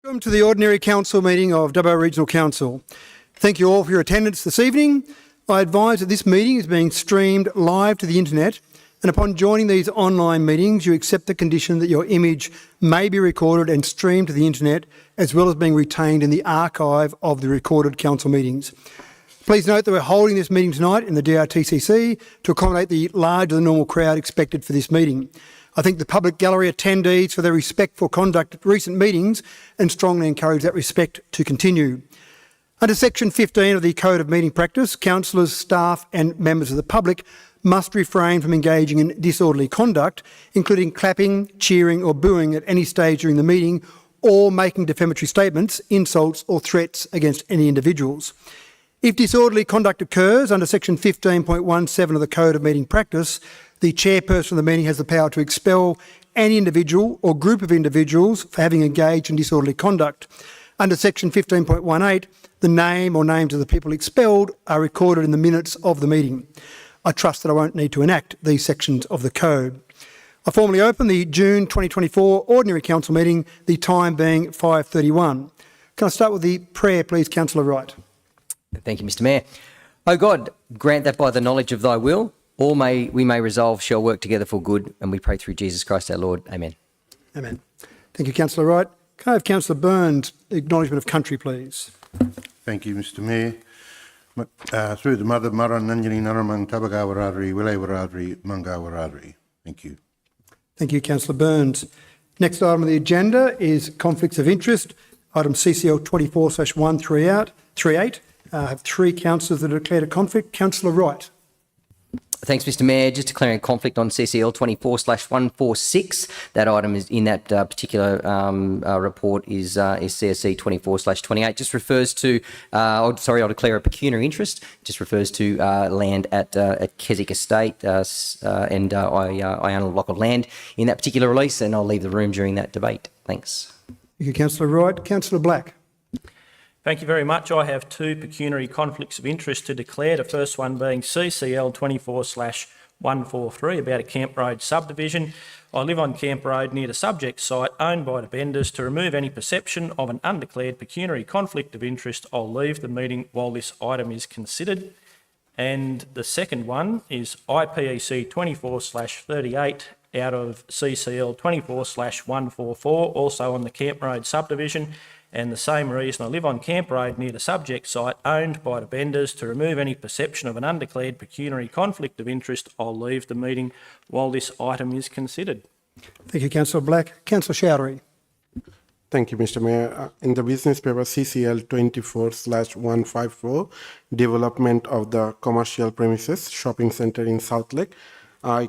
Welcome to the Ordinary Council meeting of WA Regional Council. Thank you all for your attendance this evening. I advise that this meeting is being streamed live to the internet, and upon joining these online meetings you accept the condition that your image may be recorded and streamed to the internet, as well as being retained in the archive of the recorded council meetings. Please note that we're holding this meeting tonight in the DRTCC to accommodate the larger than normal crowd expected for this meeting. I thank the public gallery attendees for their respectful conduct at recent meetings and strongly encourage that respect to continue. Under section 15 of the Code of Meeting Practice, councillors, staff and members of the public must refrain from engaging in disorderly conduct, including clapping, cheering or booing at any stage during the meeting, or making defamatory statements, insults or threats against any individuals. If disorderly conduct occurs under section 15.17 of the Code of Meeting Practice, the chairperson of the meeting has the power to expel any individual or group of individuals for having engaged in disorderly conduct. Under section 15.18, the name or names of the people expelled are recorded in the minutes of the meeting. I trust that I won't need to enact these sections of the code. I formally open the June 2024 Ordinary Council meeting, the time being 5:31. Can I start with the prayer, please, Councillor Wright? Thank you, Mr. Mayor. O God, grant that by the knowledge of thy will, all we may resolve shall work together for good, and we pray through Jesus Christ our Lord. Amen. Amen. Thank you, Councillor Wright. Can I have Councillor Burns' acknowledgement of country, please? Thank you, Mr. Mayor. Through the Mother, Mara, Nanjani, Naramang, Tabagawaradri, Wilaywaradri, Mangawaradri. Thank you. Thank you, Councillor Burns. Next item on the agenda is conflicts of interest. Item CCL 24/138. I have three councillors that have declared a conflict. Councillor Wright. Thanks, Mr. Mayor. Just declaring a conflict on CCL 24/146. That item is in that particular report is CSC 24/28. Just refers to, I'll declare a pecuniary interest. Just refers to land at Keswick Estate, and I own a block of land in that particular release, and I'll leave the room during that debate. Thanks. Thank you, Councillor Wright. Councillor Black. Thank you very much. I have two pecuniary conflicts of interest to declare. The first one being CCL 24/143 about a Camp Road subdivision. I live on Camp Road near the subject site owned by the vendors. To remove any perception of an undeclared pecuniary conflict of interest, I'll leave the meeting while this item is considered. And the second one is IPEC 24/38 out of CCL 24/144, also on the Camp Road subdivision. And the same reason, I live on Camp Road near the subject site owned by the vendors. To remove any perception of an undeclared pecuniary conflict of interest, I'll leave the meeting while this item is considered. Thank you, Councillor Black. Councillor Chowdhury. Thank you, Mr. Mayor. In the business paper CCL 24/154, development of the commercial premises shopping centre in South Lake, I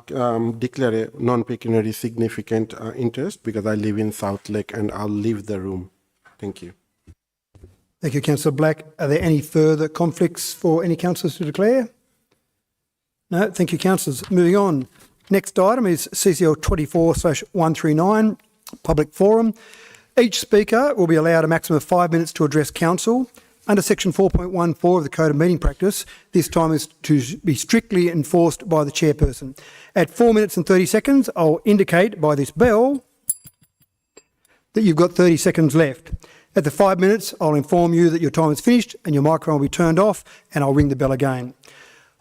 declare a non-pecuniary significant interest because I live in South Lake, and I'll leave the room. Thank you. Thank you, Councillor Black. Are there any further conflicts for any councillors to declare? No, thank you, councillors. Moving on. Next item is CCL 24/139, public forum. Each speaker will be allowed a maximum of 5 minutes to address council. Under section 4.14 of the Code of Meeting Practice, this time is to be strictly enforced by the chairperson. At 4 minutes and 30 seconds, I'll indicate by this bell that you've got 30 seconds left. At the 5 minutes, I'll inform you that your time is finished and your microphone will be turned off, and I'll ring the bell again.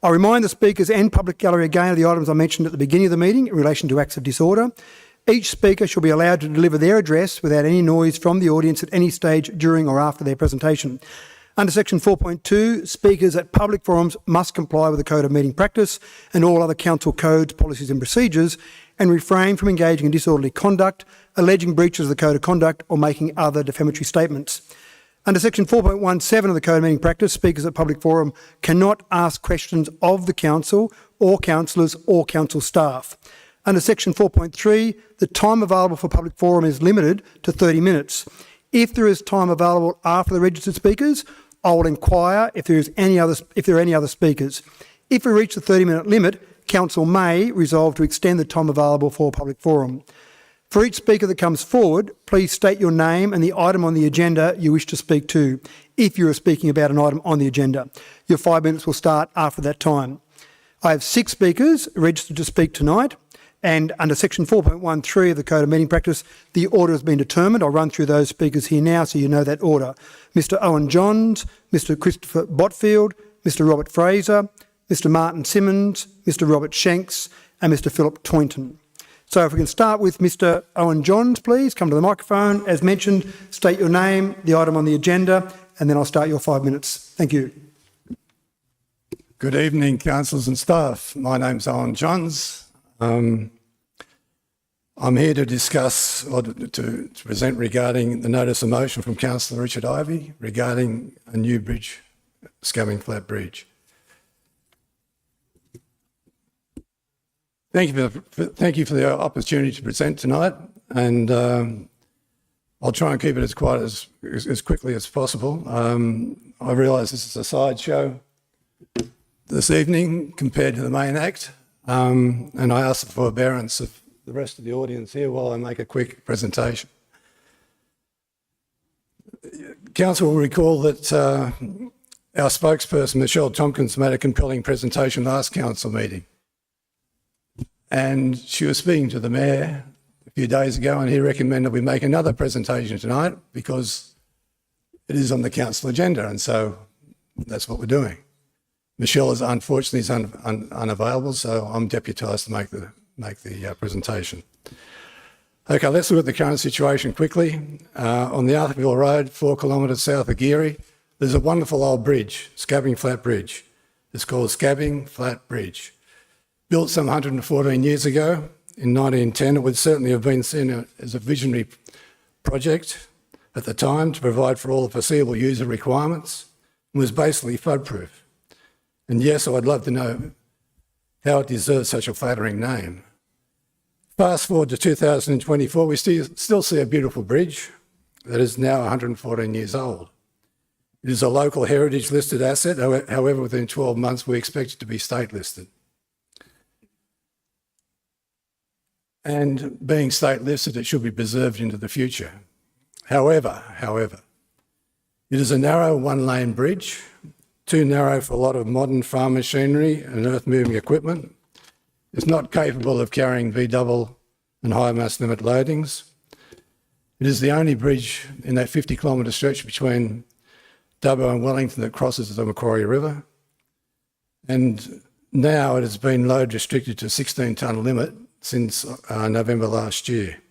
I'll remind the speakers and public gallery again of the items I mentioned at the beginning of the meeting in relation to acts of disorder. Each speaker shall be allowed to deliver their address without any noise from the audience at any stage during or after their presentation. Under section 4.2, speakers at public forums must comply with the Code of Meeting Practice and all other council codes, policies and procedures, and refrain from engaging in disorderly conduct, alleging breaches of the Code of Conduct or making other defamatory statements. Under section 4.17 of the Code of Meeting Practice, speakers at public forum cannot ask questions of the council or councillors or council staff. Under section 4.3, the time available for public forum is limited to 30 minutes. If there is time available after the registered speakers, I will inquire if there are any other speakers. If we reach the 30-minute limit, council may resolve to extend the time available for public forum. For each speaker that comes forward, please state your name and the item on the agenda you wish to speak to, if you are speaking about an item on the agenda. Your 5 minutes will start after that time. I have 6 speakers registered to speak tonight. And under section 4.13 of the Code of Meeting Practice, the order has been determined. I'll run through those speakers here now so you know that order. Mr Owen Johns, Mr Christopher Botfield, Mr Robert Fraser, Mr Martin Simmons, Mr Robert Shanks and Mr Philip Toynton. So if we can start with Mr Owen Johns, please. Come to the microphone. As mentioned, state your name, the item on the agenda, and then I'll start your 5 minutes. Thank you. Good evening, councillors and staff. My name's Owen Johns. I'm here to discuss or to present regarding the notice of motion from Councillor Richard Ivey regarding a new bridge, Scabbing Flat Bridge. Thank you for the opportunity to present tonight, and I'll try and keep it as quiet as quickly as possible. I realise this is a sideshow this evening compared to the main act, and I ask the forbearance of the rest of the audience here while I make a quick presentation. Council will recall that our spokesperson, Michelle Tompkins, made a compelling presentation last council meeting. And she was speaking to the Mayor a few days ago, and he recommended we make another presentation tonight because it is on the council agenda, and so that's what we're doing. Michelle is unfortunately unavailable, so I'm deputised to make the presentation. Okay, let's look at the current situation quickly. On the Arthurville Road, 4 kilometres south of Geary, there's a wonderful old bridge, Scabbing Flat Bridge. It's called Scabbing Flat Bridge. Built some 114 years ago, in 1910, it would certainly have been seen as a visionary project at the time to provide for all the foreseeable user requirements and was basically flood-proof. And yes, I'd love to know how it deserves such a flattering name. Fast forward to 2024, we still see a beautiful bridge that is now 114 years old. It is a local heritage listed asset, however, within 12 months we expect it to be state listed. And being state listed, it should be preserved into the future. However, it is a narrow one-lane bridge, too narrow for a lot of modern farm machinery and earth-moving equipment. It's not capable of carrying V-double and high mass limit loadings. It is the only bridge in that 50-kilometre stretch between Dubbo and Wellington that crosses the Macquarie River. And now it has been load restricted to 16-tonne limit since November last year.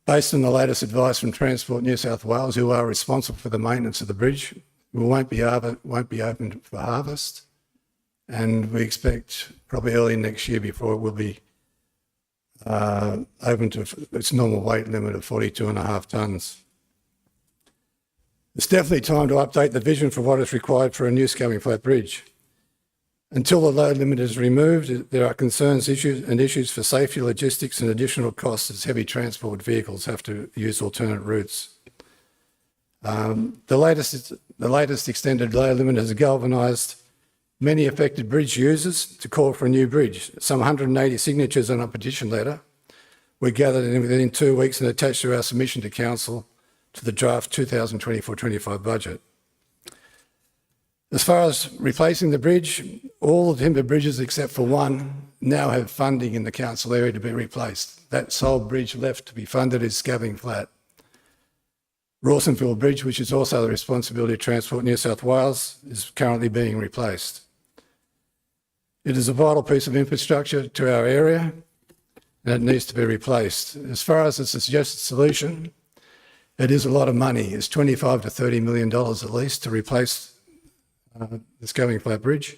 Based on the latest advice from Transport New South Wales, who are responsible for the maintenance of the bridge, it won't be open for harvest, and we expect probably early next year before it will be open to its normal weight limit of 42.5 tonnes. It's definitely time to update the vision for what is required for a new Scabbing Flat Bridge. Until the load limit is removed, there are issues for safety, logistics and additional costs as heavy transport vehicles have to use alternate routes. The latest extended load limit has galvanised many affected bridge users to call for a new bridge. Some 180 signatures on a petition letter were gathered within 2 weeks and attached to our submission to Council to the draft 2024-25 budget. As far as replacing the bridge, all the timber bridges except for one now have funding in the council area to be replaced. That sole bridge left to be funded is Scabbing Flat. Rawsonville Bridge, which is also the responsibility of Transport New South Wales, is currently being replaced. It is a vital piece of infrastructure to our area and it needs to be replaced. As far as the suggested solution, it is a lot of money. It's $25 to $30 million at least to replace the Scabbing Flat Bridge.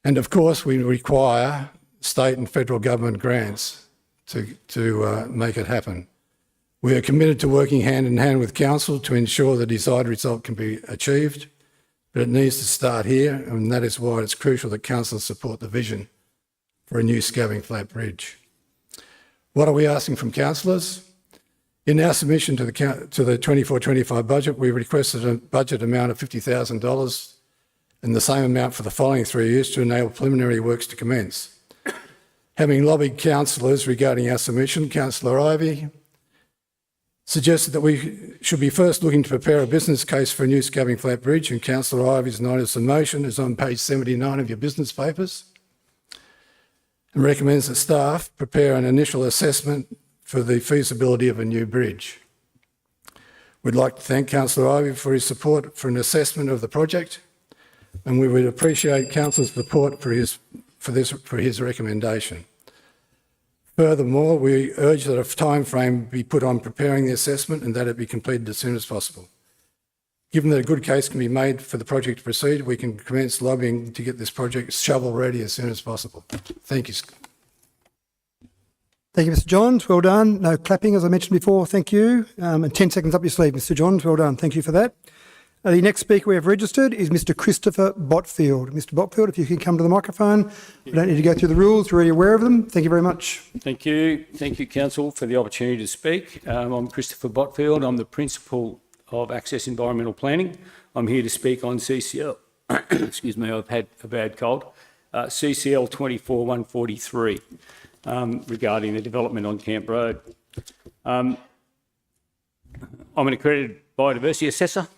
And of course, we require state and federal government grants to make it happen. We are committed to working hand in hand with Council to ensure the desired result can be achieved, but it needs to start here, and that is why it's crucial that Council support the vision for a new Scabbing Flat Bridge. What are we asking from councillors? In our submission to the 24-25 budget, we requested a budget amount of $50,000 and the same amount for the following 3 years to enable preliminary works to commence. Having lobbied councillors regarding our submission, Councillor Ivey suggested that we should be first looking to prepare a business case for a new Scabbing Flat Bridge, and Councillor Ivey's notice of motion is on page 79 of your business papers. and recommends that staff prepare an initial assessment for the feasibility of a new bridge. We'd like to thank Councillor Ivey for his support for an assessment of the project, and we would appreciate Councillor's support for his recommendation. Furthermore, we urge that a timeframe be put on preparing the assessment and that it be completed as soon as possible. Given that a good case can be made for the project to proceed, we can commence lobbying to get this project shovel-ready as soon as possible. Thank you. Thank you, Mr Johns. Well done. No clapping, as I mentioned before. Thank you. And 10 seconds up your sleeve, Mr Johns. Well done. Thank you for that. The next speaker we have registered is Mr Christopher Botfield. Mr Botfield, if you can come to the microphone. We don't need to go through the rules. You're already aware of them. Thank you very much. Thank you. Thank you, Council, for the opportunity to speak. I'm Christopher Botfield. I'm the Principal of Access Environmental Planning. I'm here to speak on CCL. Excuse me, I've had a bad cold. CCL 24-143 regarding the development on Camp Road. I'm an accredited biodiversity assessor.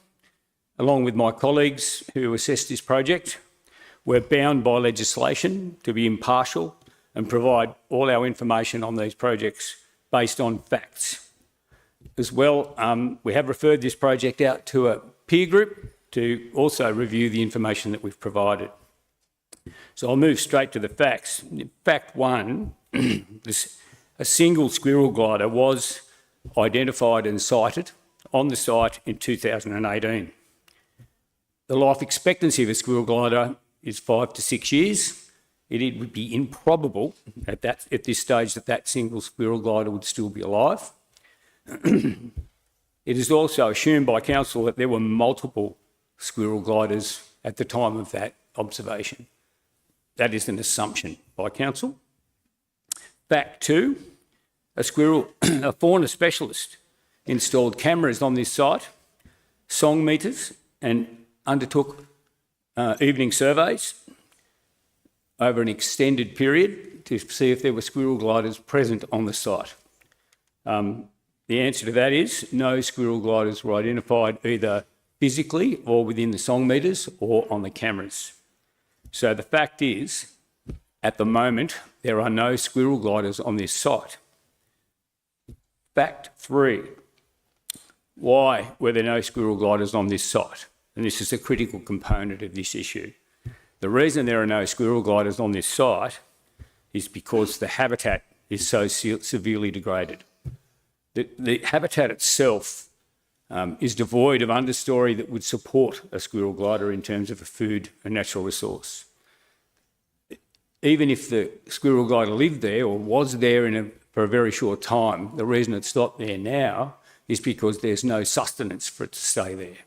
Along with my colleagues who assess this project, we're bound by legislation to be impartial and provide all our information on these projects based on facts. As well, we have referred this project out to a peer group to also review the information that we've provided. So I'll move straight to the facts. Fact one, a single squirrel glider was identified and sighted on the site in 2018. The life expectancy of a squirrel glider is 5 to 6 years. It would be improbable at this stage that single squirrel glider would still be alive. It is also assumed by Council that there were multiple squirrel gliders at the time of that observation. That is an assumption by Council. Fact two, a fauna specialist installed cameras on this site, song meters, and undertook evening surveys over an extended period to see if there were squirrel gliders present on the site. The answer to that is no squirrel gliders were identified either physically or within the song meters or on the cameras. So the fact is, at the moment, there are no squirrel gliders on this site. Fact three, why were there no squirrel gliders on this site? And this is a critical component of this issue. The reason there are no squirrel gliders on this site is because the habitat is so severely degraded. The habitat itself is devoid of understory that would support a squirrel glider in terms of a food and natural resource. Even if the squirrel glider lived there or was there for a very short time, the reason it's not there now is because there's no sustenance for it to stay there.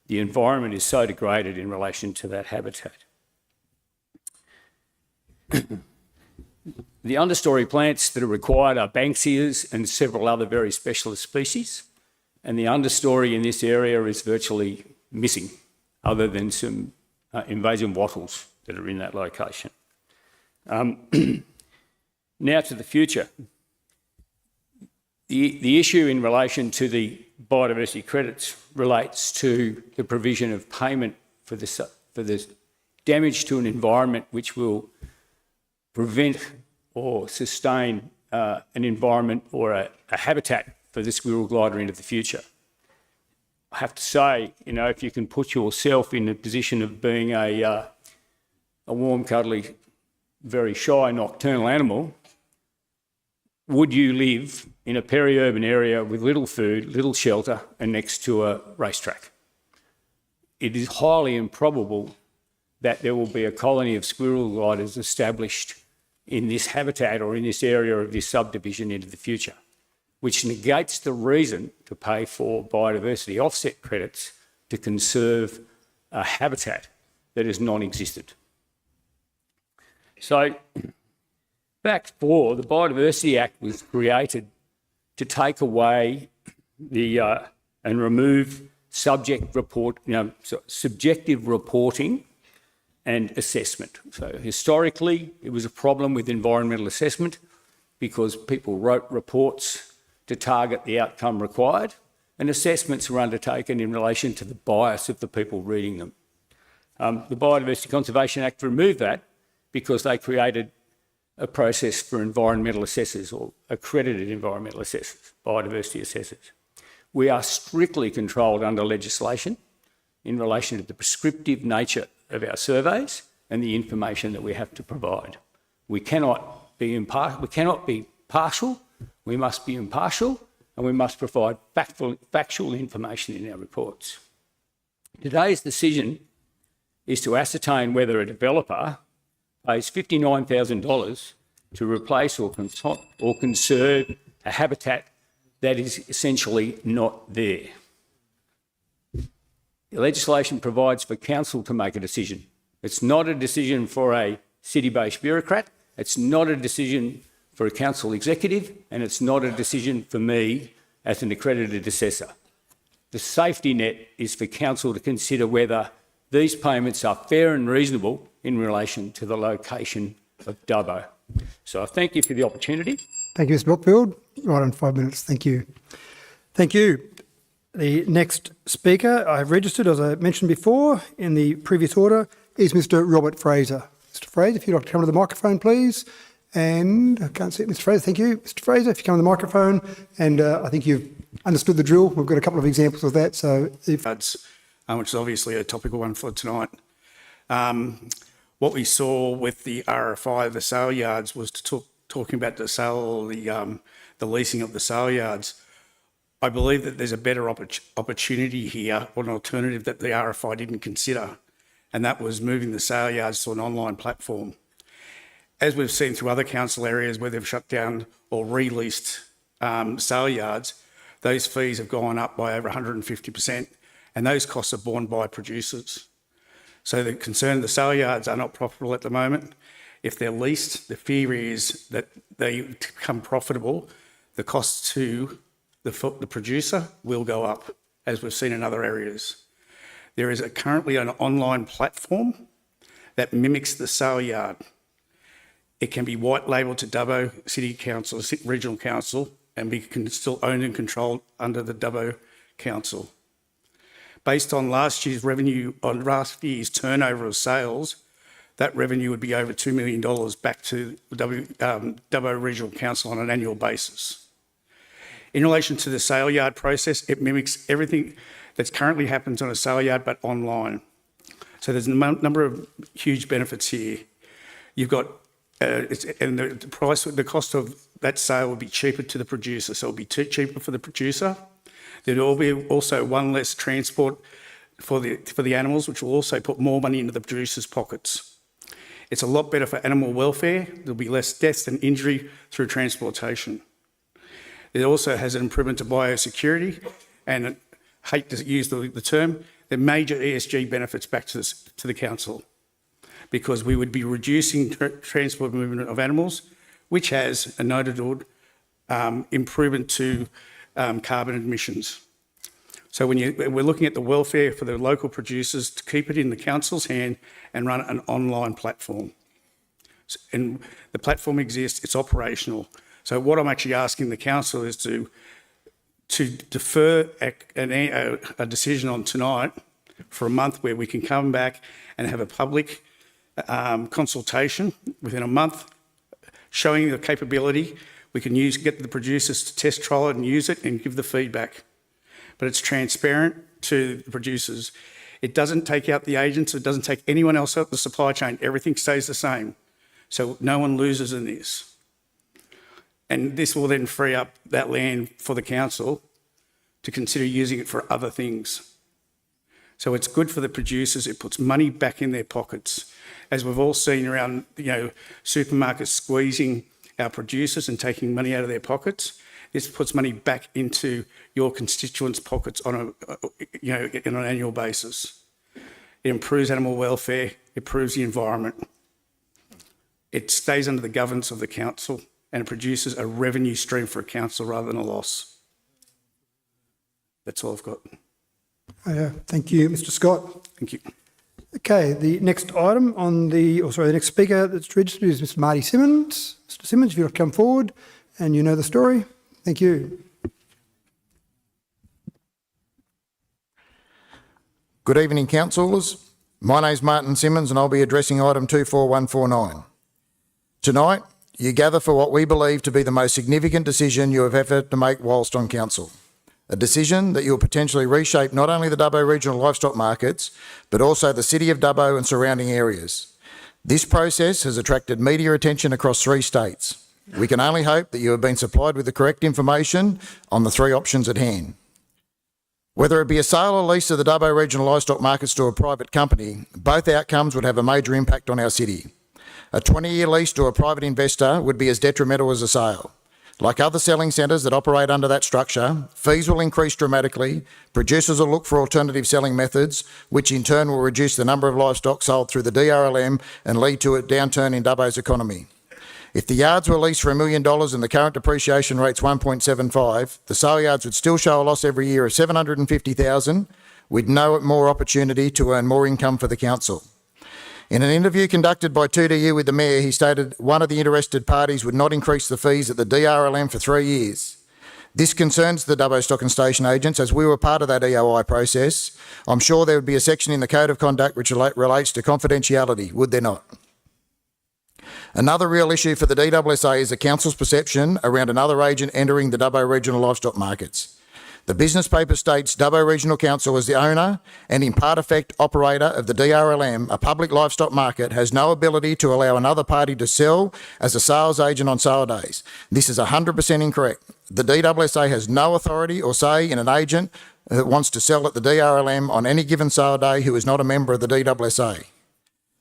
The environment is so degraded in relation to that habitat. The understory plants that are required are banksias and several other very specialist species, and the understory in this area is virtually missing, other than some invasive wattles that are in that location. Now to the future. The issue in relation to the biodiversity credits relates to the provision of payment for the damage to an environment which will prevent or sustain an environment or a habitat for the squirrel glider into the future. I have to say, if you can put yourself in the position of being a warm, cuddly, very shy nocturnal animal, would you live in a peri-urban area with little food, little shelter, and next to a racetrack? It is highly improbable that there will be a colony of squirrel gliders established in this habitat or in this area of this subdivision into the future, which negates the reason to pay for biodiversity offset credits to conserve a habitat that is non-existent. So, fact four, the Biodiversity Act was created to take away and remove subjective reporting and assessment. So historically, it was a problem with environmental assessment because people wrote reports to target the outcome required, and assessments were undertaken in relation to the bias of the people reading them. The Biodiversity Conservation Act removed that because they created a process for environmental assessors or accredited environmental assessors, biodiversity assessors. We are strictly controlled under legislation in relation to the prescriptive nature of our surveys and the information that we have to provide. We cannot be partial, we must be impartial, and we must provide factual information in our reports. Today's decision is to ascertain whether a developer pays $59,000 to replace or conserve a habitat that is essentially not there. The legislation provides for council to make a decision. It's not a decision for a city-based bureaucrat, it's not a decision for a council executive, and it's not a decision for me as an accredited assessor. The safety net is for council to consider whether these payments are fair and reasonable in relation to the location of Dubbo. So I thank you for the opportunity. Thank you, Mr Brookfield. Right on 5 minutes. Thank you. Thank you. The next speaker I have registered, as I mentioned before in the previous order, is Mr Robert Fraser. Mr Fraser, if you'd like to come to the microphone, please. And I can't see it, Mr Fraser. Thank you. Mr Fraser, if you come to the microphone. And I think you've understood the drill. We've got a couple of examples of that. So if which is obviously a topical one for tonight. What we saw with the RFI, the sale yards, was talking about the sale or the leasing of the sale yards. I believe that there's a better opportunity here, or an alternative that the RFI didn't consider, and that was moving the sale yards to an online platform. As we've seen through other council areas where they've shut down or released sale yards, those fees have gone up by over 150%, and those costs are borne by producers. So the concern, the sale yards are not profitable at the moment. If they're leased, the fear is that they become profitable, the costs to the producer will go up, as we've seen in other areas. There is currently an online platform that mimics the sale yard. It can be white labelled to Dubbo City Council, Regional Council, and be still owned and controlled under the Dubbo Council. Based on last year's revenue, on last year's turnover of sales, that revenue would be over $2 million back to Dubbo Regional Council on an annual basis. In relation to the sale yard process, it mimics everything that currently happens on a sale yard, but online. So there's a number of huge benefits here. You've got, and the cost of that sale will be cheaper to the producer, so it'll be cheaper for the producer. There will be also one less transport for the animals, which will also put more money into the producer's pockets. It's a lot better for animal welfare. There'll be less deaths and injury through transportation. It also has an improvement to biosecurity, and I hate to use the term, the major ESG benefits back to the council, because we would be reducing transport movement of animals, which has a noted improvement to carbon emissions. So we're looking at the welfare for the local producers to keep it in the council's hand and run an online platform. And the platform exists, it's operational. So what I'm actually asking the council is to defer a decision on tonight for a month, where we can come back and have a public consultation within a month, showing the capability. We can get the producers to test trial it and use it and give the feedback. But it's transparent to the producers. It doesn't take out the agents, it doesn't take anyone else out the supply chain, everything stays the same. So no one loses in this. And this will then free up that land for the council to consider using it for other things. So it's good for the producers, it puts money back in their pockets. As we've all seen around, supermarkets squeezing our producers and taking money out of their pockets, this puts money back into your constituents' pockets on an annual basis. It improves animal welfare, it improves the environment. It stays under the governance of the council, and it produces a revenue stream for a council rather than a loss. That's all I've got. Thank you, Mr Scott. Thank you. Okay, the next item the next speaker that's registered is Mr Marty Simmons. Mr Simmons, if you'll come forward and you know the story. Thank you. Good evening, councillors. My name's Martin Simmons and I'll be addressing item 24149. Tonight, you gather for what we believe to be the most significant decision you have ever to make whilst on council. A decision that will potentially reshape not only the Dubbo regional livestock markets, but also the city of Dubbo and surrounding areas. This process has attracted media attention across 3 states. We can only hope that you have been supplied with the correct information on the 3 options at hand. Whether it be a sale or lease of the Dubbo regional livestock markets to a private company, both outcomes would have a major impact on our city. A 20-year lease to a private investor would be as detrimental as a sale. Like other selling centres that operate under that structure, fees will increase dramatically, producers will look for alternative selling methods, which in turn will reduce the number of livestock sold through the DRLM and lead to a downturn in Dubbo's economy. If the yards were leased for $1 million and the current depreciation rate's 1.75, the sale yards would still show a loss every year of $750,000, with no more opportunity to earn more income for the council. In an interview conducted by 2DU with the Mayor, he stated one of the interested parties would not increase the fees at the DRLM for 3 years. This concerns the Dubbo Stock and Station agents, as we were part of that EOI process. I'm sure there would be a section in the Code of Conduct which relates to confidentiality, would there not? Another real issue for the DWSA is the council's perception around another agent entering the Dubbo regional livestock markets. The business paper states Dubbo Regional Council as the owner and in part effect operator of the DRLM, a public livestock market, has no ability to allow another party to sell as a sales agent on sale days. This is 100% incorrect. The DWSA has no authority or say in an agent that wants to sell at the DRLM on any given sale day who is not a member of the DWSA.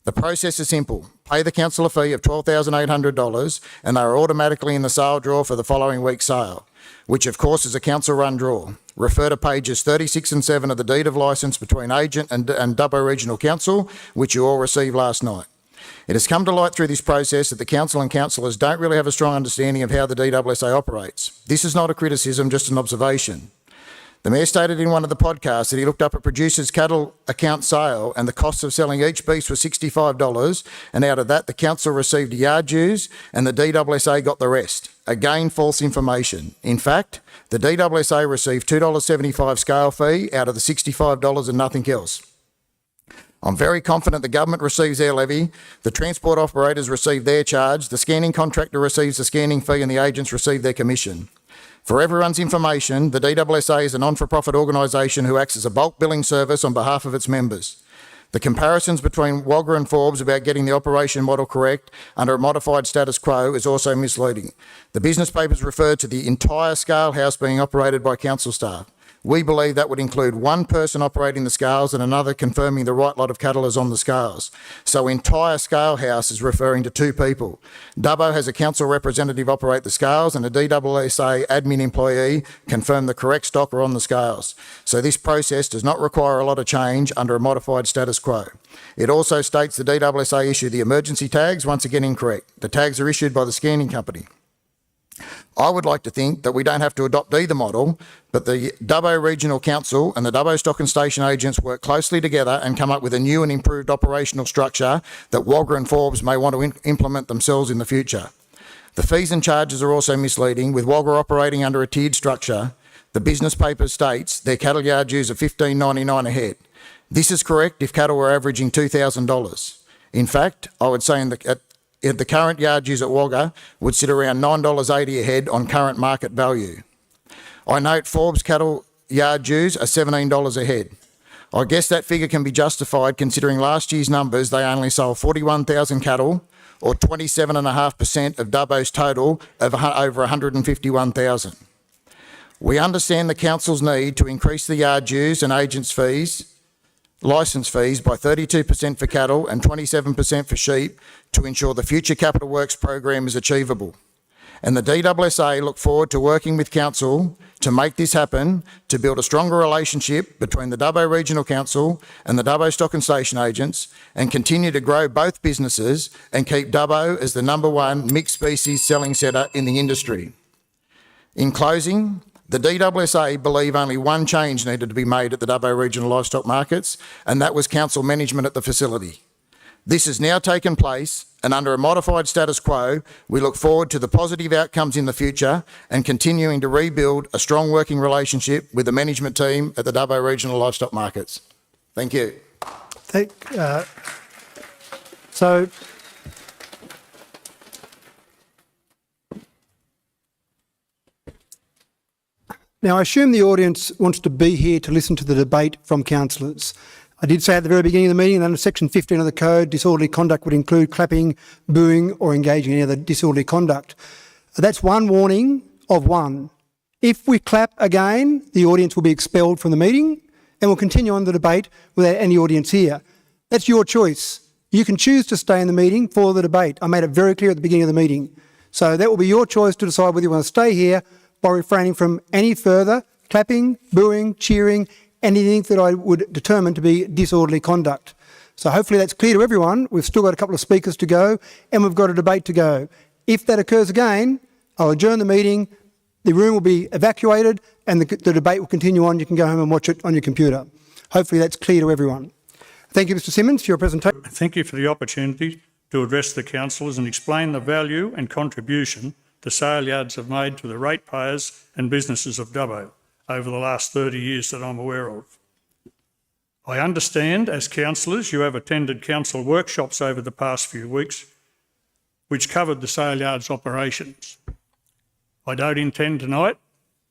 The process is simple. Pay the council a fee of $12,800 and they are automatically in the sale draw for the following week's sale, which of course is a council-run draw. Refer to pages 36 and 7 of the deed of licence between agent and Dubbo Regional Council, which you all received last night. It has come to light through this process that the council and councillors don't really have a strong understanding of how the DWSA operates. This is not a criticism, just an observation. The Mayor stated in one of the podcasts that he looked up a producer's cattle account sale and the cost of selling each beast was $65, and out of that the council received yard dues and the DWSA got the rest. Again, false information. In fact, the DWSA received $2.75 scale fee out of the $65 and nothing else. I'm very confident the government receives their levy, the transport operators receive their charge, the scanning contractor receives the scanning fee and the agents receive their commission. For everyone's information, the DWSA is a non-for-profit organisation who acts as a bulk billing service on behalf of its members. The comparisons between Wagga and Forbes about getting the operation model correct under a modified status quo is also misleading. The business papers refer to the entire scale house being operated by council staff. We believe that would include one person operating the scales and another confirming the right lot of cattle is on the scales. So entire scale house is referring to 2 people. Dubbo has a council representative operate the scales and a DWSA admin employee confirm the correct stock are on the scales. So this process does not require a lot of change under a modified status quo. It also states the DWSA issue the emergency tags, once again incorrect. The tags are issued by the scanning company. I would like to think that we don't have to adopt either model, but the Dubbo Regional Council and the Dubbo Stock and Station agents work closely together and come up with a new and improved operational structure that Wagga and Forbes may want to implement themselves in the future. The fees and charges are also misleading, with Wagga operating under a tiered structure. The business paper states their cattle yard dues are $15.99 a head. This is correct if cattle were averaging $2,000. In fact, I would say the current yard dues at Wagga would sit around $9.80 a head on current market value. I note Forbes cattle yard dues are $17 a head. I guess that figure can be justified considering last year's numbers. They only sold 41,000 cattle, or 27.5% of Dubbo's total of over 151,000. We understand the council's need to increase the yard dues and agents' fees, licence fees by 32% for cattle and 27% for sheep to ensure the future capital works program is achievable. And the DWSA look forward to working with council to make this happen, to build a stronger relationship between the Dubbo Regional Council and the Dubbo Stock and Station agents and continue to grow both businesses and keep Dubbo as the #1 mixed species selling centre in the industry. In closing, the DWSA believe only one change needed to be made at the Dubbo Regional Livestock Markets, and that was council management at the facility. This has now taken place, and under a modified status quo, we look forward to the positive outcomes in the future and continuing to rebuild a strong working relationship with the management team at the Dubbo Regional Livestock Markets. Thank you. So Now, I assume the audience wants to be here to listen to the debate from councillors. I did say at the very beginning of the meeting that under section 15 of the code, disorderly conduct would include clapping, booing or engaging in any other disorderly conduct. That's one warning of one. If we clap again, the audience will be expelled from the meeting and we'll continue on the debate without any audience here. That's your choice. You can choose to stay in the meeting for the debate. I made it very clear at the beginning of the meeting. So that will be your choice to decide whether you want to stay here by refraining from any further clapping, booing, cheering, anything that I would determine to be disorderly conduct. So hopefully that's clear to everyone. We've still got a couple of speakers to go and we've got a debate to go. If that occurs again, I'll adjourn the meeting, the room will be evacuated and the debate will continue on. You can go home and watch it on your computer. Hopefully that's clear to everyone. Thank you, Mr Simmons, for your presentation. Thank you for the opportunity to address the councillors and explain the value and contribution the sale yards have made to the ratepayers and businesses of Dubbo over the last 30 years that I'm aware of. I understand, as councillors, you have attended council workshops over the past few weeks which covered the sale yards operations. I don't intend tonight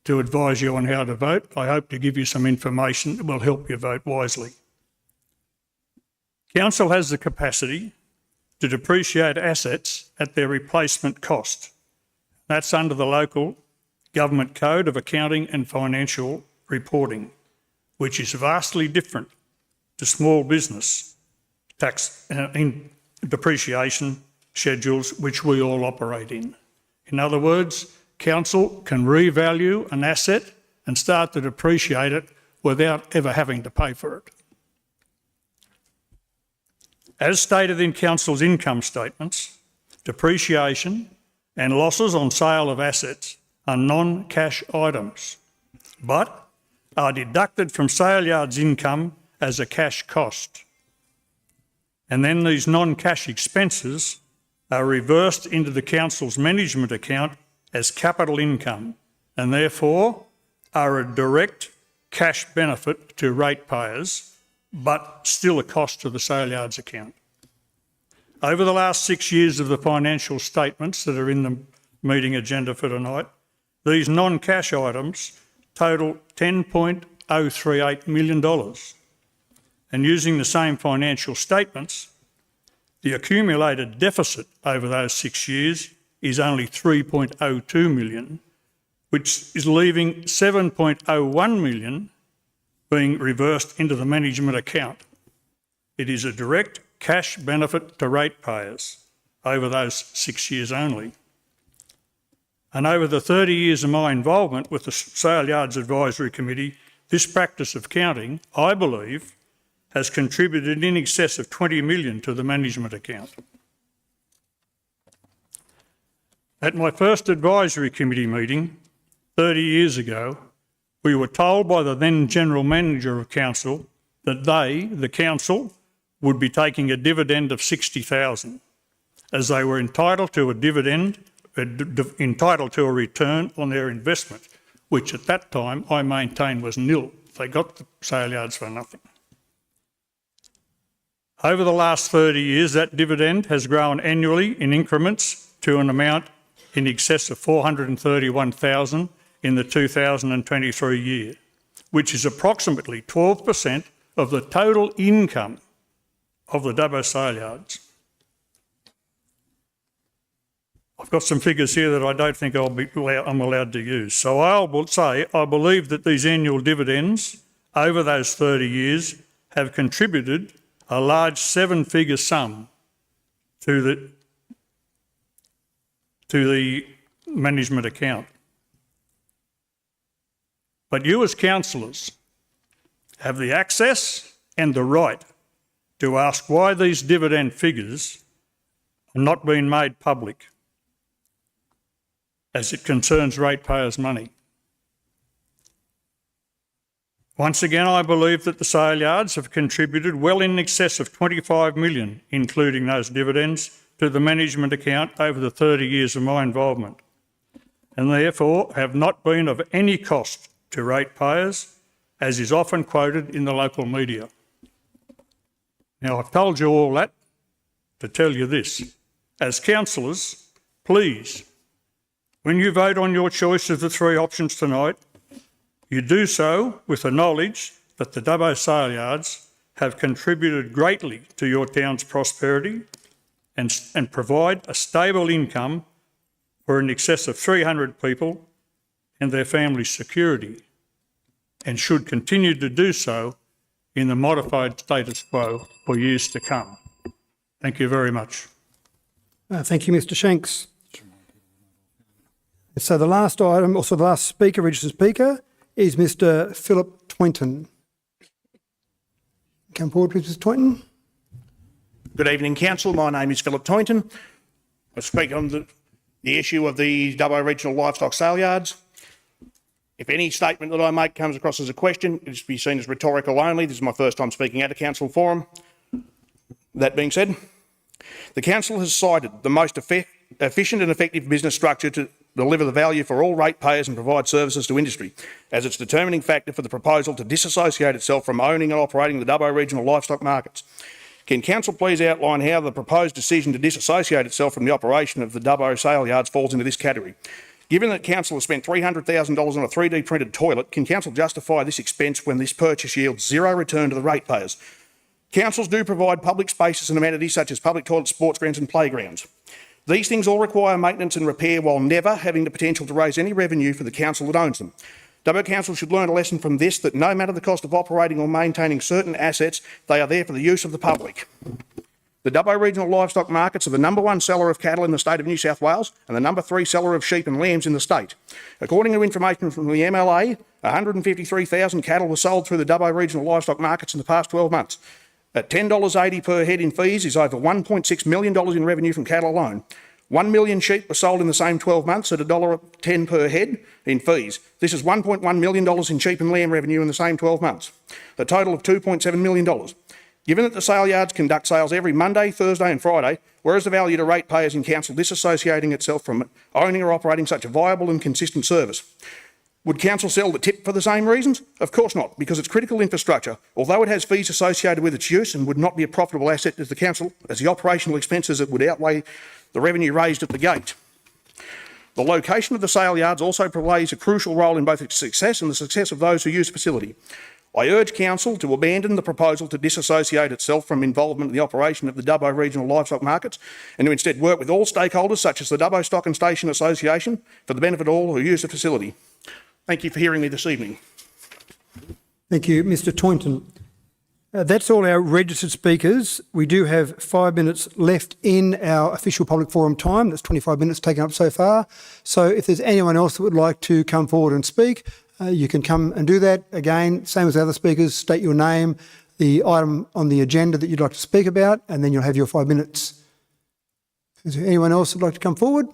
to advise you on how to vote. I hope to give you some information that will help you vote wisely. Council has the capacity to depreciate assets at their replacement cost. That's under the local Government Code of Accounting and Financial Reporting, which is vastly different to small business tax in depreciation schedules which we all operate in. In other words, council can revalue an asset and start to depreciate it without ever having to pay for it. As stated in council's income statements, depreciation and losses on sale of assets are non-cash items, but are deducted from sale yards income as a cash cost. And then these non-cash expenses are reversed into the council's management account as capital income and therefore are a direct cash benefit to ratepayers, but still a cost to the sale yards account. Over the last 6 years of the financial statements that are in the meeting agenda for tonight, these non-cash items total $10.038 million. And using the same financial statements, the accumulated deficit over those 6 years is only $3.02 million, which is leaving $7.01 million being reversed into the management account. It is a direct cash benefit to ratepayers over those 6 years only. And over the 30 years of my involvement with the Sale Yards Advisory Committee, this practice of counting, I believe, has contributed in excess of $20 million to the management account. At my first advisory committee meeting 30 years ago, we were told by the then General Manager of Council that they, the Council, would be taking a dividend of $60,000 as they were entitled to a dividend, entitled to a return on their investment, which at that time I maintained was nil. They got the sale yards for nothing. Over the last 30 years, that dividend has grown annually in increments to an amount in excess of $431,000 in the 2023 year, which is approximately 12% of the total income of the Dubbo sale yards. I've got some figures here that I don't think I'm allowed to use. So I will say I believe that these annual dividends over those 30 years have contributed a large seven-figure sum to the management account. But you as councillors have the access and the right to ask why these dividend figures are not being made public, as it concerns ratepayers' money. Once again, I believe that the sale yards have contributed well in excess of $25 million, including those dividends, to the management account over the 30 years of my involvement, and therefore have not been of any cost to ratepayers, as is often quoted in the local media. Now, I've told you all that to tell you this. As councillors, please, when you vote on your choice of the three options tonight, You do so with the knowledge that the Dubbo sale yards have contributed greatly to your town's prosperity and provide a stable income for in excess of 300 people and their families' security, and should continue to do so in the modified status quo for years to come. Thank you very much. Thank you, Mr Shanks. So the last item, also the last speaker, registered speaker, is Mr Philip Toynton. Come forward, please, Mr Toynton. Good evening, Council. My name is Philip Toynton. I speak on the issue of the Dubbo Regional Livestock Sale Yards. If any statement that I make comes across as a question, it is to be seen as rhetorical only. This is my first time speaking at a council forum. That being said, the council has cited the most efficient and effective business structure to deliver the value for all ratepayers and provide services to industry as its determining factor for the proposal to disassociate itself from owning and operating the Dubbo Regional Livestock Markets. Can council please outline how the proposed decision to disassociate itself from the operation of the Dubbo sale yards falls into this category? Given that council has spent $300,000 on a 3D printed toilet, can council justify this expense when this purchase yields zero return to the ratepayers? Councils do provide public spaces and amenities such as public toilets, sports grounds and playgrounds. These things all require maintenance and repair while never having the potential to raise any revenue for the council that owns them. Dubbo Council should learn a lesson from this, that no matter the cost of operating or maintaining certain assets, they are there for the use of the public. The Dubbo Regional Livestock Markets are the #1 seller of cattle in the state of New South Wales and the #3 seller of sheep and lambs in the state. According to information from the MLA, 153,000 cattle were sold through the Dubbo Regional Livestock Markets in the past 12 months. At $10.80 per head in fees is over $1.6 million in revenue from cattle alone. 1 million sheep were sold in the same 12 months at $1.10 per head in fees. This is $1.1 million in sheep and lamb revenue in the same 12 months, a total of $2.7 million. Given that the sale yards conduct sales every Monday, Thursday and Friday, where is the value to ratepayers in council disassociating itself from owning or operating such a viable and consistent service? Would council sell the tip for the same reasons? Of course not, because it's critical infrastructure, although it has fees associated with its use and would not be a profitable asset to the council, as the operational expenses that would outweigh the revenue raised at the gate. The location of the sale yards also plays a crucial role in both its success and the success of those who use the facility. I urge council to abandon the proposal to disassociate itself from involvement in the operation of the Dubbo Regional Livestock Markets and to instead work with all stakeholders such as the Dubbo Stock and Station Association for the benefit of all who use the facility. Thank you for hearing me this evening. Thank you, Mr Toynton. That's all our registered speakers. We do have 5 minutes left in our official public forum time. That's 25 minutes taken up so far. So if there's anyone else that would like to come forward and speak, you can come and do that. Again, same as the other speakers, state your name, the item on the agenda that you'd like to speak about, and then you'll have your 5 minutes. Is there anyone else that would like to come forward?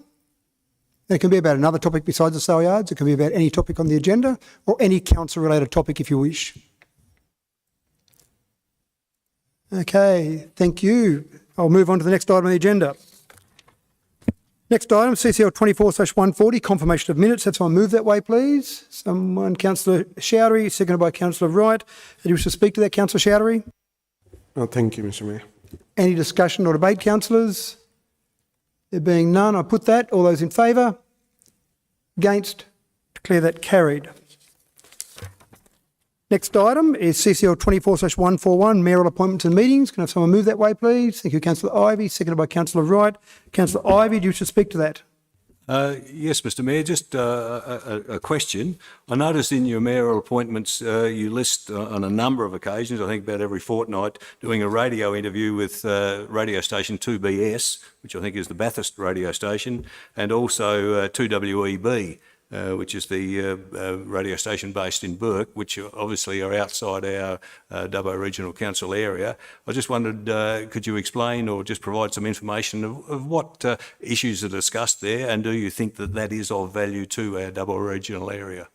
It can be about another topic besides the sale yards. It can be about any topic on the agenda or any council-related topic if you wish. Okay, thank you. I'll move on to the next item on the agenda. Next item, CCL 24/140, confirmation of minutes. Have someone move that way, please. Someone, Councillor Chowdhury, seconded by Councillor Wright. Do you wish to speak to that, Councillor Chowdhury? Thank you, Mr Mayor. Any discussion or debate, councillors? There being none, I put that. All those in favour? Against? Declare that carried. Next item is CCL 24/141, mayoral appointments and meetings. Can I have someone move that way, please? Thank you, Councillor Ivey, seconded by Councillor Wright. Councillor Ivey, do you wish to speak to that? Yes, Mr Mayor, just a question. I noticed in your mayoral appointments you list on a number of occasions, I think about every fortnight, doing a radio interview with radio station 2BS, which I think is the Bathurst radio station, and also 2WEB. Which is the radio station based in Burke, which obviously are outside our Dubbo Regional Council area. I just wondered, could you explain or just provide some information of what issues are discussed there, and do you think that that is of value to our Dubbo Regional area?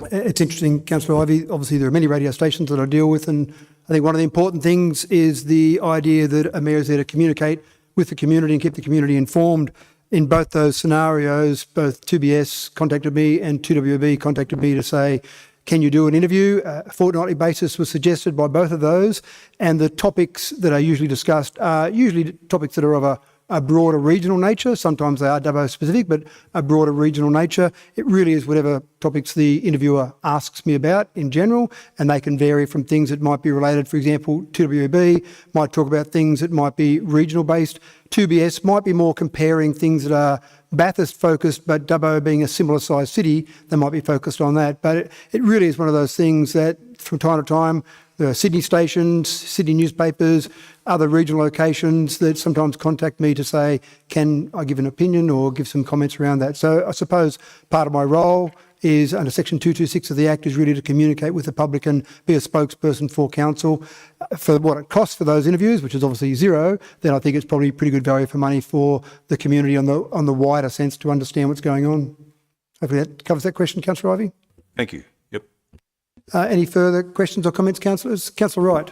It's interesting, Councillor Ivey. Obviously, there are many radio stations that I deal with, and I think one of the important things is the idea that a mayor is there to communicate with the community and keep the community informed. In both those scenarios, both 2BS contacted me and 2WB contacted me to say, can you do an interview? A fortnightly basis was suggested by both of those, and the topics that are usually discussed are usually topics that are of a broader regional nature. Sometimes they are Dubbo specific, but a broader regional nature. It really is whatever topics the interviewer asks me about in general, and they can vary from things that might be related, for example, TWB might talk about things that might be regional based. 2BS might be more comparing things that are Bathurst focused, but Dubbo being a similar sized city, they might be focused on that. But it really is one of those things that from time to time, there are Sydney stations, Sydney newspapers, other regional locations that sometimes contact me to say, can I give an opinion or give some comments around that? So I suppose part of my role is under Section 226 of the Act is really to communicate with the public and be a spokesperson for council. For what it costs for those interviews, which is obviously zero, then I think it's probably pretty good value for money for the community on the wider sense to understand what's going on. Hopefully that covers that question, Councillor Ivey. Thank you. Yep. Any further questions or comments, councillors? Councillor Wright.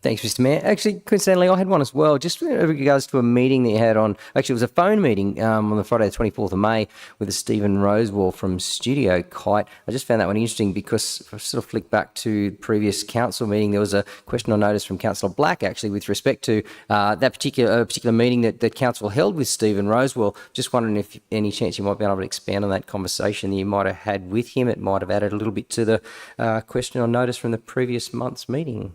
Thanks, Mr. Mayor. Actually, coincidentally, I had one as well, just with regards to a meeting that you had on, actually it was a phone meeting on the Friday the 24th of May with Stephen Rosewell from Studio Kite. I just found that one interesting because if I sort of flick back to the previous council meeting, there was a question on notice from Councillor Black, actually, with respect to that particular meeting that council held with Stephen Rosewell. Just wondering if any chance you might be able to expand on that conversation that you might have had with him. It might have added a little bit to the question on notice from the previous month's meeting.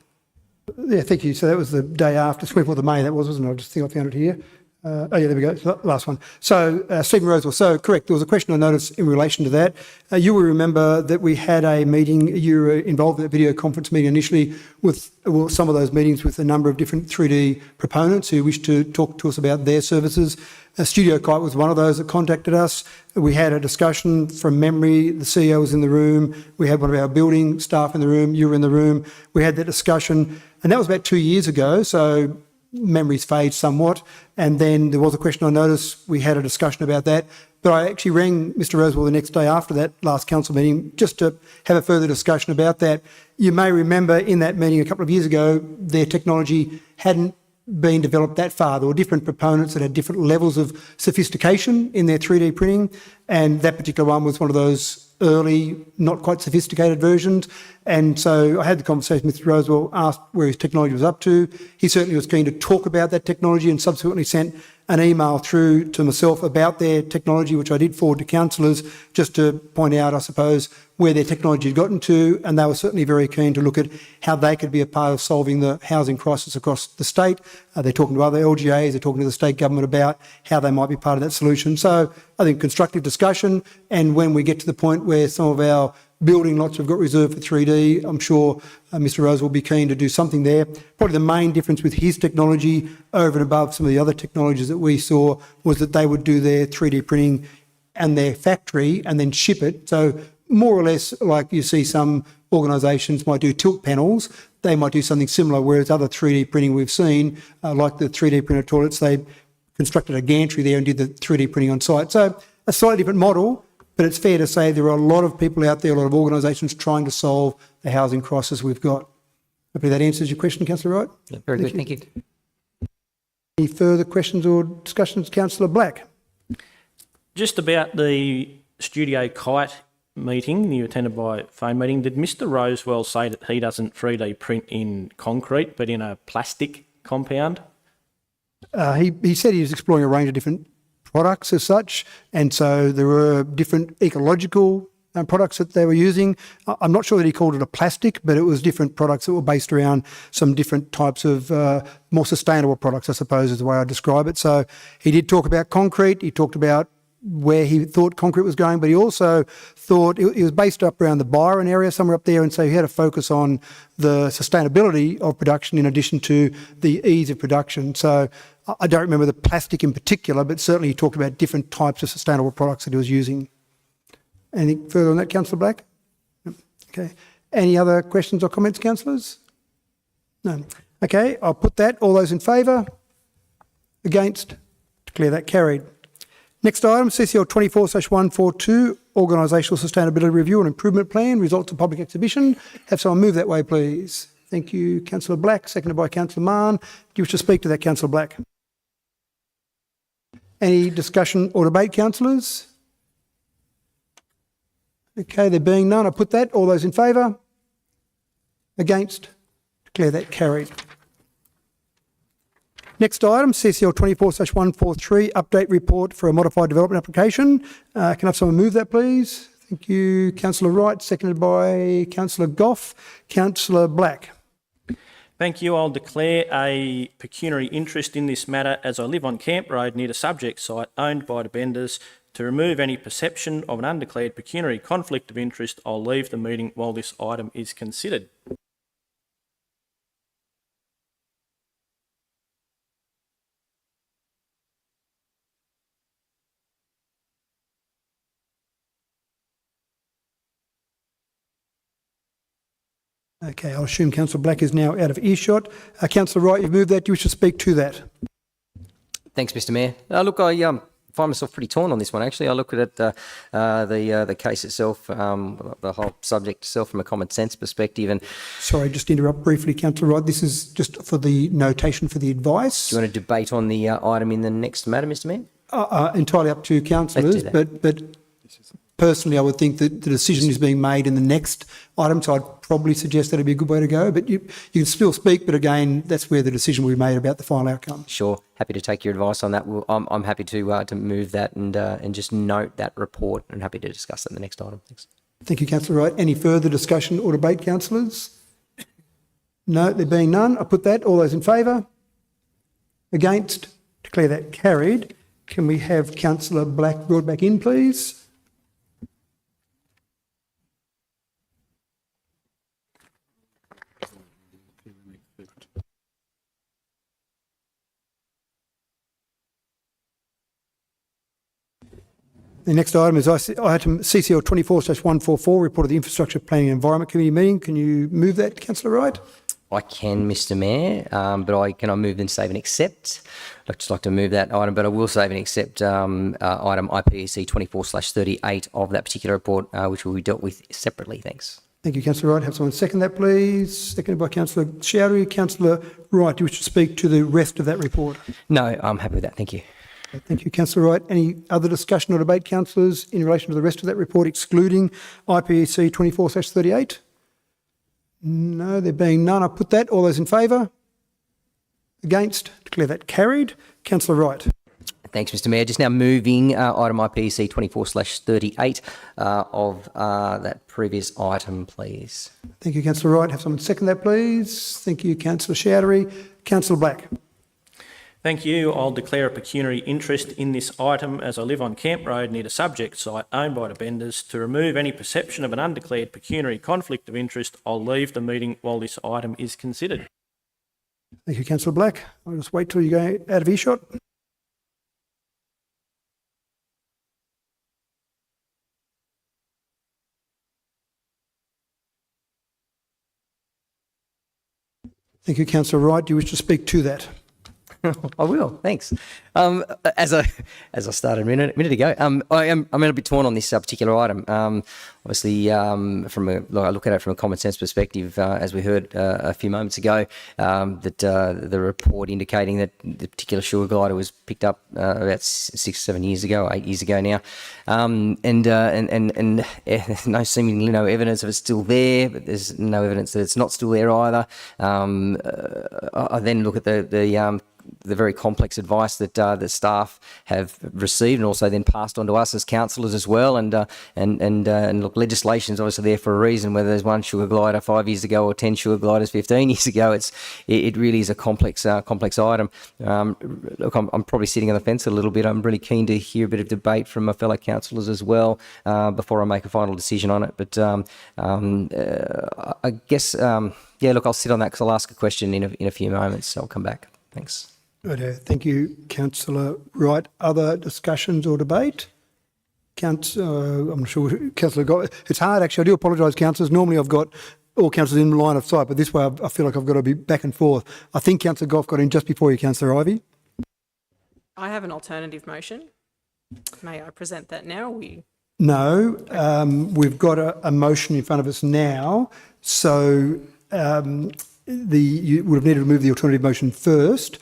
Yeah, thank you. So that was the day after, 24th of May, that wasn't it? I just think I found it here. Oh, yeah, there we go. Last one. So, Stephen Rosewell. So, correct. There was a question I noticed in relation to that. You will remember that we had a meeting, you were involved in that video conference meeting initially with some of those meetings with a number of different 3D proponents who wished to talk to us about their services. Studio Kite was one of those that contacted us. We had a discussion from memory. The CEO was in the room. We had one of our building staff in the room. You were in the room. We had that discussion. And that was about 2 years ago. So memories fade somewhat. And then there was a question I noticed. We had a discussion about that. But I actually rang Mr. Rosewell the next day after that last council meeting just to have a further discussion about that. You may remember in that meeting a couple of years ago, their technology hadn't been developed that far. There were different proponents that had different levels of sophistication in their 3D printing, and that particular one was one of those early, not quite sophisticated versions. And so I had the conversation with Mr. Rosewell, asked where his technology was up to. He certainly was keen to talk about that technology and subsequently sent an email through to myself about their technology, which I did forward to councillors, just to point out, I suppose, where their technology had gotten to, and they were certainly very keen to look at how they could be a part of solving the housing crisis across the state. They're talking to other LGAs, they're talking to the state government about how they might be part of that solution. So I think constructive discussion, and when we get to the point where some of our building lots we've got reserved for 3D, I'm sure Mr. Rose will be keen to do something there. Probably the main difference with his technology over and above some of the other technologies that we saw was that they would do their 3D printing and their factory and then ship it. So more or less like you see some organisations might do tilt panels, they might do something similar, whereas other 3D printing we've seen, like the 3D printed toilets, they constructed a gantry there and did the 3D printing on site. So a slightly different model, but it's fair to say there are a lot of people out there, a lot of organisations trying to solve the housing crisis we've got. Hopefully that answers your question, Councillor Wright. Yeah, very good, thank you. Any further questions or discussions, Councillor Black? Just about the Studio Kite meeting you attended by phone meeting, did Mr. Rosewell say that he doesn't 3D print in concrete but in a plastic compound? He said he was exploring a range of different products as such, and so there were different ecological products that they were using. I'm not sure that he called it a plastic, but it was different products that were based around some different types of more sustainable products, I suppose is the way I describe it. So he did talk about concrete, he talked about where he thought concrete was going, but he also thought it was based up around the Byron area, somewhere up there, and so he had a focus on the sustainability of production in addition to the ease of production. So I don't remember the plastic in particular, but certainly he talked about different types of sustainable products that he was using. Anything further on that, Councillor Black? No. Okay. Any other questions or comments, councillors? No. Okay, I'll put that. All those in favour? Against? Declare that carried. Next item, CCL 24/142, Organisational Sustainability Review and Improvement Plan, results of public exhibition. Have someone move that way, please. Thank you, Councillor Black, seconded by Councillor Mann. Do you wish to speak to that, Councillor Black? Any discussion or debate, councillors? Okay, there being none, I put that. All those in favour? Against? Declare that carried. Next item, CCL 24/143, update report for a modified development application. Can I have someone move that, please? Thank you, Councillor Wright, seconded by Councillor Goff. Councillor Black. Thank you. I'll declare a pecuniary interest in this matter as I live on Camp Road near the subject site owned by the Benders. To remove any perception of an undeclared pecuniary conflict of interest, I'll leave the meeting while this item is considered. Okay, I'll assume Councillor Black is now out of earshot. Councillor Wright, you've moved that. Do you wish to speak to that? Thanks, Mr Mayor. Look, I find myself pretty torn on this one, actually. I look at it, the case itself, the whole subject itself from a common sense perspective. And Sorry, just to interrupt briefly, Councillor Wright. This is just for the notation for the advice. do you want to debate on the item in the next matter, Mr Mayor? Entirely up to councillors, Let's do but personally I would think that the decision is being made in the next item, so I'd probably suggest that would be a good way to go. But you can still speak, but again, that's where the decision will be made about the final outcome. Sure, happy to take your advice on that. I'm happy to move that and just note that report, and happy to discuss that in the next item. Thanks. Thank you, Councillor Wright. Any further discussion or debate, councillors? No, there being none, I put that. All those in favour? Against? Declare that carried. Can we have Councillor Black brought back in, please? The next item is item CCL 24/144, report of the Infrastructure Planning and Environment Committee meeting. Can you move that, Councillor Wright? I can, Mr Mayor, but can I move and save and accept? I'd just like to move that item, but I will save and accept item IPEC 24/38 of that particular report, which will be dealt with separately. Thanks. Thank you, Councillor Wright. Have someone second that, please. Seconded by Councillor Chowdhury. Councillor Wright, do you wish to speak to the rest of that report? No, I'm happy with that. Thank you. Thank you, Councillor Wright. Any other discussion or debate, councillors, in relation to the rest of that report, excluding IPEC 24/38? No, there being none, I put that. All those in favour? Against? Declare that carried. Councillor Wright. Thanks, Mr Mayor. Just now moving item IPEC 24/38 of that previous item, please. Thank you, Councillor Wright. Have someone second that, please. Thank you, Councillor Chowdhury. Councillor Black. Thank you. I'll declare a pecuniary interest in this item as I live on Camp Road near the subject site owned by the Benders. To remove any perception of an undeclared pecuniary conflict of interest, I'll leave the meeting while this item is considered. Thank you, Councillor Black. I'll just wait till you go out of earshot. Thank you, Councillor Wright. Do you wish to speak to that? I will. Thanks. As I started a minute ago, I'm a bit torn on this particular item. Obviously, I look at it from a common sense perspective, as we heard a few moments ago, that the report indicating that the particular sugar glider was picked up about 6 or 7 years ago, 8 years ago now, and there's seemingly no evidence of it still there, but there's no evidence that it's not still there either. I then look at the very complex advice that the staff have received and also then passed on to us as councillors as well. And look, legislation is obviously there for a reason. Whether there's one sugar glider 5 years ago or 10 sugar gliders 15 years ago, it really is a complex item. Look, I'm probably sitting on the fence a little bit. I'm really keen to hear a bit of debate from my fellow councillors as well before I make a final decision on it. But I guess, look, I'll sit on that because I'll ask a question in a few moments. So I'll come back. Thanks. Right, thank you, Councillor Wright. Other discussions or debate? I'm not sure, Councillor Goff. It's hard, actually. I do apologise, councillors. Normally I've got all councillors in line of sight, but this way I feel like I've got to be back and forth. I think Councillor Goff got in just before you, Councillor Ivey. I have an alternative motion. May I present that now? No, we've got a motion in front of us now, so you would have needed to move the alternative motion first.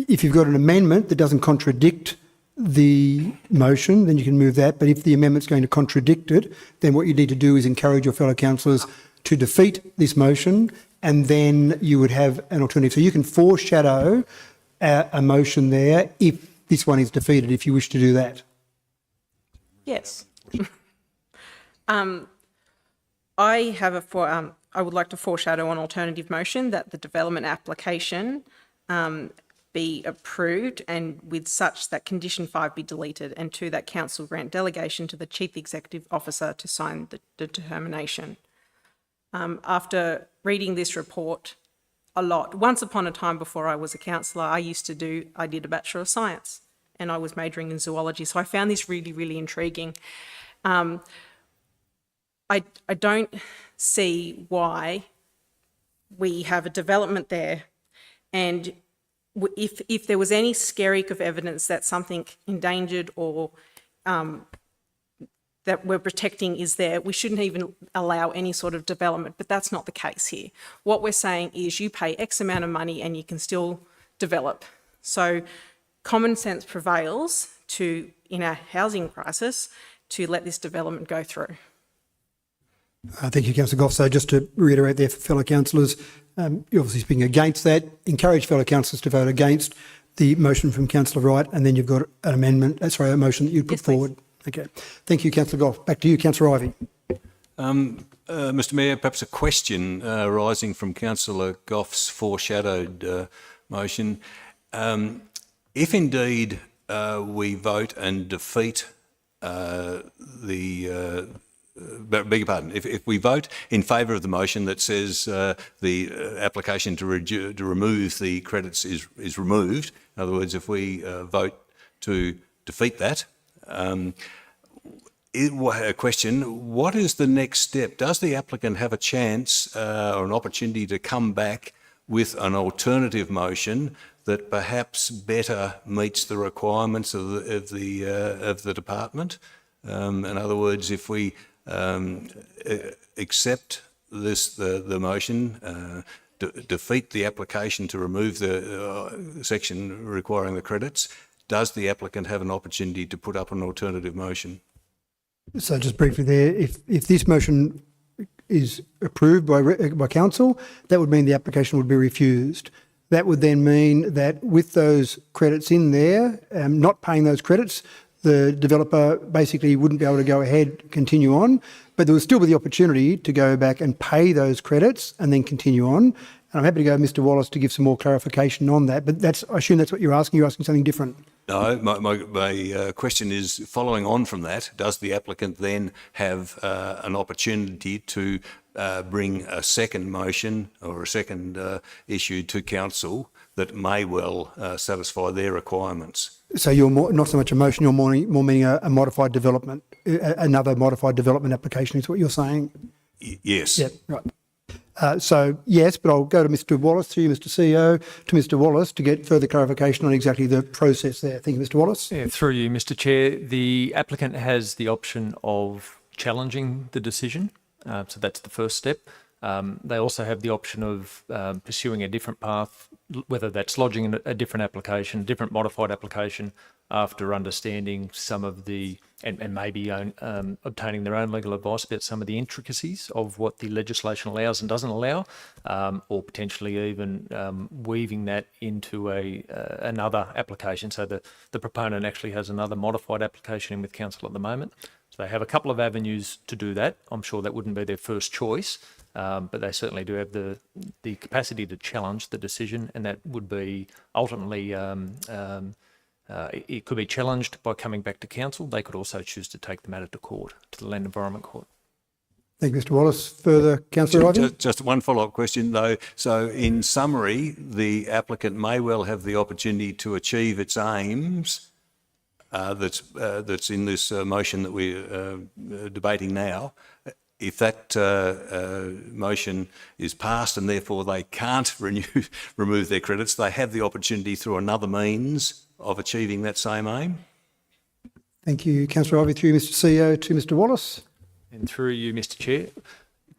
If you've got an amendment that doesn't contradict the motion, then you can move that. But if the amendment's going to contradict it, then what you need to do is encourage your fellow councillors to defeat this motion, and then you would have an alternative. So you can foreshadow a motion there if this one is defeated, if you wish to do that. Yes. I would like to foreshadow an alternative motion that the development application be approved, and with such that condition 5 be deleted, and 2, that council grant delegation to the Chief Executive Officer to sign the determination. After reading this report a lot, once upon a time before I was a councillor, I did a Bachelor of Science and I was majoring in zoology. So I found this really, really intriguing. I don't see why we have a development there, and if there was any skerrick of evidence that something endangered or that we're protecting is there, we shouldn't even allow any sort of development, but that's not the case here. What we're saying is you pay X amount of money and you can still develop. So common sense prevails in our housing crisis, to let this development go through. Thank you, Councillor Goff. So just to reiterate there for fellow councillors, you're obviously speaking against that. Encourage fellow councillors to vote against the motion from Councillor Wright, and then you've got an amendment, a motion that you'd put forward. Okay. Thank you, Councillor Goff. Back to you, Councillor Ivey. Mr Mayor, perhaps a question arising from Councillor Goff's foreshadowed motion. If indeed we vote and defeat beg your pardon, if we vote in favour of the motion that says the application to remove the credits is removed, in other words, if we vote to defeat that, a question, what is the next step? Does the applicant have a chance or an opportunity to come back with an alternative motion that perhaps better meets the requirements of the department? In other words, if we accept the motion, defeat the application to remove the section requiring the credits, does the applicant have an opportunity to put up an alternative motion? So just briefly there, if this motion is approved by council, that would mean the application would be refused. That would then mean that with those credits in there, not paying those credits, the developer basically wouldn't be able to go ahead, continue on, but there would still be the opportunity to go back and pay those credits and then continue on. And I'm happy to go to Mr Wallace to give some more clarification on that, but I assume that's what you're asking. You're asking something different. No, my question is, following on from that, does the applicant then have an opportunity to bring a second motion or a second issue to council that may well satisfy their requirements? So you're not so much a motion, you're more meaning a modified development, another modified development application is what you're saying? Yes. Yeah, right. So yes, but I'll go to Mr Wallace, to you, Mr CEO, to Mr Wallace to get further clarification on exactly the process there. Thank you, Mr Wallace. Yeah, through you, Mr Chair. The applicant has the option of challenging the decision, so that's the first step. They also have the option of pursuing a different path, whether that's lodging a different application, different modified application, after understanding some of the, and maybe obtaining their own legal advice about some of the intricacies of what the legislation allows and doesn't allow, or potentially even weaving that into another application. So the proponent actually has another modified application in with council at the moment. So they have a couple of avenues to do that. I'm sure that wouldn't be their first choice, but they certainly do have the capacity to challenge the decision, and that would be ultimately it could be challenged by coming back to council. They could also choose to take the matter to court, to the Land Environment Court. Thank you, Mr Wallace. Further, Councillor Ivey? Just one follow-up question, though. So in summary, the applicant may well have the opportunity to achieve its aims that's in this motion that we're debating now. If that motion is passed and therefore they can't remove their credits, they have the opportunity through another means of achieving that same aim? Thank you, Councillor Ivey. Through you, Mr CEO, to Mr Wallace. And through you, Mr Chair.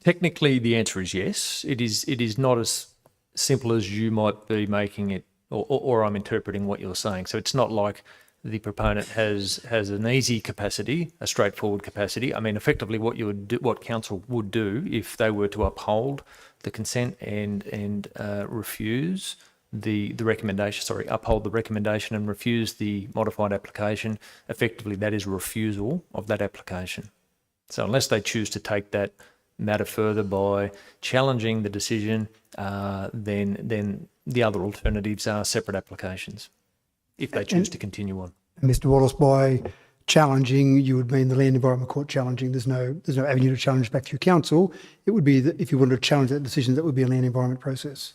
Technically, the answer is yes. It is not as simple as you might be making it, or I'm interpreting what you're saying. So it's not like the proponent has an easy capacity, a straightforward capacity. I mean, effectively, what council would do if they were to uphold the consent and refuse the recommendation, uphold the recommendation and refuse the modified application, effectively that is refusal of that application. So unless they choose to take that matter further by challenging the decision, then the other alternatives are separate applications, if they choose to continue on. And Mr Wallace, by challenging, you would mean the Land Environment Court challenging. There's no avenue to challenge back to your council. It would be that if you wanted to challenge that decision, that would be a land environment process.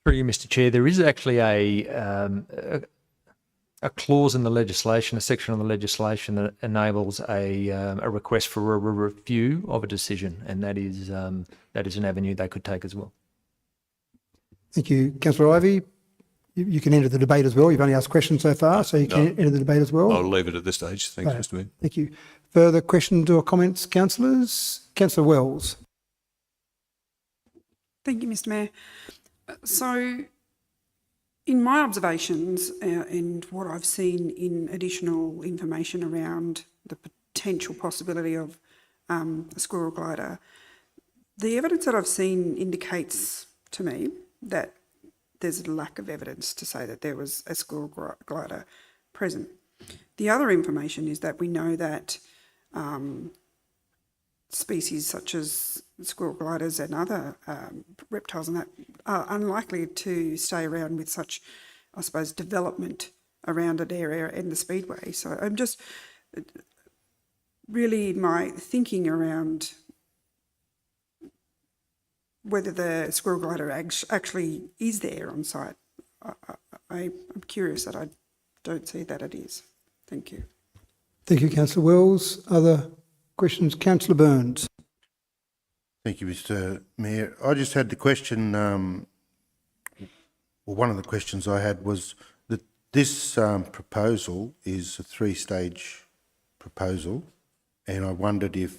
Through you, Mr Chair, there is actually a clause in the legislation, a section of the legislation that enables a request for a review of a decision, and that is an avenue they could take as well. Thank you. Councillor Ivey, you can enter the debate as well. You've only asked questions so far, so you can enter the debate as well. I'll leave it at this stage. Thanks, Mr Mayor. Thank you. Further questions or comments, councillors? Councillor Wells. Thank you, Mr Mayor. So, in my observations and what I've seen in additional information around the potential possibility of a squirrel glider, the evidence that I've seen indicates to me that there's a lack of evidence to say that there was a squirrel glider present. The other information is that we know that species such as squirrel gliders and other reptiles and that are unlikely to stay around with such, I suppose, development around an area and the speedway. So I'm just really my thinking around whether the squirrel glider actually is there on site. I'm curious that I don't see that it is. Thank you. Thank you, Councillor Wells. Other questions? Councillor Burns. Thank you, Mr Mayor. I just had the question, one of the questions I had was that this proposal is a three-stage proposal, and I wondered if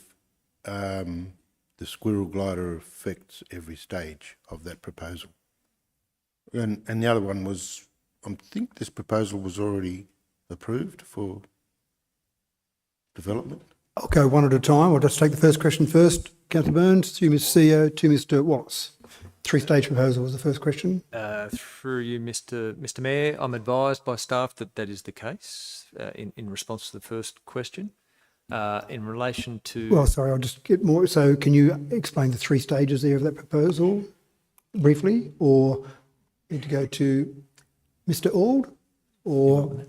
the squirrel glider affects every stage of that proposal. And the other one was, I think this proposal was already approved for development. I'll go one at a time. I'll just take the first question first. Councillor Burns, to Mr CEO, to Mr Wallace. Three-stage proposal was the first question. Through you, Mr Mayor, I'm advised by staff that that is the case in response to the first question. In relation to... Well, sorry, I'll just get more. So can you explain the three stages there of that proposal briefly, or need to go to Mr Auld or...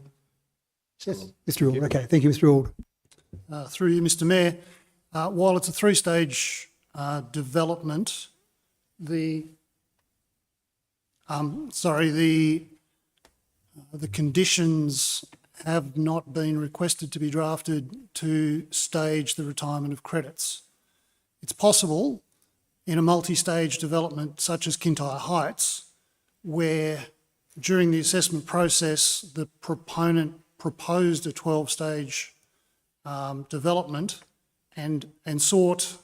Yes, Mr Auld. Okay, thank you, Mr Auld. Through you, Mr Mayor, while it's a three-stage development, the conditions have not been requested to be drafted to stage the retirement of credits. It's possible in a multi-stage development such as Kintyre Heights, where during the assessment process the proponent proposed a 12-stage development and sought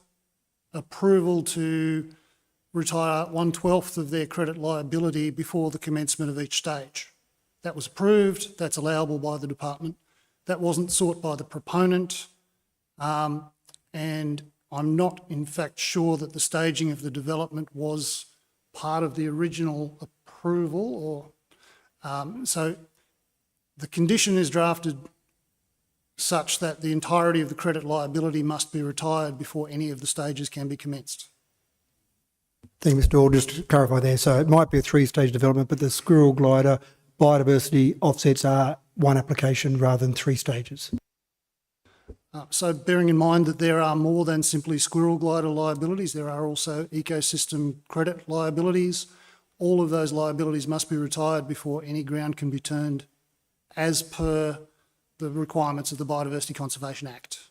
approval to retire 1/12 of their credit liability before the commencement of each stage. That was approved, that's allowable by the department. That wasn't sought by the proponent, and I'm not in fact sure that the staging of the development was part of the original approval, or so the condition is drafted such that the entirety of the credit liability must be retired before any of the stages can be commenced. Thank you, Mr Auld. Just to clarify there, so it might be a three-stage development, but the squirrel glider biodiversity offsets are one application rather than three stages. So bearing in mind that there are more than simply squirrel glider liabilities, there are also ecosystem credit liabilities. All of those liabilities must be retired before any ground can be turned as per the requirements of the Biodiversity Conservation Act.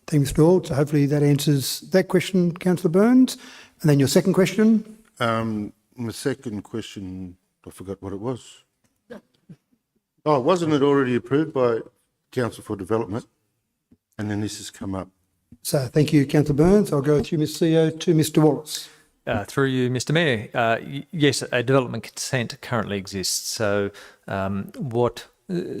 Thank you, Mr Auld. So hopefully that answers that question, Councillor Burns. And then your second question? My second question, I forgot what it was. Oh, wasn't it already approved by Council for Development? And then this has come up. So thank you, Councillor Burns. I'll go with you, Mr CEO, to Mr Wallace. Through you, Mr Mayor, yes, a development consent currently exists. So what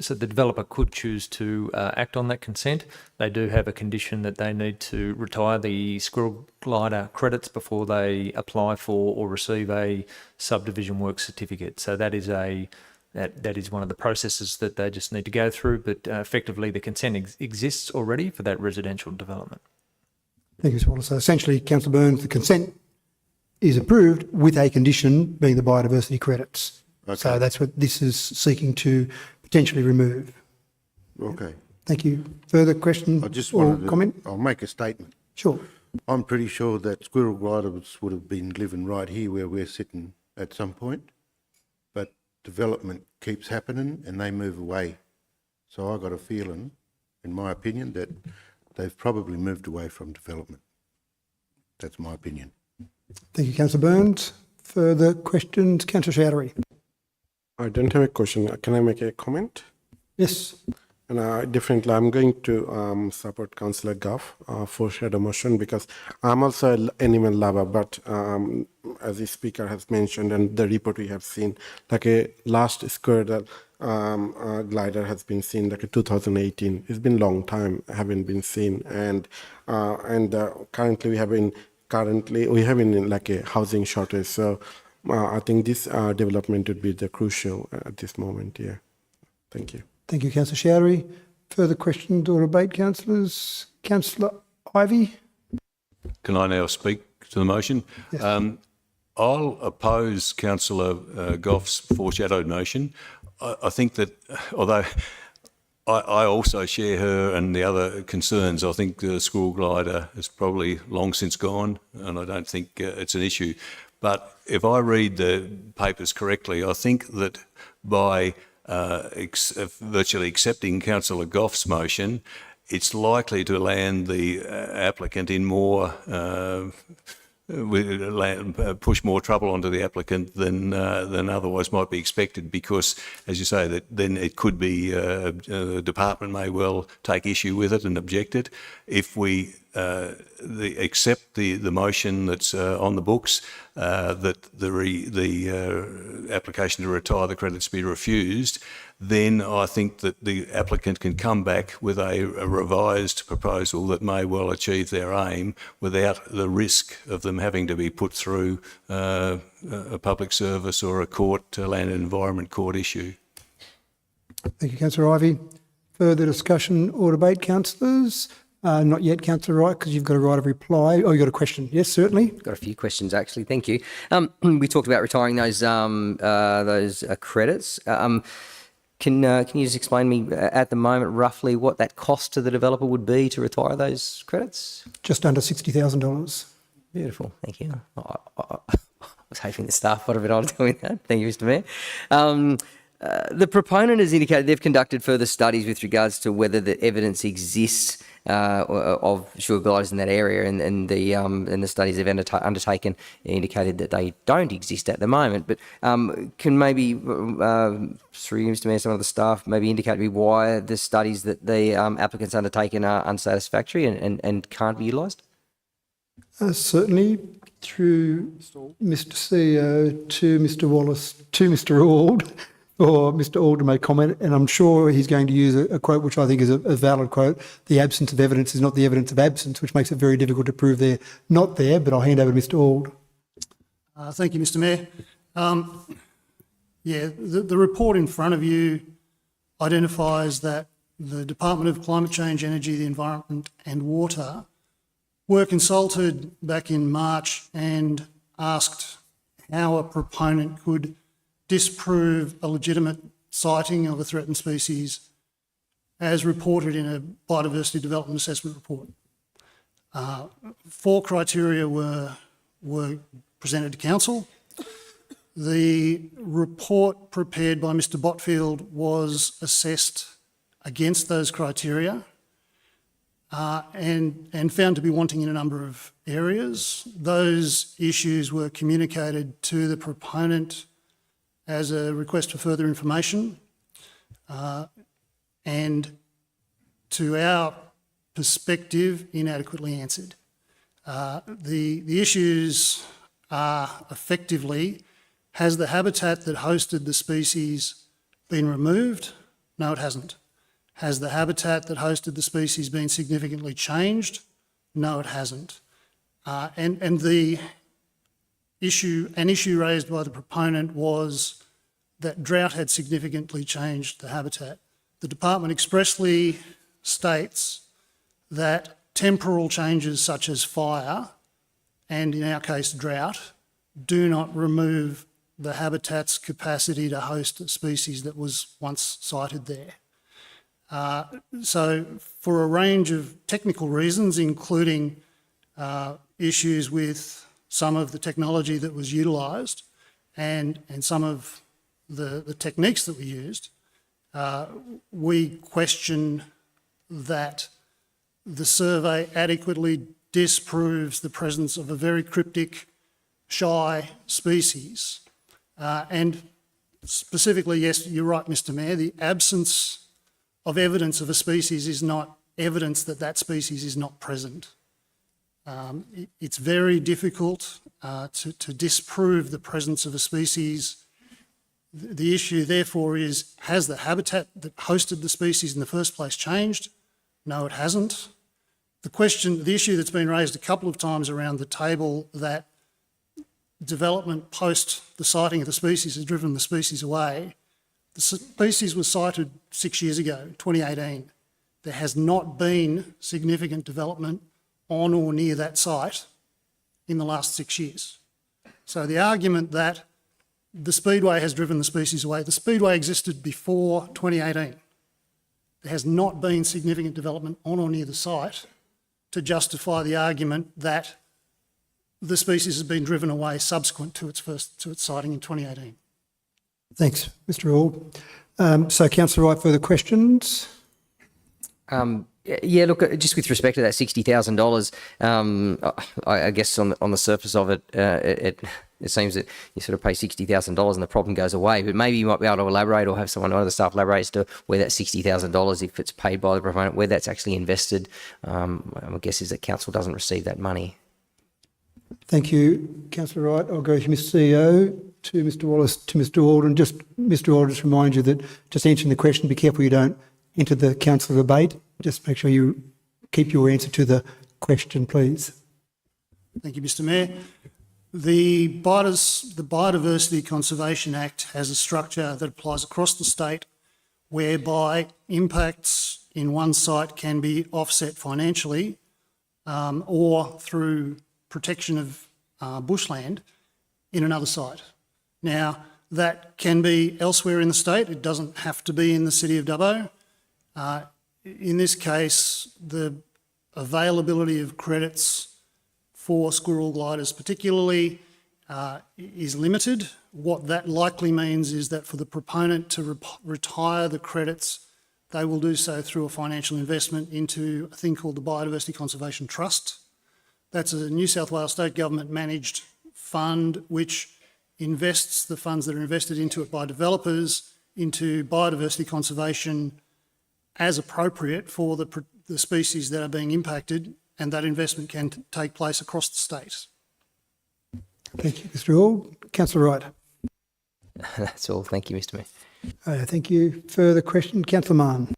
so the developer could choose to act on that consent. They do have a condition that they need to retire the squirrel glider credits before they apply for or receive a subdivision work certificate. So that is that is one of the processes that they just need to go through, but effectively the consent exists already for that residential development. Thank you, Mr. Wallace. So essentially, Councillor Burns, the consent is approved with a condition being the biodiversity credits. Okay. So that's what this is seeking to potentially remove. Okay. Thank you. Further question I just or wanted comment? I'll make a statement. Sure. I'm pretty sure that squirrel gliders would have been living right here where we're sitting at some point, but development keeps happening and they move away. So I got a feeling, in my opinion, that they've probably moved away from development. That's my opinion. Thank you, Councillor Burns. Further questions? Councillor Chowdhury. I don't have a question. Can I make a comment? Yes. And differently, I'm going to support Councillor Goff for shadow motion because I'm also an animal lover, but as the speaker has mentioned and the report we have seen, like a last squirrel glider has been seen like a 2018. It's been a long time, haven't been seen, and currently we have in like a housing shortage. So I think this development would be the crucial at this moment. Yeah, thank you. Thank you, Councillor Chowdhury. Further questions or debate, councillors? Councillor Ivey. Can I now speak to the motion? Yes. I'll oppose Councillor Goff's foreshadowed motion. I think that, although I also share her and the other concerns, I think the squirrel glider is probably long since gone, and I don't think it's an issue. But if I read the papers correctly, I think that by virtually accepting Councillor Goff's motion, it's likely to land the applicant in more, push more trouble onto the applicant than otherwise might be expected, because, as you say, that then it could be the department may well take issue with it and object it. If we accept the motion that's on the books, that the application to retire the credits be refused, then I think that the applicant can come back with a revised proposal that may well achieve their aim without the risk of them having to be put through a public service or a court, land and environment court issue. Thank you, Councillor Ivey. Further discussion or debate, councillors? Not yet, Councillor Wright, because you've got a right of reply. Oh, you've got a question. Yes, certainly. Got a few questions, actually. Thank you. We talked about retiring those credits. Can you just explain to me at the moment roughly what that cost to the developer would be to retire those credits? Just under $60,000. Beautiful. Thank you. I was hoping the staff would have been able to tell me that. Thank you, Mr. Mayor. The proponent has indicated they've conducted further studies with regards to whether the evidence exists of sugar gliders in that area, and the studies they've undertaken indicated that they don't exist at the moment. But can maybe, through you, Mr. Mayor, some of the staff maybe indicate to me why the studies that the applicants undertaken are unsatisfactory and can't be utilised? Certainly, through Mr. CEO to Mr. Wallace to Mr. Auld, or Mr. Auld to make comment, and I'm sure he's going to use a quote which I think is a valid quote: "The absence of evidence is not the evidence of absence," which makes it very difficult to prove they're not there. But I'll hand over to Mr. Auld. Thank you, Mr. Mayor. The report in front of you identifies that the Department of Climate Change, Energy, the Environment and Water were consulted back in March and asked how a proponent could disprove a legitimate sighting of a threatened species as reported in a biodiversity development assessment report. 4 criteria were presented to council. The report prepared by Mr. Botfield was assessed against those criteria and found to be wanting in a number of areas. Those issues were communicated to the proponent as a request for further information, and to our perspective, inadequately answered. The issues are effectively, has the habitat that hosted the species been removed? No, it hasn't. Has the habitat that hosted the species been significantly changed? No, it hasn't. And the an issue raised by the proponent was that drought had significantly changed the habitat. The department expressly states that temporal changes such as fire, and in our case drought, do not remove the habitat's capacity to host a species that was once sited there. So for a range of technical reasons, including issues with some of the technology that was utilised and some of the techniques that were used, we question that the survey adequately disproves the presence of a very cryptic, shy species. And specifically, yes, you're right, Mr. Mayor, the absence of evidence of a species is not evidence that that species is not present. It's very difficult to disprove the presence of a species. The issue, therefore, is has the habitat that hosted the species in the first place changed? No, it hasn't. The issue that's been raised a couple of times around the table that development post the sighting of the species has driven the species away. The species was sighted 6 years ago, 2018. There has not been significant development on or near that site in the last 6 years. So the argument that the Speedway has driven the species away, the Speedway existed before 2018. There has not been significant development on or near the site to justify the argument that the species has been driven away subsequent to its sighting in 2018. Thanks, Mr. Hall. So, Councillor Wright, further questions? Yeah, look, just with respect to that $60,000, I guess on the surface of it, it seems that you sort of pay $60,000 and the problem goes away. But maybe you might be able to elaborate, or have someone, one of the staff elaborate as to where that $60,000, if it's paid by the proponent, where that's actually invested. My guess is that council doesn't receive that money. Thank you, Councillor Wright. I'll go to Mr. CEO, to Mr. Wallace, to Mr. Alden. Just, Mr. Alden, just remind you that just answering the question, be careful you don't enter the council debate. Just make sure you keep your answer to the question, please. Thank you, Mr. Mayor. The Biodiversity Conservation Act has a structure that applies across the state whereby impacts in one site can be offset financially or through protection of bushland in another site. Now, that can be elsewhere in the state. It doesn't have to be in the City of Dubbo. In this case, the availability of credits for squirrel gliders particularly is limited. What that likely means is that for the proponent to retire the credits, they will do so through a financial investment into a thing called the Biodiversity Conservation Trust. That's a New South Wales State Government managed fund which invests the funds that are invested into it by developers into biodiversity conservation as appropriate for the species that are being impacted, and that investment can take place across the state. Thank you, Mr. Hall. Councillor Wright. That's all. Thank you, Mr. Mayor. Thank you. Further question? Councillor Mann.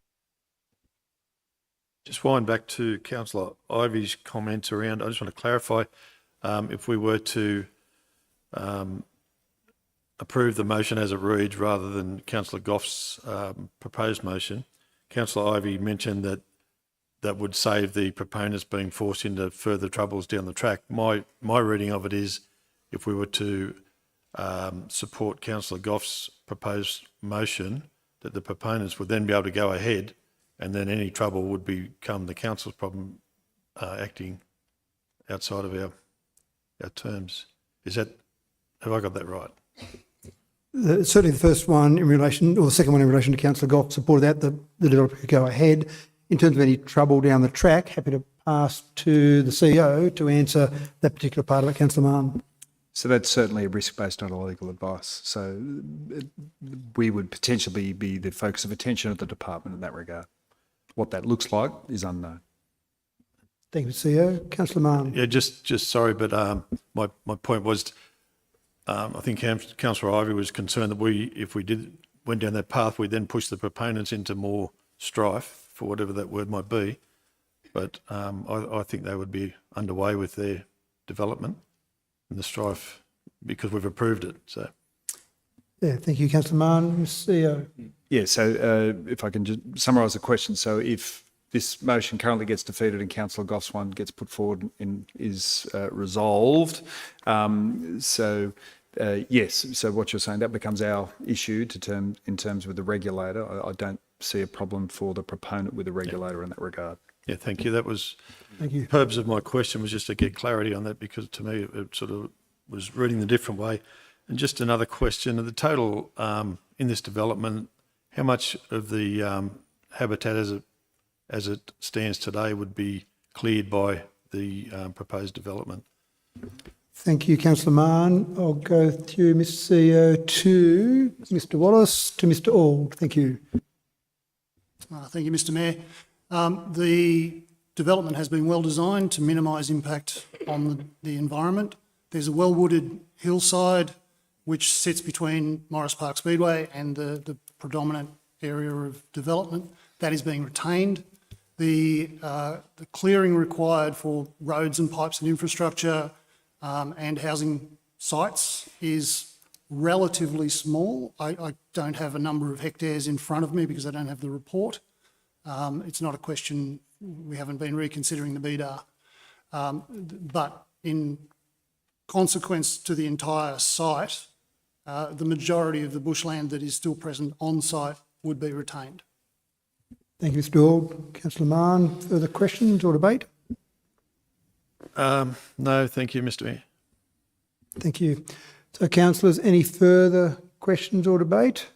Just wind back to Councillor Ivy's comments around, I just want to clarify, if we were to approve the motion as it reads rather than Councillor Goff's proposed motion, Councillor Ivy mentioned that that would save the proponents being forced into further troubles down the track. My reading of it is if we were to support Councillor Goff's proposed motion, that the proponents would then be able to go ahead and then any trouble would become the council's problem acting outside of our terms. Have I got that right? Certainly the first one in relation, or the second one in relation to Councillor Goff, supported that, the developer could go ahead. In terms of any trouble down the track, happy to pass to the CEO to answer that particular part of it, Councillor Mann. So that's certainly a risk based on our legal advice. So we would potentially be the focus of attention of the department in that regard. What that looks like is unknown. Thank you, CEO. Councillor Mann. Yeah, just sorry, but my point was, I think Councillor Ivy was concerned that if we did went down that path, we then pushed the proponents into more strife, for whatever that word might be. But I think they would be underway with their development and the strife because we've approved it. So. Yeah, thank you, Councillor Mann. CEO. Yeah, so if I can just summarise the question. So if this motion currently gets defeated and Councillor Goff's one gets put forward and is resolved, yes, so what you're saying, that becomes our issue in terms with the regulator. I don't see a problem for the proponent with the regulator in that regard. Yeah, thank you. That was Thank you. the purpose of my question was just to get clarity on that because to me it sort of was reading the different way. And just another question, the total in this development, how much of the habitat as it stands today would be cleared by the proposed development? Thank you, Councillor Mann. I'll go through Mr CEO to Mr Wallace to Mr Auld. Thank you. Thank you, Mr Mayor. The development has been well designed to minimise impact on the environment. There's a well-wooded hillside which sits between Morris Park Speedway and the predominant area of development. That is being retained. The clearing required for roads and pipes and infrastructure and housing sites is relatively small. I don't have a number of hectares in front of me because I don't have the report. It's not a question, we haven't been reconsidering the BDAR. But in consequence to the entire site, the majority of the bushland that is still present on site would be retained. Thank you, Mr Auld. Councillor Mann, further questions or debate? No, thank you, Mr Mayor. Thank you. So, councillors, any further questions or debate?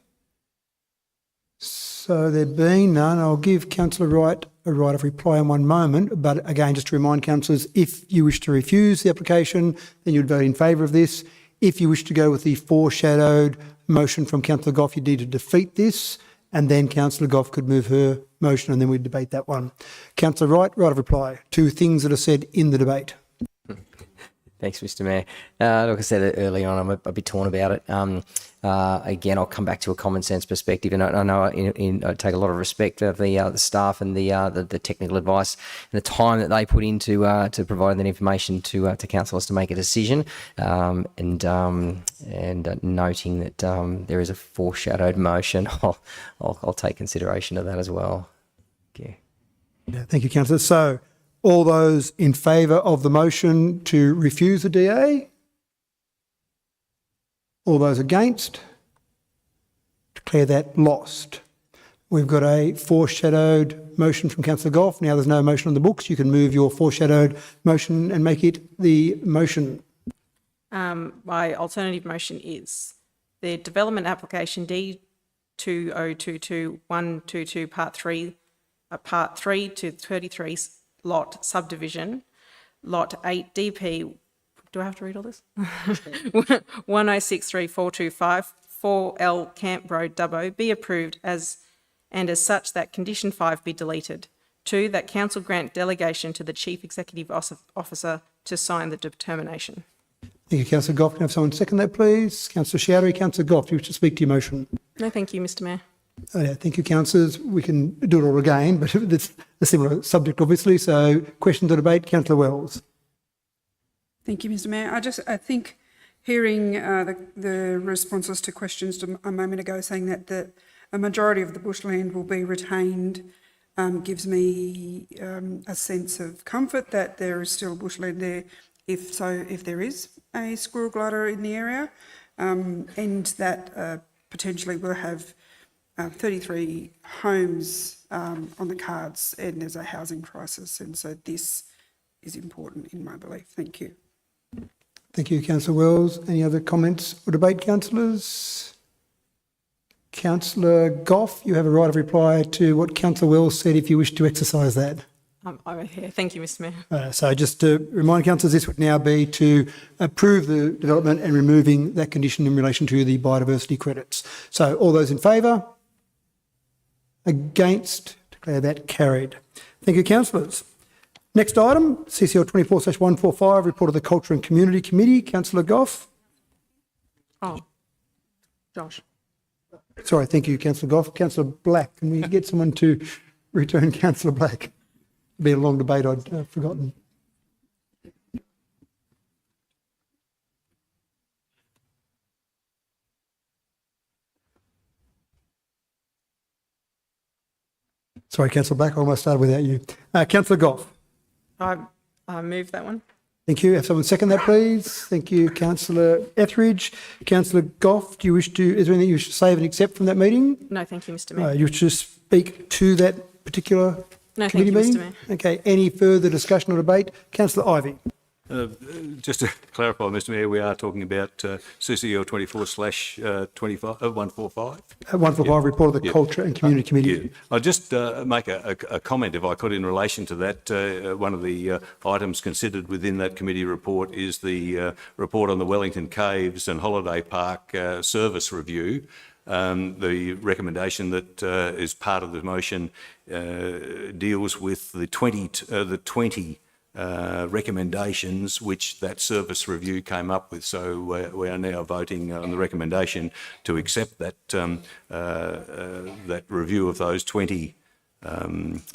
So there being none, I'll give Councillor Wright a right of reply in one moment. But again, just to remind councillors, if you wish to refuse the application, then you'd vote in favour of this. If you wish to go with the foreshadowed motion from Councillor Goff, you need to defeat this, and then Councillor Goff could move her motion and then we'd debate that one. Councillor Wright, right of reply to things that are said in the debate. Thanks, Mr Mayor. Like I said early on, I'm a bit torn about it. Again, I'll come back to a common sense perspective, and I know I take a lot of respect of the staff and the technical advice and the time that they put into to provide that information to councillors to make a decision, and noting that there is a foreshadowed motion. I'll take consideration of that as well. Okay. Yeah, thank you, councillor. So, all those in favour of the motion to refuse the DA? All those against? Declare that lost. We've got a foreshadowed motion from Councillor Goff. Now there's no motion on the books. You can move your foreshadowed motion and make it the motion. My alternative motion is the development application D2022122 Part 3 to 33 lot subdivision, lot 8 DP, do I have to read all this? 1063425 4L Camp Road Dubbo be approved as such that condition 5 be deleted. 2, that council grant delegation to the Chief Executive Officer to sign the determination. Thank you, Councillor Goff. Can I have someone second that, please? Councillor Chowdhury. Councillor Goff, do you wish to speak to your motion? No, thank you, Mr Mayor. Yeah, thank you, councillors. We can do it all again, but it's a similar subject, obviously. So, questions or debate? Councillor Wells. Thank you, Mr Mayor. I think hearing the responses to questions a moment ago saying that a majority of the bushland will be retained gives me a sense of comfort that there is still bushland there if there is a squirrel glider in the area, and that potentially we'll have 33 homes on the cards, and there's a housing crisis, and so this is important in my belief. Thank you. Thank you, Councillor Wells. Any other comments or debate, councillors? Councillor Goff, you have a right of reply to what Councillor Wells said if you wish to exercise that. I'm here. Thank you, Mr Mayor. So just to remind councillors, this would now be to approve the development and removing that condition in relation to the biodiversity credits. So all those in favour? Against? Declare that carried. Thank you, councillors. Next item, CCL 24/145, report of the Culture and Community Committee. Councillor Goff. Oh, Josh. Sorry, thank you, Councillor Goff. Councillor Black, can we get someone to return Councillor Black? Been a long debate, I'd forgotten. Sorry, Councillor Black, I almost started without you. Councillor Goff. I move that one. Thank you. Have someone second that, please. Thank you, Councillor Etheridge. Councillor Goff, is there anything you should say and accept from that meeting? No, thank you, Mr Mayor. You wish to speak to that particular No, committee thank you, meeting? Mr Mayor. Okay, any further discussion or debate? Councillor Ivey. Just to clarify, Mr Mayor, we are talking about CCL 24/145. 145, report of the Culture and Community Committee. Yeah. I'll just make a comment, if I could, in relation to that. One of the items considered within that committee report is the report on the Wellington Caves and Holiday Park service review. The recommendation that is part of the motion deals with the 20 recommendations which that service review came up with. So we are now voting on the recommendation to accept that that review of those 20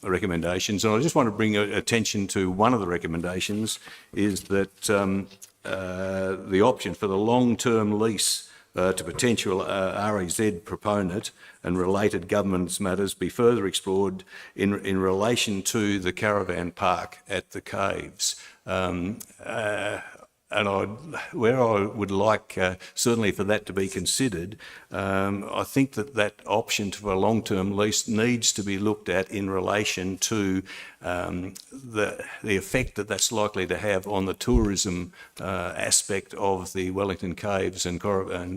recommendations. And I just want to bring attention to one of the recommendations is that the option for the long-term lease to potential REZ proponent and related governance matters be further explored in relation to the caravan park at the Caves. Where I would like certainly for that to be considered, I think that option for a long-term lease needs to be looked at in relation to the effect that's likely to have on the tourism aspect of the Wellington Caves and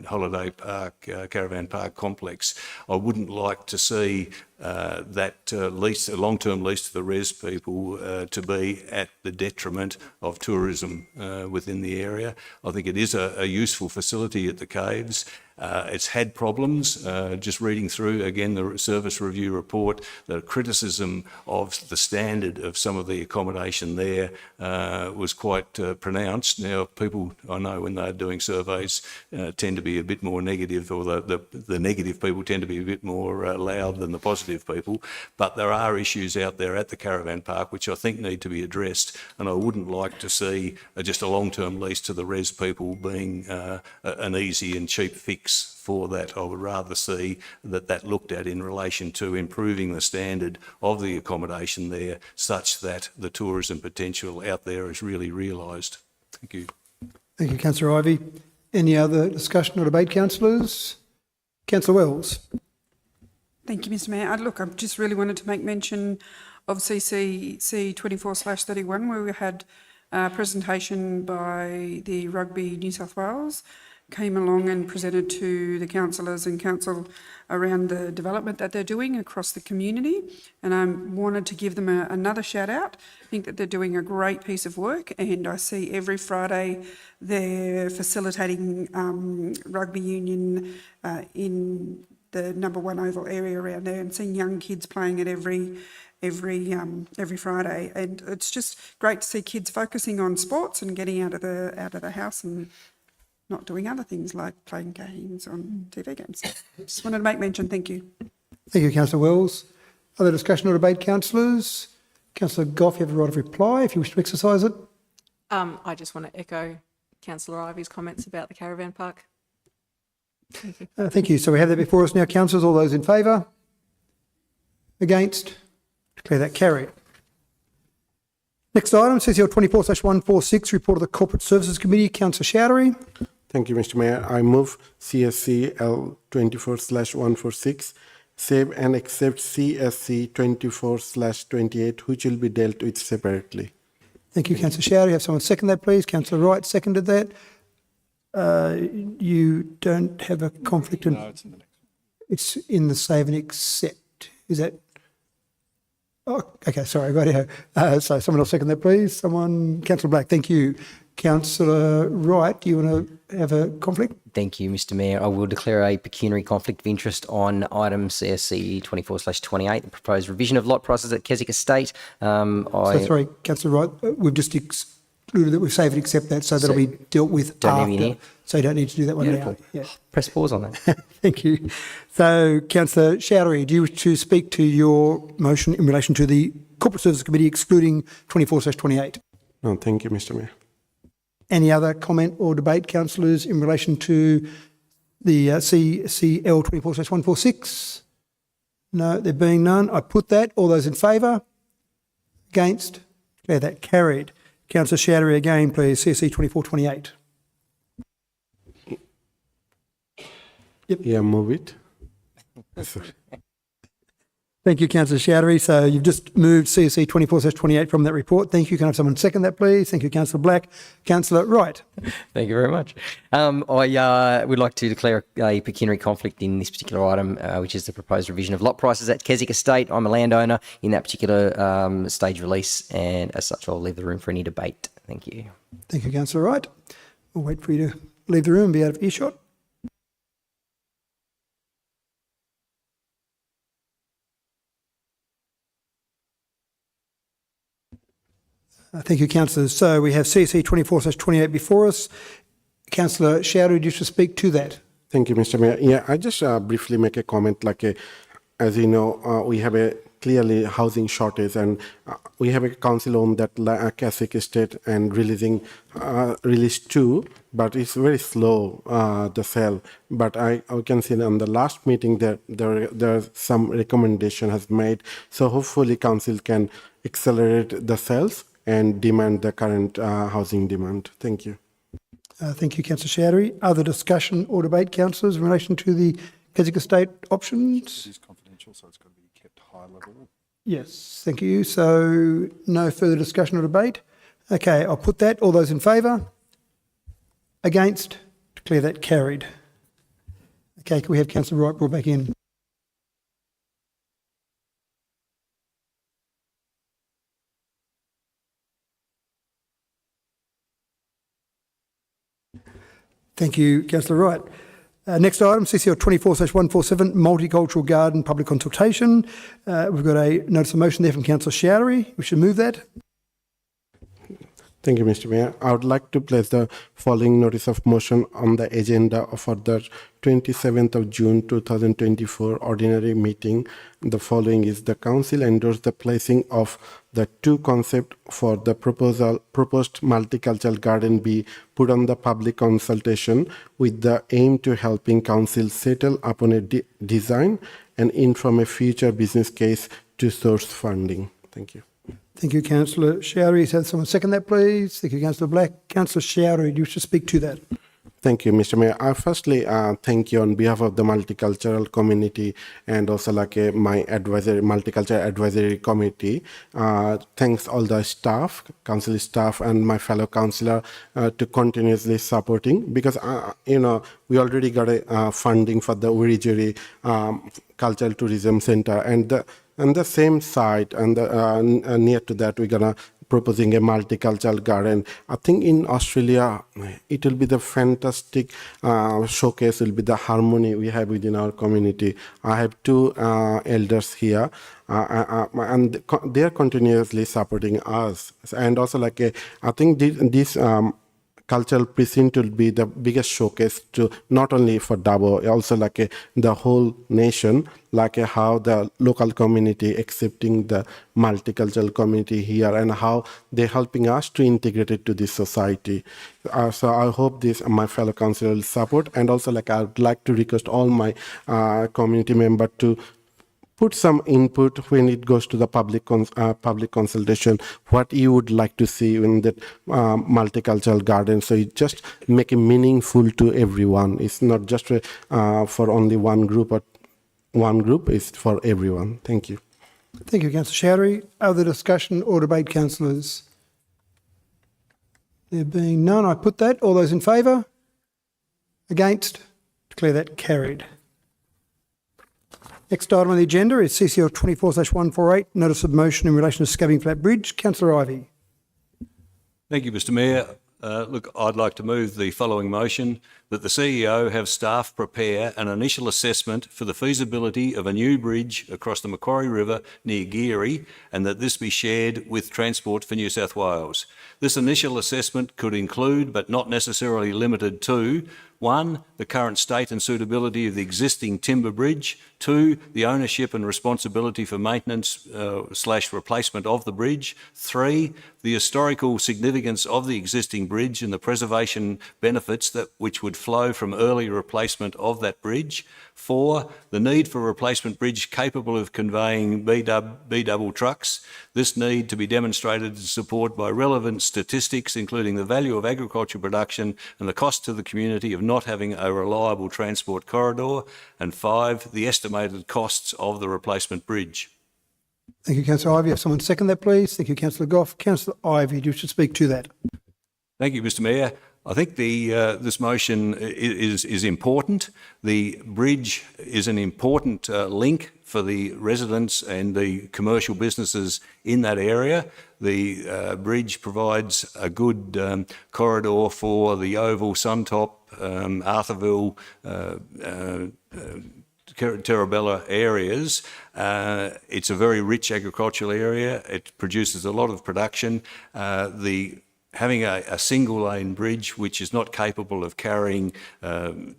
Holiday Park, Caravan Park complex. I wouldn't like to see that lease, a long-term lease to the res people to be at the detriment of tourism within the area. I think it is a useful facility at the Caves. It's had problems. Just reading through again the service review report, the criticism of the standard of some of the accommodation there was quite pronounced. Now, people I know when they're doing surveys tend to be a bit more negative, or the negative people tend to be a bit more loud than the positive people. But there are issues out there at the caravan park which I think need to be addressed, and I wouldn't like to see just a long-term lease to the res people being an easy and cheap fix for that. I would rather see that looked at in relation to improving the standard of the accommodation there such that the tourism potential out there is really realised. Thank you. Thank you, Councillor Ivey. Any other discussion or debate, councillors? Councillor Wells. Thank you, Mr Mayor. Look, I just really wanted to make mention of CCC 24/31, where we had a presentation by the Rugby New South Wales, came along and presented to the councillors and council around the development that they're doing across the community. And I wanted to give them another shout out. I think that they're doing a great piece of work, and I see every Friday they're facilitating rugby union in the number 1 oval area around there, and seeing young kids playing it every Friday. And it's just great to see kids focusing on sports and getting out of the house and not doing other things like playing games on TV games. Just wanted to make mention. Thank you. Thank you, Councillor Wells. Other discussion or debate, councillors? Councillor Goff, you have the right of reply if you wish to exercise it. I just want to echo Councillor Ivey's comments about the caravan park. Thank you. Thank you. So we have that before us now, councillors. All those in favour? Against? Declare that carried. Next item, CCL 24/146, report of the Corporate Services Committee. Councillor Chowdhury. Thank you, Mr Mayor. I move CSCL 24/146, save and accept CSC 24/28, which will be dealt with separately. Thank you, Councillor Chowdhury. Have someone second that, please. Councillor Wright seconded that. You don't have a conflict? No, it's in the next one. It's in the save and accept. Is that? Oh, okay, sorry, right. So someone else second that, please. Someone, Councillor Black, thank you. Councillor Wright, do you want to have a conflict? Thank you, Mr Mayor. I will declare a pecuniary conflict of interest on item CSC 24/28, the proposed revision of lot prices at Keswick Estate. Sorry, Councillor Wright, we've just concluded that we've saved and accept that, so that'll be dealt with Don't have after. any. So you don't need to do that one Beautiful. now. Yeah. Press pause on that. Thank you. So, Councillor Chowdhury, do you wish to speak to your motion in relation to the Corporate Services Committee excluding 24/28? No, thank you, Mr. Mayor. Any other comment or debate, councillors, in relation to the CCL 24/146? No, there being none. I put that. All those in favour? Against? Declare that carried. Councillor Chowdhury again, please. CSC 24/28. Yep. Yeah, move it. Sorry. Thank you, Councillor Chowdhury. So you've just moved CSC 24/28 from that report. Thank you. Can I have someone second that, please? Thank you, Councillor Black. Councillor Wright. Thank you very much. I would like to declare a pecuniary conflict in this particular item, which is the proposed revision of lot prices at Keswick Estate. I'm a landowner in that particular stage release, and as such, I'll leave the room for any debate. Thank you. Thank you, Councillor Wright. We'll wait for you to leave the room and be out of earshot. Thank you, councillors. So we have CC 24/28 before us. Councillor Chowdhury, do you wish to speak to that? Thank you, Mr. Mayor. Yeah, I just briefly make a comment. As you know, we have a clearly housing shortage, and we have a council on that Keswick Estate and release 2, but it's very slow the sale. But I can see on the last meeting that there some recommendation has made. So hopefully council can accelerate the sales and demand the current housing demand. Thank you. Thank you, Councillor Chowdhury. Other discussion or debate, councillors, in relation to the Keswick Estate options? It is confidential, so it's got to be kept high level. Yes, thank you. So no further discussion or debate. Okay, I'll put that. All those in favour? Against? Declare that carried. Okay, can we have Councillor Wright brought back in? Thank you, Councillor Wright. Next item, CCL 24/147, Multicultural Garden Public Consultation. We've got a notice of motion there from Councillor Chowdhury. We should move that. Thank you, Mr. Mayor. I would like to place the following notice of motion on the agenda for the 27th of June 2024 ordinary meeting. The following is the council endorsed the placing of the 2 concept for the proposed multicultural garden be put on the public consultation with the aim to helping council settle upon a design and inform a future business case to source funding. Thank you. Thank you, Councillor Chowdhury. Has someone second that, please? Thank you, Councillor Black. Councillor Chowdhury, do you wish to speak to that? Thank you, Mr. Mayor. I firstly thank you on behalf of the multicultural community and also my multicultural advisory committee. Thanks all the staff, council staff, and my fellow councillor to continuously supporting, because we already got a funding for the Wiradjuri Cultural Tourism Centre, and the same site and near to that we're gonna proposing a multicultural garden. I think in Australia it will be the fantastic showcase, will be the harmony we have within our community. I have 2 elders here and they are continuously supporting us, and also I think this cultural precinct will be the biggest showcase to not only for Dabo, also the whole nation, how the local community accepting the multicultural community here and how they're helping us to integrate it to this society. So I hope my fellow councillors will support, and also I would like to request all my community members to put some input when it goes to the public consultation, what you would like to see in that multicultural garden. So it just make it meaningful to everyone. It's not just for only one group, but one group is for everyone. Thank you. Thank you, Councillor Chowdhury. Other discussion or debate, councillors? There being none, I put that. All those in favour? Against? Declare that carried. Next item on the agenda is CCL 24/148, notice of motion in relation to Scabbing Flat Bridge. Councillor Ivey. Thank you, Mr. Mayor. Look, I'd like to move the following motion, that the CEO have staff prepare an initial assessment for the feasibility of a new bridge across the Macquarie River near Geary, and that this be shared with Transport for New South Wales. This initial assessment could include, but not necessarily limited to, 1, the current state and suitability of the existing timber bridge. 2, the ownership and responsibility for maintenance / replacement of the bridge. 3, the historical significance of the existing bridge and the preservation benefits which would flow from early replacement of that bridge. 4, the need for a replacement bridge capable of conveying B-double trucks. This need to be demonstrated and supported by relevant statistics, including the value of agricultural production and the cost to the community of not having a reliable transport corridor. And 5, the estimated costs of the replacement bridge. Thank you, Councillor Ivey. Have someone second that, please? Thank you, Councillor Goff. Councillor Ivey, do you wish to speak to that? Thank you, Mr Mayor. I think this motion is important. The bridge is an important link for the residents and the commercial businesses in that area. The bridge provides a good corridor for the Oval, Suntop, Arthurville, Terabella areas. It's a very rich agricultural area. It produces a lot of production. Having a single lane bridge which is not capable of carrying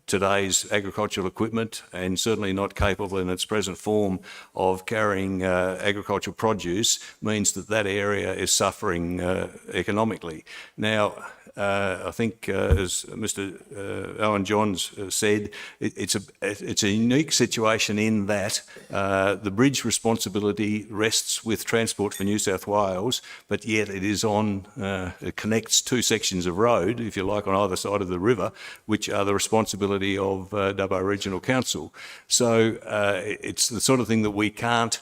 today's agricultural equipment, and certainly not capable in its present form of carrying agricultural produce, means that area is suffering economically. Now, I think, as Mr. Owen Johns said, it's a unique situation in that the bridge responsibility rests with Transport for New South Wales, but yet it is it connects 2 sections of road, if you like, on either side of the river, which are the responsibility of Dubbo Regional Council. So it's the sort of thing that we can't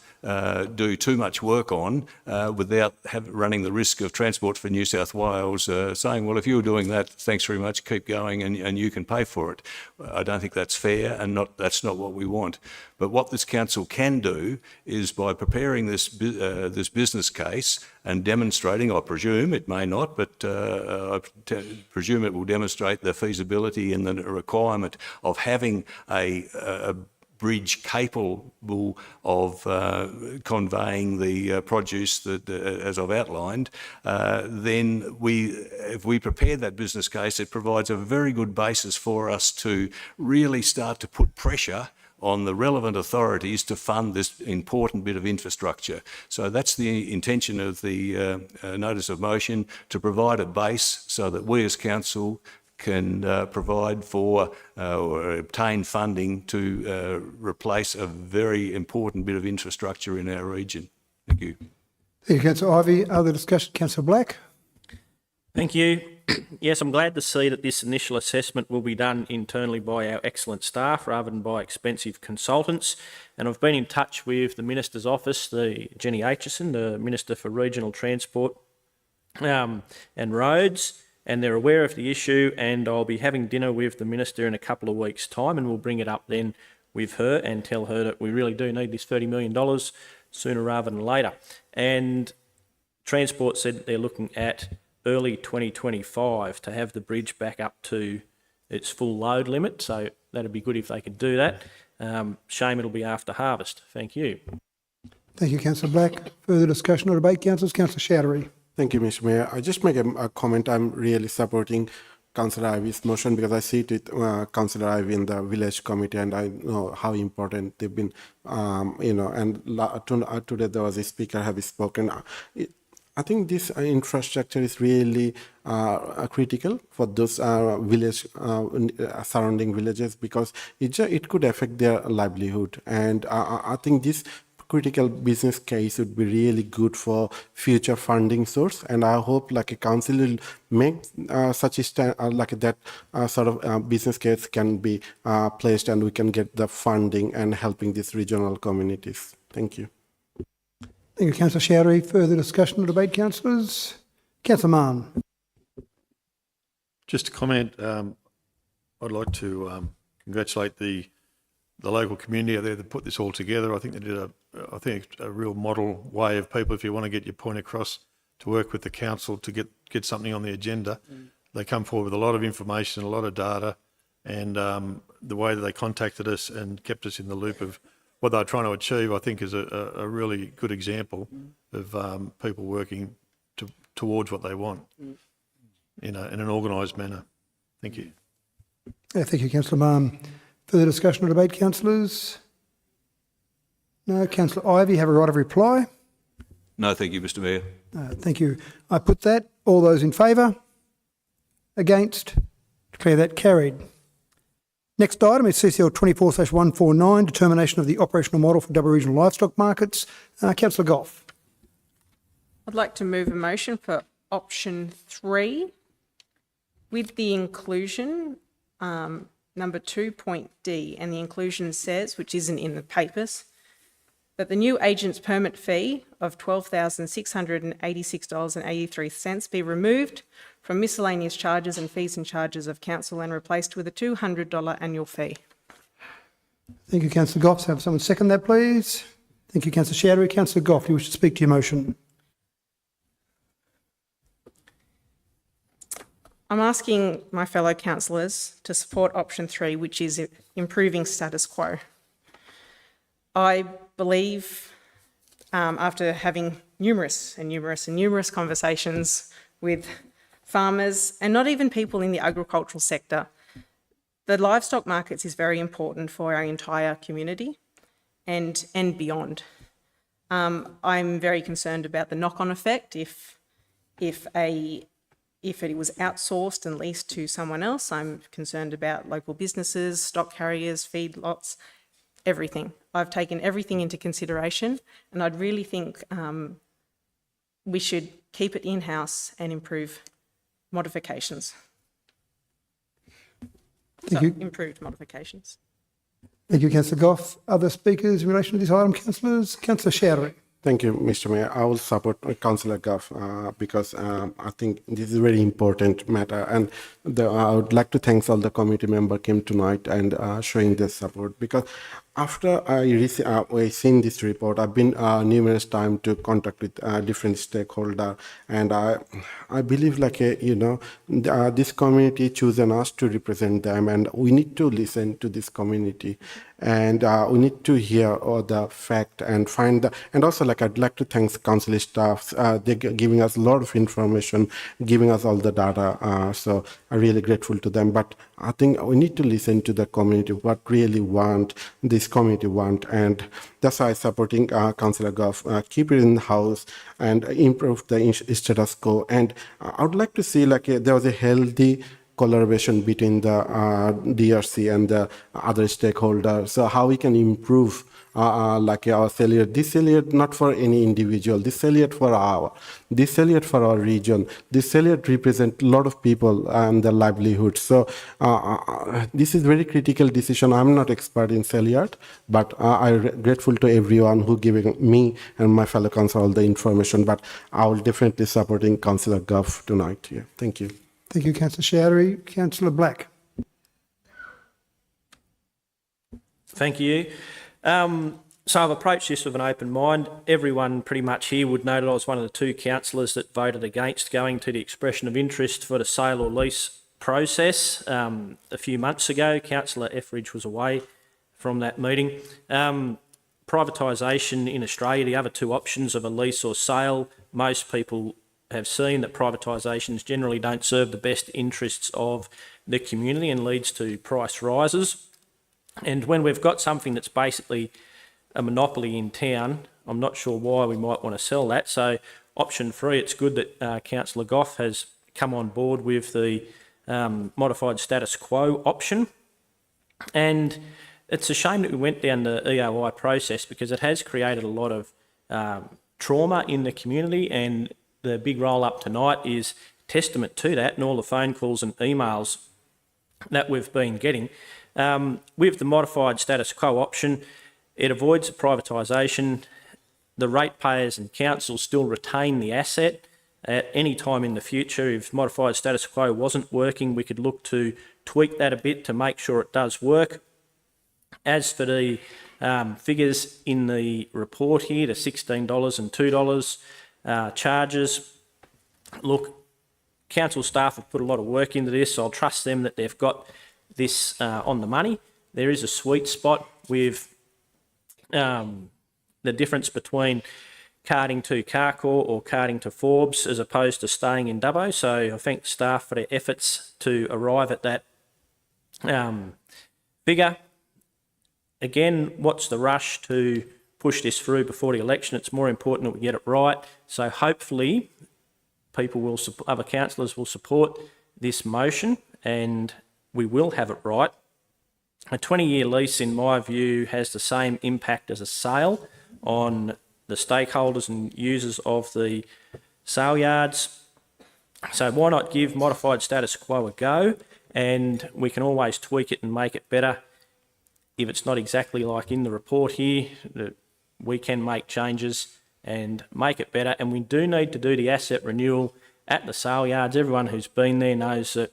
do too much work on without running the risk of Transport for New South Wales saying, well, if you're doing that, thanks very much, keep going and you can pay for it. I don't think that's fair, and that's not what we want. But what this council can do is, by preparing this business case and demonstrating, I presume, it may not, but I presume it will demonstrate the feasibility and the requirement of having a bridge capable of conveying the produce that, as I've outlined, then if we prepare that business case, it provides a very good basis for us to really start to put pressure on the relevant authorities to fund this important bit of infrastructure. So that's the intention of the notice of motion, to provide a base so that we as council can provide for or obtain funding to replace a very important bit of infrastructure in our region. Thank you. Thank you, Councillor Ivey. Other discussion? Councillor Black. Thank you. Yes, I'm glad to see that this initial assessment will be done internally by our excellent staff rather than by expensive consultants. And I've been in touch with the Minister's office, Jenny Aitchison, the Minister for Regional Transport and Roads, and they're aware of the issue, and I'll be having dinner with the Minister in a couple of weeks' time, and we'll bring it up then with her and tell her that we really do need this $30 million sooner rather than later. And Transport said that they're looking at early 2025 to have the bridge back up to its full load limit, so that'd be good if they could do that. Shame it'll be after harvest. Thank you. Thank you, Councillor Black. Further discussion or debate, councillors? Councillor Chowdhury. Thank you, Mr. Mayor. I just make a comment. I'm really supporting Councillor Ivey's motion because I sit with Councillor Ivey in the village committee, and I know how important they've been, and today there was a speaker have spoken. I think this infrastructure is really critical for those surrounding villages, because it could affect their livelihood. And I think this critical business case would be really good for future funding source. And I hope like a council will make such a sort of business case can be placed, and we can get the funding and helping these regional communities. Thank you. Thank you, Councillor Chowdhury. Further discussion or debate, councillors? Councillor Mann. Just a comment. I'd like to congratulate the local community out there that put this all together. I think they did a real model way of people, if you want to get your point across, to work with the council to get something on the agenda. they come forward with a lot of information, a lot of data, and the way that they contacted us and kept us in the loop of what they're trying to achieve, I think is a really good example of people working towards what they want in an organised manner. Thank you. Thank you, Councillor Malm. Further discussion or debate, councillors? No. Councillor Ivey, have a right of reply. No, thank you, Mr Mayor. Thank you. I put that. All those in favour? Against? Declare that carried. Next item is CCL 24/149, determination of the operational model for Double Regional Livestock Markets. Councillor Goff. I'd like to move a motion for option 3 with the inclusion, number 2.D, and the inclusion says, which isn't in the papers, that the new agent's permit fee of $12,686.83 be removed from miscellaneous charges and fees and charges of council and replaced with a $200 annual fee. Thank you, Councillor Goff. Have someone second that, please. Thank you, Councillor Sherry. Councillor Goff, you wish to speak to your motion? I'm asking my fellow councillors to support option 3, which is improving status quo. I believe, after having numerous conversations with farmers and not even people in the agricultural sector, the livestock markets is very important for our entire community and beyond. I'm very concerned about the knock-on effect if it was outsourced and leased to someone else. I'm concerned about local businesses, stock carriers, feedlots, everything. I've taken everything into consideration, and I'd really think we should keep it in-house and improve modifications. Improved modifications. Thank you, Councillor Goff. Other speakers in relation to this item, councillors? Councillor Sherry. Thank you, Mr. Mayor. I will support Councillor Goff because I think this is a very important matter, and I would like to thank all the committee members came tonight and showing their support, because after I seen this report, I've been numerous times to contact with different stakeholders, and I believe this community chosen us to represent them, and we need to listen to this community, and we need to hear all the fact and find and also I'd like to thank council staff. They're giving us a lot of information, giving us all the data. So I'm really grateful to them. But I think we need to listen to the community, what really this community want. And that's why I'm supporting Councillor Goff, keep it in the house and improve the status quo. And I would like to see there was a healthy collaboration between the DRC and the other stakeholders. So how we can improve our cellular. This cellular not for any individual. This cellular for our region. This cellular represent a lot of people and their livelihood. So this is very critical decision. I'm not expert in cellular, but I'm grateful to everyone who giving me and my fellow council all the information. But I will definitely supporting Councillor Goff tonight. Yeah, thank you. Thank you, Councillor Sherry. Councillor Black. Thank you. So I've approached this with an open mind. Everyone pretty much here would know that I was one of the 2 councillors that voted against going to the expression of interest for the sale or lease process a few months ago. Councillor Etheridge was away from that meeting. Privatisation in Australia, the other 2 options of a lease or sale, most people have seen that privatisations generally don't serve the best interests of the community and leads to price rises. And when we've got something that's basically a monopoly in town, I'm not sure why we might want to sell that. So option 3, it's good that Councillor Goff has come on board with the modified status quo option. And it's a shame that we went down the EOI process because it has created a lot of trauma in the community, and the big roll up tonight is testament to that, and all the phone calls and emails that we've been getting. With the modified status quo option, it avoids privatisation. The ratepayers and councils still retain the asset. At any time in the future, if modified status quo wasn't working, we could look to tweak that a bit to make sure it does work. As for the figures in the report here, the $16 and $2 charges, look, council staff have put a lot of work into this, so I'll trust them that they've got this on the money. There is a sweet spot with the difference between carting to Carcourt or carting to Forbes as opposed to staying in Dubbo. So I thank staff for their efforts to arrive at that figure. Again, what's the rush to push this through before the election? It's more important that we get it right. So hopefully people will, other councillors will support this motion and we will have it right. A 20-year lease, in my view, has the same impact as a sale on the stakeholders and users of the sale yards. So why not give modified status quo a go, and we can always tweak it and make it better. If it's not exactly like in the report here, we can make changes and make it better. And we do need to do the asset renewal at the sale yards. Everyone who's been there knows that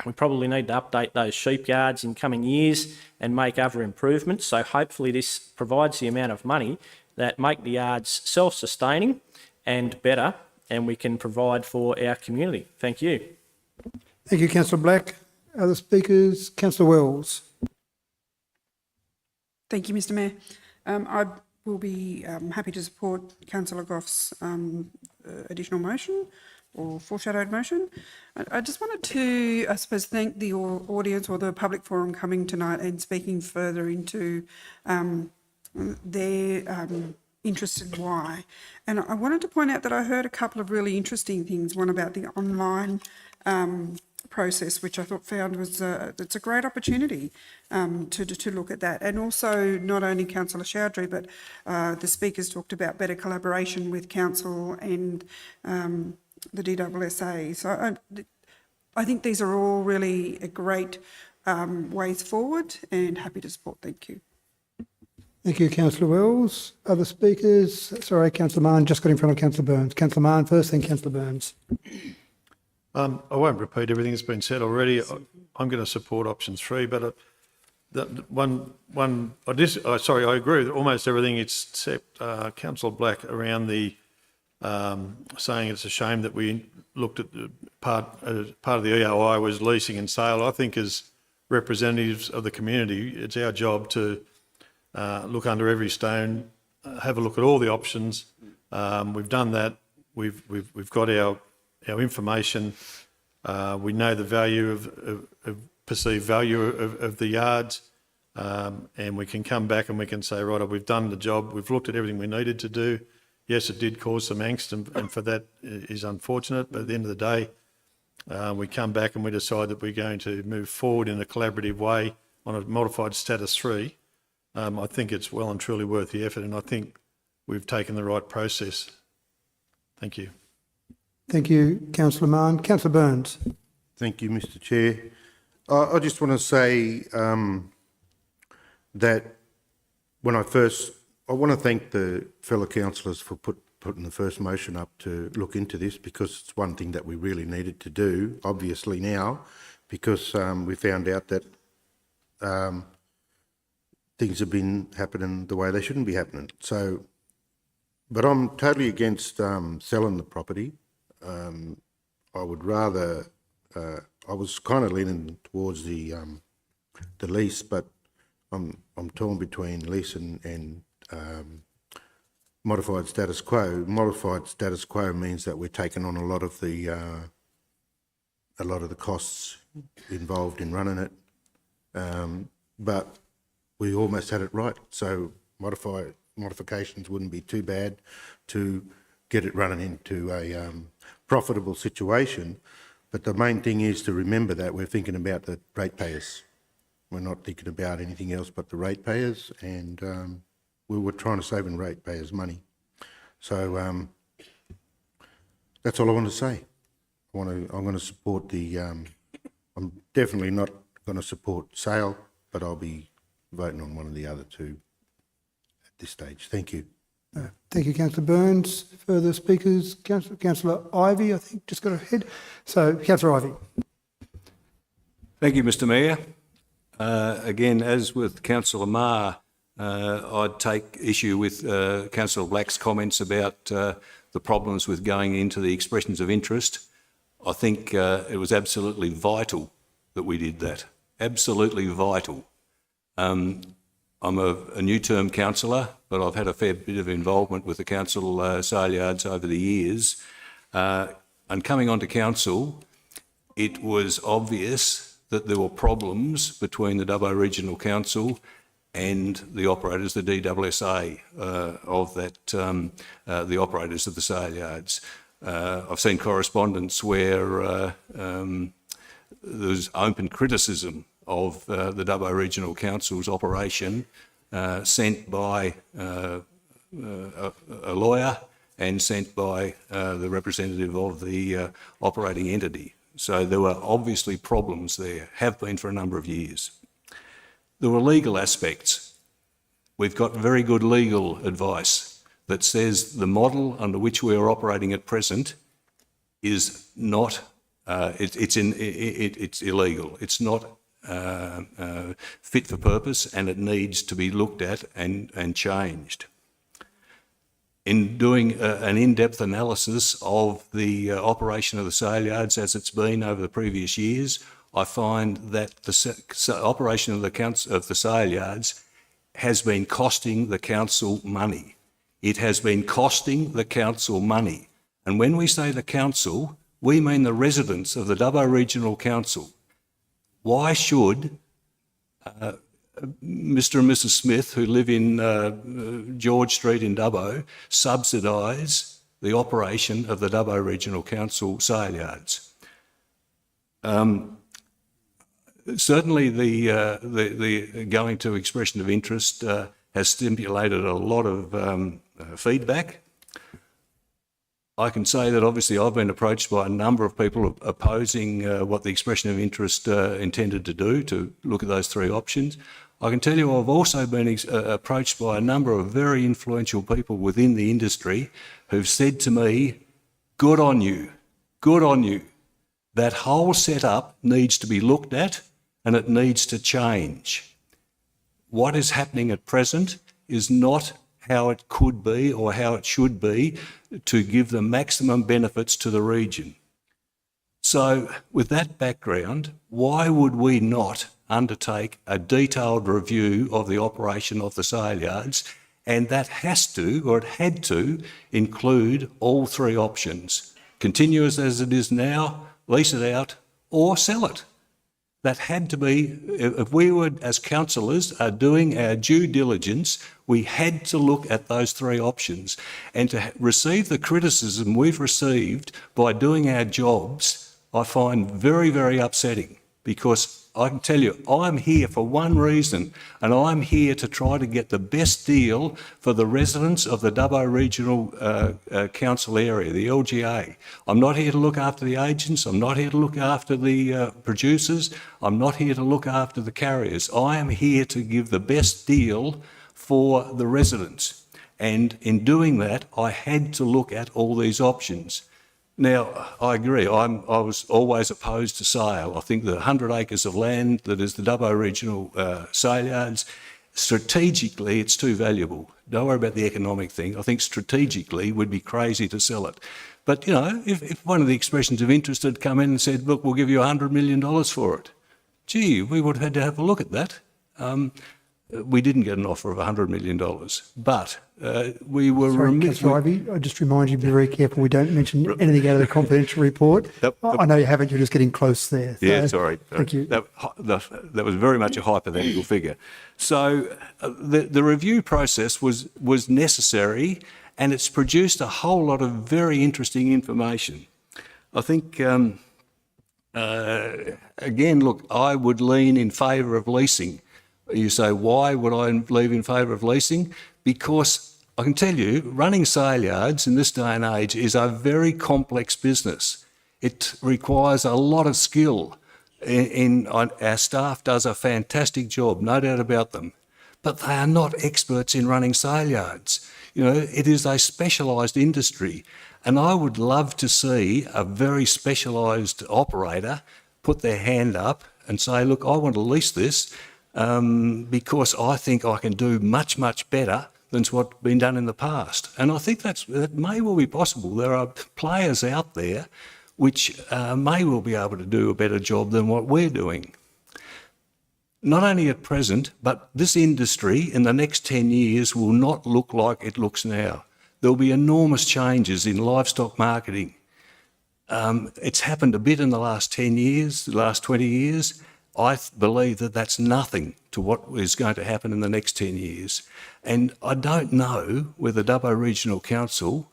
we probably need to update those sheep yards in coming years and make other improvements. So hopefully this provides the amount of money that make the yards self-sustaining and better, and we can provide for our community. Thank you. Thank you, Councillor Black. Other speakers? Councillor Wells. Thank you, Mr Mayor. I will be happy to support Councillor Goff's additional motion or foreshadowed motion. I just wanted to, I suppose, thank the audience or the public forum coming tonight and speaking further into their interest in why. And I wanted to point out that I heard a couple of really interesting things. One about the online process, which I thought was it's a great opportunity to look at that. And also not only Councillor Chowdhury, but the speakers talked about better collaboration with council and the DSSA. So I think these are all really a great ways forward, and happy to support. Thank you. Thank you, Councillor Wells. Other speakers? Sorry, Councillor Mann just got in front of Councillor Burns. Councillor Mann first, then Councillor Burns. I won't repeat everything that's been said already. I'm going to support option 3, but I agree with almost everything except Councillor Black around the saying it's a shame that we looked at the part of the EOI was leasing and sale. I think as representatives of the community, it's our job to look under every stone, have a look at all the options. We've done that. We've got our information. We know the value of perceived value of the yards, and we can come back and we can say, right, we've done the job. We've looked at everything we needed to do. Yes, it did cause some angst, and for that is unfortunate. But at the end of the day, we come back and we decide that we're going to move forward in a collaborative way on a modified status 3. I think it's well and truly worth the effort, and I think we've taken the right process. Thank you. Thank you, Councillor Mann. Councillor Burns. Thank you, Mr Chair. I just want to say that I want to thank the fellow councillors for putting the first motion up to look into this, because it's one thing that we really needed to do, obviously now, because we found out that things have been happening the way they shouldn't be happening. So, but I'm totally against selling the property. I would rather, I was kind of leaning towards the lease, but I'm torn between lease and modified status quo. Modified status quo means that we're taking on a lot of the costs involved in running it, but we almost had it right. So modifications wouldn't be too bad to get it running into a profitable situation. But the main thing is to remember that we're thinking about the ratepayers. We're not thinking about anything else but the ratepayers, and we were trying to save in ratepayers' money. So that's all I want to say. I'm going to support the. I'm definitely not going to support sale, but I'll be voting on one of the other two at this stage. Thank you. Thank you, Councillor Burns. Further speakers? Councillor Ivey, I think, just got ahead. So, Councillor Ivey. Thank you, Mr Mayor. Again, as with Councillor Marr, I'd take issue with Councillor Black's comments about the problems with going into the expressions of interest. I think it was absolutely vital that we did that. Absolutely vital. I'm a new term councillor, but I've had a fair bit of involvement with the council sale yards over the years. And coming onto council, it was obvious that there were problems between the Dubbo Regional Council and the operators, the DWSA of that, the operators of the sale yards. I've seen correspondence where there's open criticism of the Dubbo Regional Council's operation sent by a lawyer and sent by the representative of the operating entity. So there were obviously problems there, have been for a number of years. There were legal aspects. We've got very good legal advice that says the model under which we are operating at present is not, it's illegal. It's not fit for purpose, and it needs to be looked at and changed. In doing an in-depth analysis of the operation of the sale yards as it's been over the previous years, I find that the operation of the sale yards has been costing the council money. It has been costing the council money. And when we say the council, we mean the residents of the Dubbo Regional Council. Why should Mr and Mrs Smith, who live in George Street in Dubbo, subsidise the operation of the Dubbo Regional Council sale yards? Certainly the going to expression of interest has stimulated a lot of feedback. I can say that obviously I've been approached by a number of people opposing what the expression of interest intended to do, to look at those three options. I can tell you I've also been approached by a number of very influential people within the industry who've said to me, good on you, good on you. That whole setup needs to be looked at and it needs to change. What is happening at present is not how it could be or how it should be to give the maximum benefits to the region. So with that background, why would we not undertake a detailed review of the operation of the sale yards? And that has to, or it had to, include all three options. Continue as it is now, lease it out, or sell it. That had to be, if we were, as councillors, are doing our due diligence, we had to look at those three options. And to receive the criticism we've received by doing our jobs, I find very, very upsetting, because I can tell you, I'm here for one reason, and I'm here to try to get the best deal for the residents of the Dubbo Regional Council area, the LGA. I'm not here to look after the agents, I'm not here to look after the producers, I'm not here to look after the carriers. I am here to give the best deal for the residents. And in doing that, I had to look at all these options. Now, I agree, I was always opposed to sale. I think the 100 acres of land that is the Dubbo Regional sale yards, strategically it's too valuable. Don't worry about the economic thing. I think strategically we'd be crazy to sell it. But, you know, if one of the expressions of interest had come in and said, look, we'll give you $100 million for it, gee, we would have had to have a look at that. We didn't get an offer of $100 million, but we were... Sorry, Councillor Ivey, I just remind you to be very careful we don't mention anything out of the confidential report. I know you haven't, you're just getting close there. So, yeah, sorry. Thank you. That was very much a hypothetical figure. So the review process was necessary, and it's produced a whole lot of very interesting information. I think, again, look, I would lean in favour of leasing. You say, why would I leave in favour of leasing? Because I can tell you, running sale yards in this day and age is a very complex business. It requires a lot of skill. Our staff does a fantastic job, no doubt about them. But they are not experts in running sale yards. You know, it is a specialised industry. And I would love to see a very specialised operator put their hand up and say, look, I want to lease this, because I think I can do much, much better than what's been done in the past. And I think that may well be possible. There are players out there which may well be able to do a better job than what we're doing. Not only at present, but this industry in the next 10 years will not look like it looks now. There'll be enormous changes in livestock marketing. It's happened a bit in the last 10 years, the last 20 years. I believe that that's nothing to what is going to happen in the next 10 years. And I don't know whether Dubbo Regional Council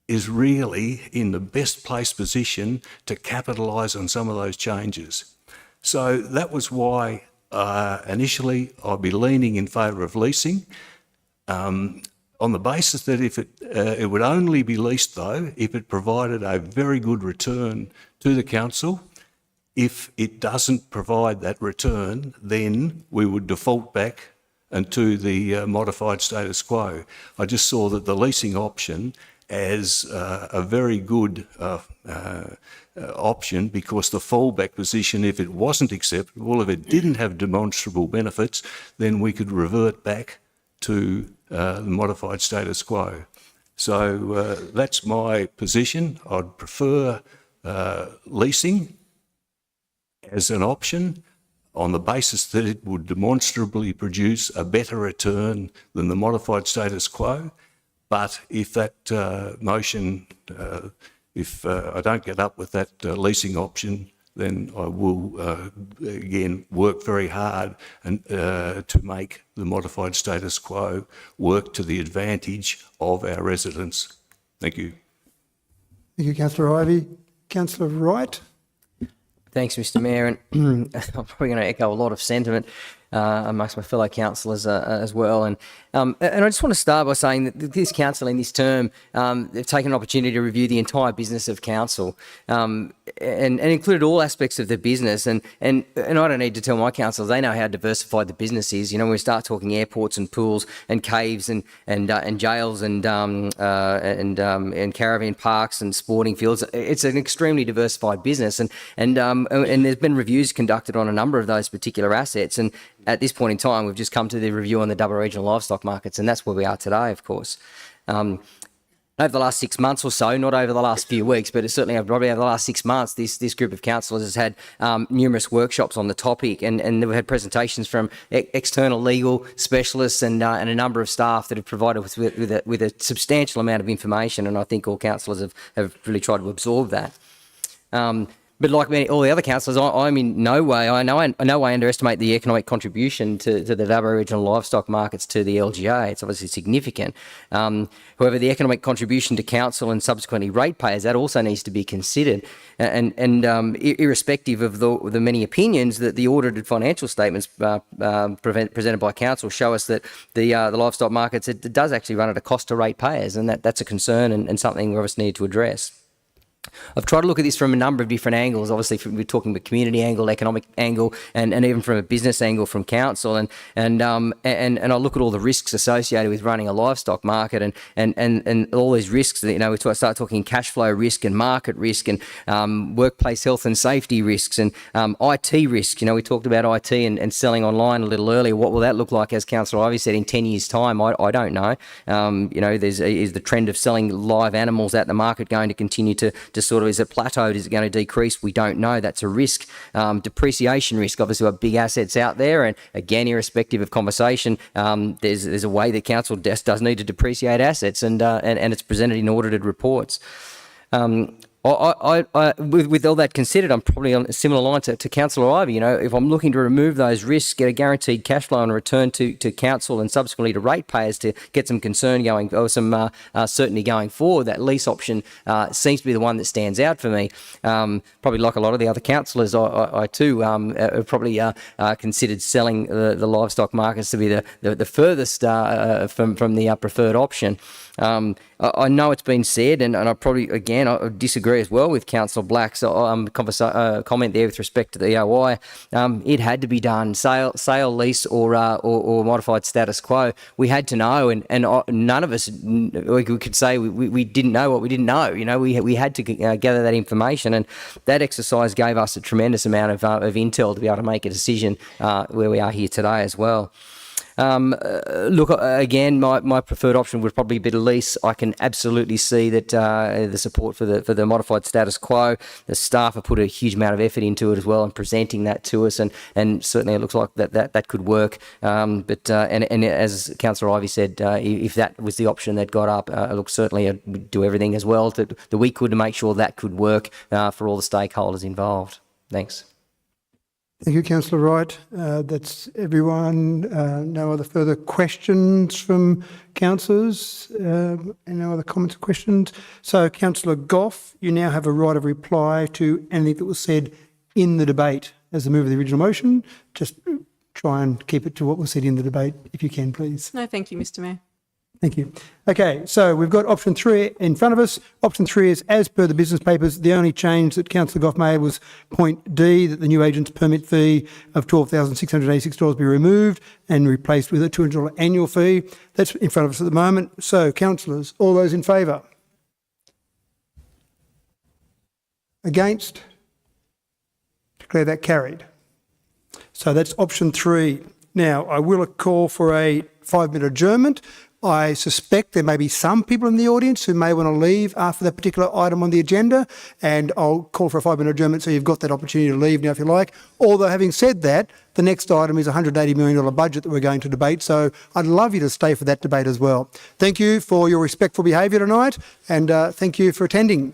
is really in the best placed position to capitalise on some of those changes. So that was why initially I'd be leaning in favour of leasing, on the basis that if it would only be leased though if it provided a very good return to the council. If it doesn't provide that return, then we would default back into the modified status quo. I just saw that the leasing option as a very good option, because the fallback position, if it wasn't acceptable, if it didn't have demonstrable benefits, then we could revert back to the modified status quo. So that's my position. I'd prefer leasing as an option on the basis that it would demonstrably produce a better return than the modified status quo. But if that motion, if I don't get up with that leasing option, then I will again work very hard and to make the modified status quo work to the advantage of our residents. Thank you. Thank you, Councillor Ivey. Councillor Wright. Thanks, Mr Mayor, and I'm probably going to echo a lot of sentiment amongst my fellow councillors as well. And I just want to start by saying that this council in this term, they've taken an opportunity to review the entire business of council and included all aspects of the business. And I don't need to tell my councillors, they know how diversified the business is. You know, when we start talking airports and pools and caves and jails and caravan parks and sporting fields, it's an extremely diversified business. And there's been reviews conducted on a number of those particular assets. And at this point in time, we've just come to the review on the Dubbo regional livestock markets, and that's where we are today, of course. Over the last 6 months or so, not over the last few weeks, but it's certainly probably over the last 6 months, this group of councillors has had numerous workshops on the topic, and we've had presentations from external legal specialists and a number of staff that have provided us with a substantial amount of information, and I think all councillors have really tried to absorb that. But like all the other councillors, I'm in no way, I no way underestimate the economic contribution to the Dubbo regional livestock markets to the LGA. It's obviously significant. However, the economic contribution to council and subsequently ratepayers, that also needs to be considered. And irrespective of the many opinions that the audited financial statements presented by council show us that the livestock markets, it does actually run at a cost to ratepayers, and that's a concern and something we obviously need to address. I've tried to look at this from a number of different angles. Obviously, we're talking about community angle, economic angle, and even from a business angle from council. And I look at all the risks associated with running a livestock market, and all these risks. You know, we start talking cash flow risk and market risk, and workplace health and safety risks, and IT risk. You know, we talked about IT and selling online a little earlier. What will that look like, as Councillor Ivey said, in 10 years' time? I don't know. You know, is the trend of selling live animals at the market going to continue to sort of, is it plateaued? Is it going to decrease? We don't know. That's a risk. Depreciation risk. Obviously, we've got big assets out there, and again, irrespective of conversation, there's a way that council does need to depreciate assets, and it's presented in audited reports. With all that considered, I'm probably on a similar line to Councillor Ivey. You know, if I'm looking to remove those risks, get a guaranteed cash flow and return to council and subsequently to ratepayers to get some concern going, or some certainty going forward, that lease option seems to be the one that stands out for me. Probably like a lot of the other councillors, I too have probably considered selling the livestock markets to be the furthest from the preferred option. I know it's been said, and I probably, again, I disagree as well with Councillor Black's comment there with respect to the EOI. It had to be done, sale, lease, or modified status quo. We had to know, and none of us, we could say we didn't know what we didn't know. You know, we had to gather that information, and that exercise gave us a tremendous amount of intel to be able to make a decision where we are here today as well. Look, again, my preferred option would probably be to lease. I can absolutely see that the support for the modified status quo. The staff have put a huge amount of effort into it as well and presenting that to us, and certainly it looks like that could work. But as Councillor Ivey said, if that was the option that got up, look, certainly we'd do everything as well that we could to make sure that could work for all the stakeholders involved. Thanks. Thank you, Councillor Wright. That's everyone. No other further questions from councillors? And no other comments or questions? So, Councillor Goff, you now have a right of reply to anything that was said in the debate as the move of the original motion. Just try and keep it to what was said in the debate, if you can, please. No, thank you, Mr Mayor. Thank you. Okay, so we've got option 3 in front of us. Option 3 is, as per the business papers, the only change that Councillor Goff made was point D, that the new agent's permit fee of $12,686 be removed and replaced with a $200 annual fee. That's in front of us at the moment. So, councillors, all those in favour? Against? Declare that carried. So that's option 3. Now, I will call for a 5-minute adjournment. I suspect there may be some people in the audience who may want to leave after that particular item on the agenda, and I'll call for a 5-minute adjournment so you've got that opportunity to leave now if you like. Although, having said that, the next item is a $180 million budget that we're going to debate, so I'd love you to stay for that debate as well. Thank you for your respectful behaviour tonight, and thank you for attending.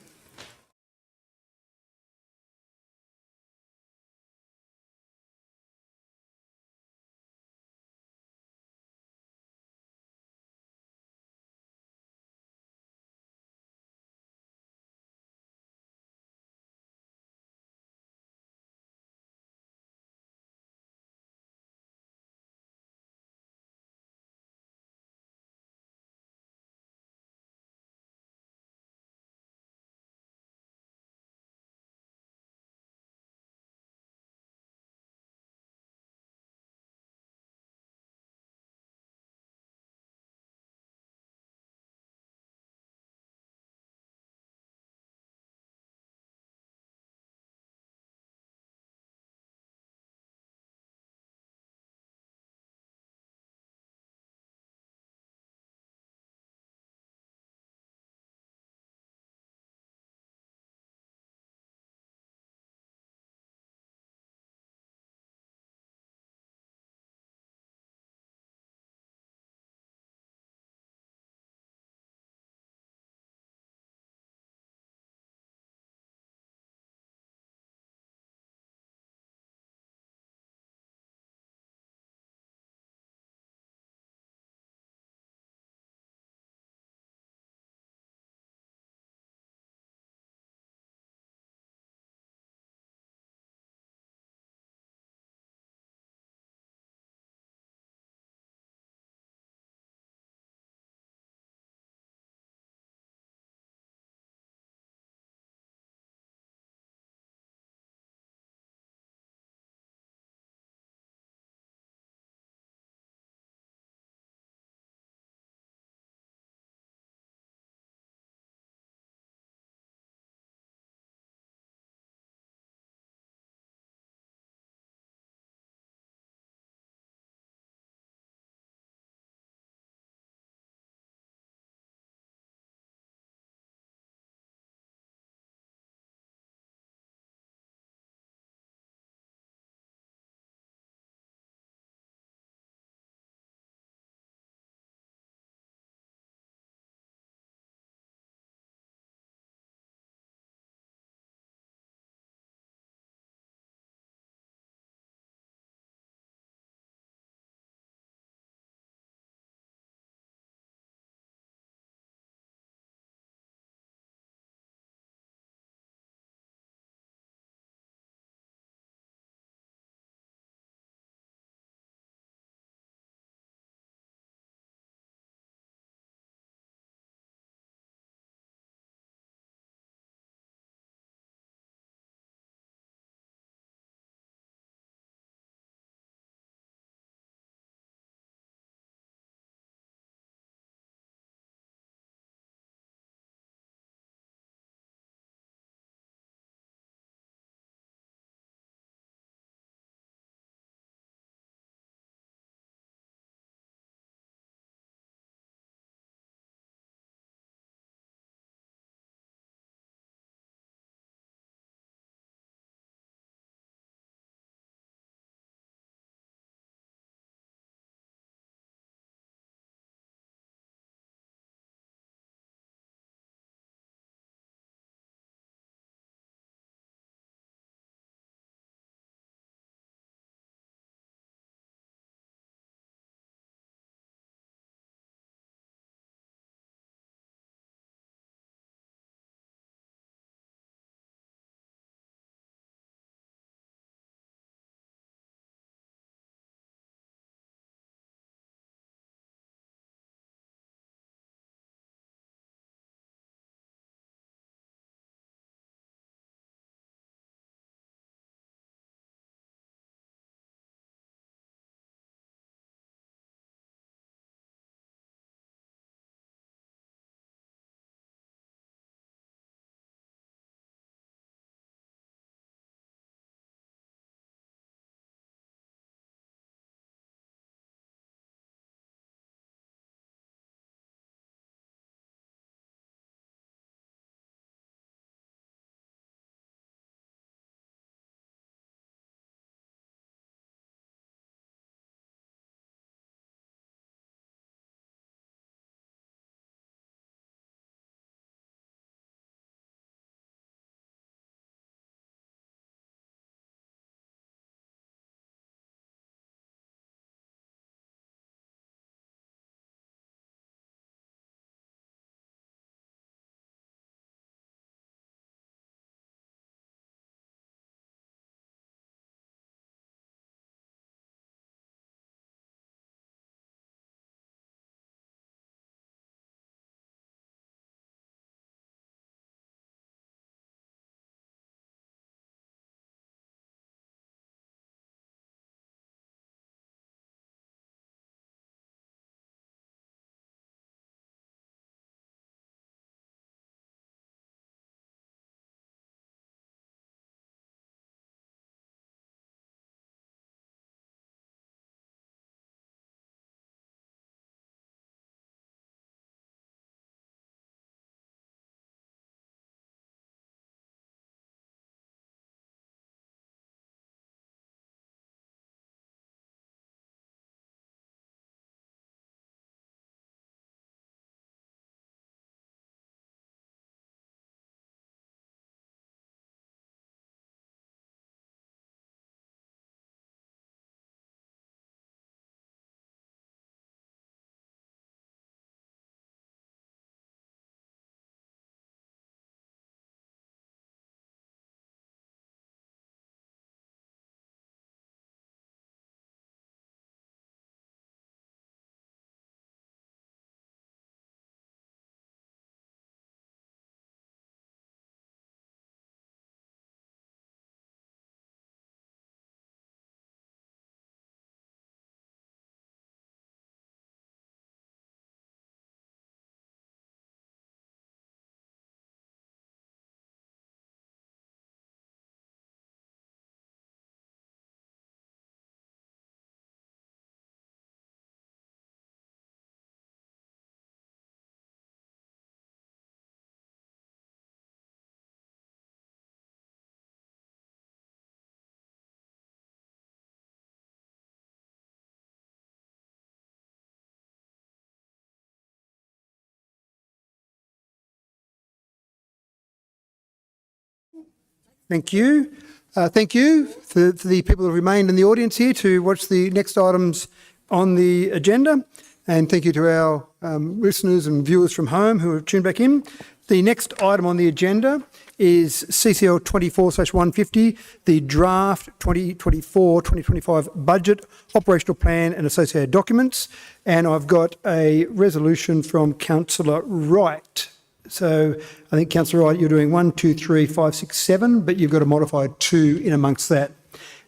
Thank you. Thank you for the people who remained in the audience here to watch the next items on the agenda. And thank you to our listeners and viewers from home who have tuned back in. The next item on the agenda is CCL 24/150, the draft 2024-2025 budget, operational plan and associated documents. And I've got a resolution from Councillor Wright. So I think, Councillor Wright, you're doing 1, 2, 3, 5, 6, 7, but you've got a modified 2 in amongst that,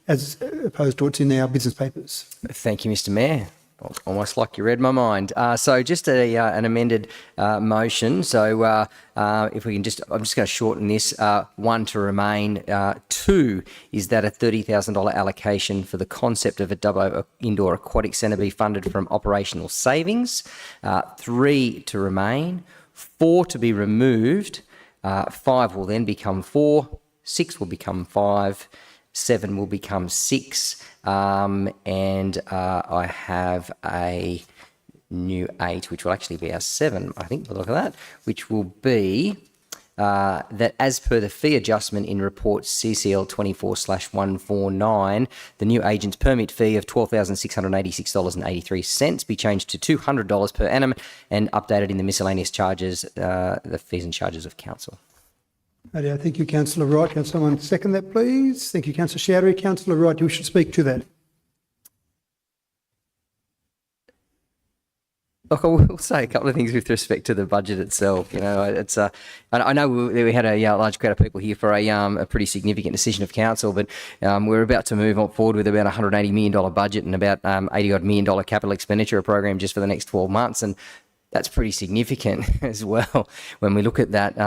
as opposed to what's in our business papers. Thank you, Mr. Mayor. Almost like you read my mind. So just an amended motion. So if we can just, I'm just going to shorten this. 1 to remain. 2 is that a $30,000 allocation for the concept of a Dubbo Indoor Aquatic Centre be funded from operational savings. 3 to remain. 4 to be removed. 5 will then become 4. 6 will become 5. 7 will become 6, and I have a new 8, which will actually be our 7, I think, by the look at that, which will be that as per the fee adjustment in report CCL 24/149, the new agent's permit fee of $12,686.83 be changed to $200 per annum and updated in the miscellaneous charges, the fees and charges of council. Thank you, Councillor Wright. Can someone second that, please? Thank you, Councillor Chowdhury. Councillor Wright, you should speak to that. Look, I will say a couple of things with respect to the budget itself. You know, it's I know we had a large crowd of people here for a pretty significant decision of council, but we're about to move on forward with about $180 million budget and about $80 million capital expenditure program just for the next 12 months, and that's pretty significant as well when we look at that.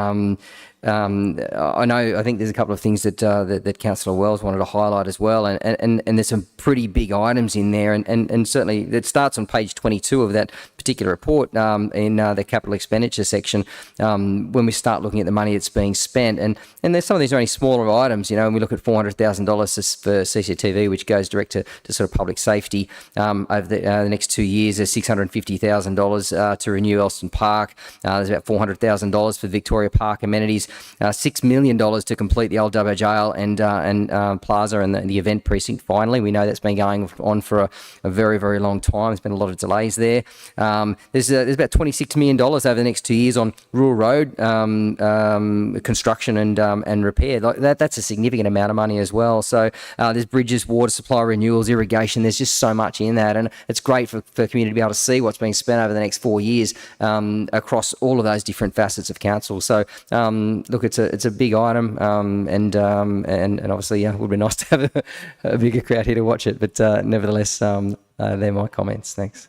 I think there's a couple of things that Councillor Wells wanted to highlight as well, and there's some pretty big items in there, and certainly it starts on page 22 of that particular report in the capital expenditure section when we start looking at the money that's being spent, and there's some of these are only smaller items, you know, and we look at $400,000 for CCTV, which goes direct to sort of public safety over the next 2 years. There's $650,000 to renew Elston Park. There's about $400,000 for Victoria Park amenities. $6 million to complete the old Dubbo Jail and Plaza and the event precinct. Finally, we know that's been going on for a very, very long time. There's been a lot of delays there. There's about $26 million over the next 2 years on rural road construction and repair. That's a significant amount of money as well. So there's bridges, water supply renewals, irrigation. There's just so much in that, and it's great for the community to be able to see what's being spent over the next 4 years across all of those different facets of council. So look, it's a big item, and obviously, it would be nice to have a bigger crowd here to watch it. But nevertheless, they're my comments. Thanks.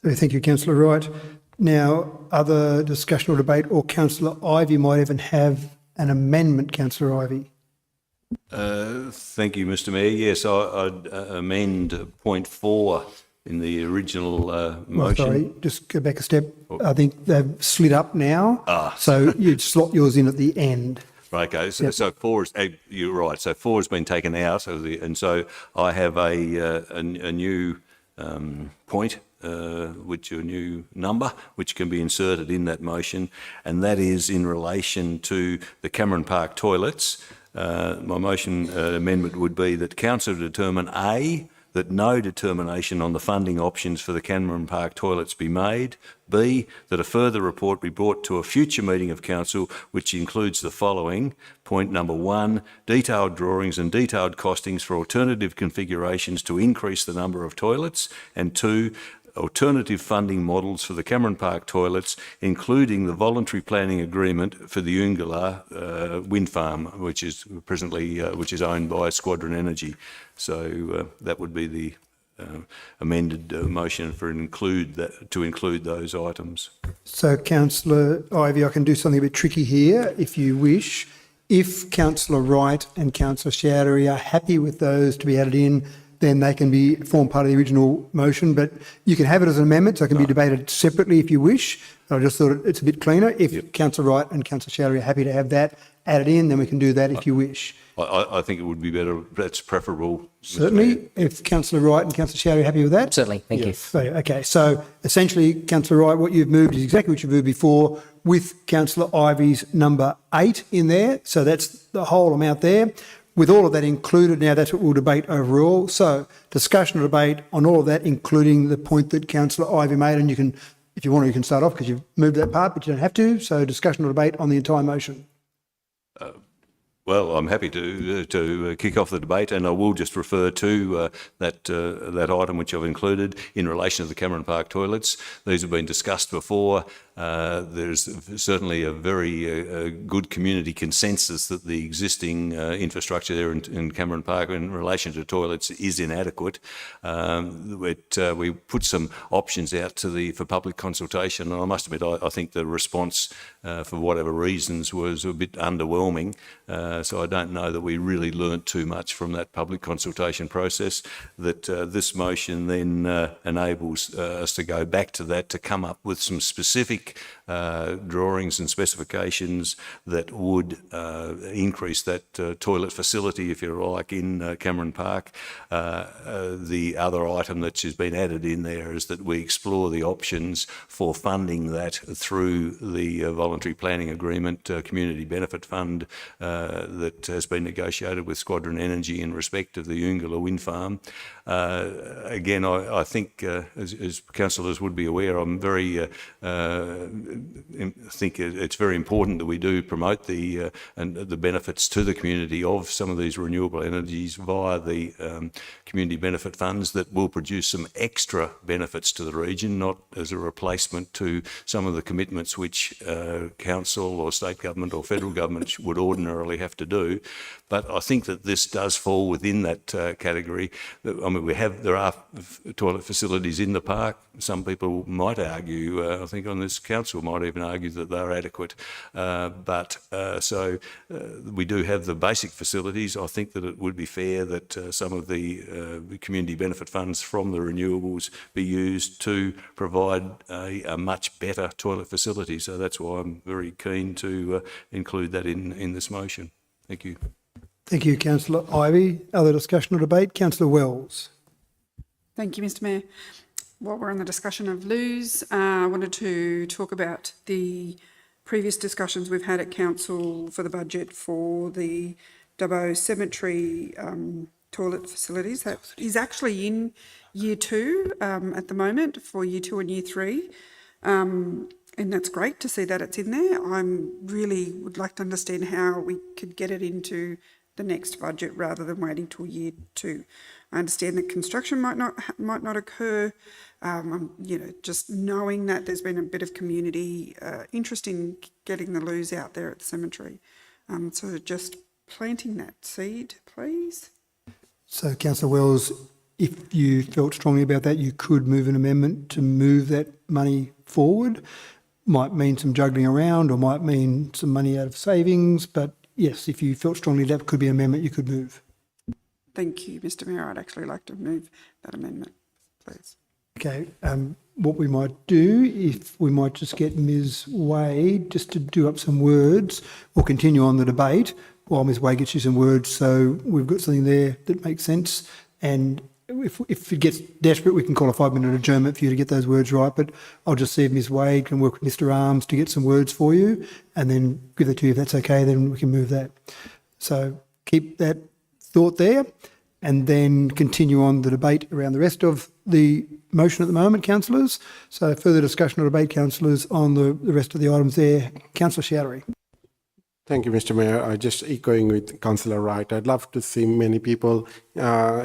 Thank you, Councillor Wright. Now, other discussion or debate, or Councillor Ivey might even have an amendment. Councillor Ivey. Thank you, Mr. Mayor. Yes, I'd amend point 4 in the original motion. Sorry, just go back a step. I think they've slid up now, so you'd slot yours in at the end. Right, okay, so 4 is, you're right, so 4 has been taken out, and so I have a new point, which a new number, which can be inserted in that motion, and that is in relation to the Cameron Park toilets. My motion amendment would be that council determine A, that no determination on the funding options for the Cameron Park toilets be made. B, that a further report be brought to a future meeting of council, which includes the following. Point number 1, detailed drawings and detailed costings for alternative configurations to increase the number of toilets. And 2, alternative funding models for the Cameron Park toilets, including the voluntary planning agreement for the Oongala wind farm, which is presently owned by Squadron Energy. So that would be the amended motion to include those items. So, Councillor Ivey, I can do something a bit tricky here, if you wish. If Councillor Wright and Councillor Chowdhury are happy with those to be added in, then they can form part of the original motion. But you can have it as an amendment, so it can be debated separately if you wish. I just thought it's a bit cleaner. If Councillor Wright and Councillor Sherry are happy to have that added in, then we can do that if you wish. I think it would be better. That's preferable. Certainly, if Councillor Wright and Councillor Sherry are happy with that. Certainly, thank you. Okay, so essentially, Councillor Wright, what you've moved is exactly what you moved before, with Councillor Ivy's number 8 in there. So that's the whole amount there. With all of that included, now that's what we'll debate overall. So discussion or debate on all of that, including the point that Councillor Ivy made, and you can, if you want, you can start off because you've moved that part, but you don't have to. So discussion or debate on the entire motion. Well, I'm happy to kick off the debate, and I will just refer to that item which I've included in relation to the Cameron Park toilets. These have been discussed before. There's certainly a very good community consensus that the existing infrastructure there in Cameron Park in relation to toilets is inadequate. We put some options out for public consultation, and I must admit I think the response, for whatever reasons, was a bit underwhelming. So I don't know that we really learnt too much from that public consultation process. That this motion then enables us to go back to that to come up with some specific drawings and specifications that would increase that toilet facility, if you like, in Cameron Park. The other item that has been added in there is that we explore the options for funding that through the voluntary planning agreement community benefit fund that has been negotiated with Squadron Energy in respect of the Oongala wind farm. Again, I think, as councillors would be aware, I'm very think it's very important that we do promote the benefits to the community of some of these renewable energies via the community benefit funds that will produce some extra benefits to the region, not as a replacement to some of the commitments which council or state government or federal government would ordinarily have to do. But I think that this does fall within that category. I mean, there are toilet facilities in the park. Some people might argue, I think on this council might even argue that they're adequate. So we do have the basic facilities. I think that it would be fair that some of the community benefit funds from the renewables be used to provide a much better toilet facility. So that's why I'm very keen to include that in this motion. Thank you. Thank you, Councillor Ivy. Other discussion or debate? Councillor Wells. Thank you, Mr Mayor. While we're on the discussion of loos, I wanted to talk about the previous discussions we've had at council for the budget for the Dubbo Cemetery toilet facilities. That is actually in year 2 at the moment for year 2 and year 3. And that's great to see that it's in there. I really would like to understand how we could get it into the next budget rather than waiting till year 2. I understand that construction might not occur. Just knowing that there's been a bit of community interest in getting the loos out there at the cemetery. So just planting that seed, please. So, Councillor Wells, if you felt strongly about that, you could move an amendment to move that money forward. Might mean some juggling around or might mean some money out of savings, but yes, if you felt strongly that could be an amendment you could move. Thank you, Mr Mayor. I'd actually like to move that amendment, please. Okay, what we might do, if we might just get Ms Wade just to do up some words or continue on the debate while Ms Wade gets you some words, so we've got something there that makes sense. And if it gets desperate, we can call a 5-minute adjournment for you to get those words right, but I'll just see if Ms Wade can work with Mr Arms to get some words for you and then give it to you. If that's okay, then we can move that. So keep that thought there and then continue on the debate around the rest of the motion at the moment, councillors. So further discussion or debate, councillors, on the rest of the items there. Councillor Showery. Thank you, Mr. Mayor. Just echoing with Councillor Wright, I'd love to see many people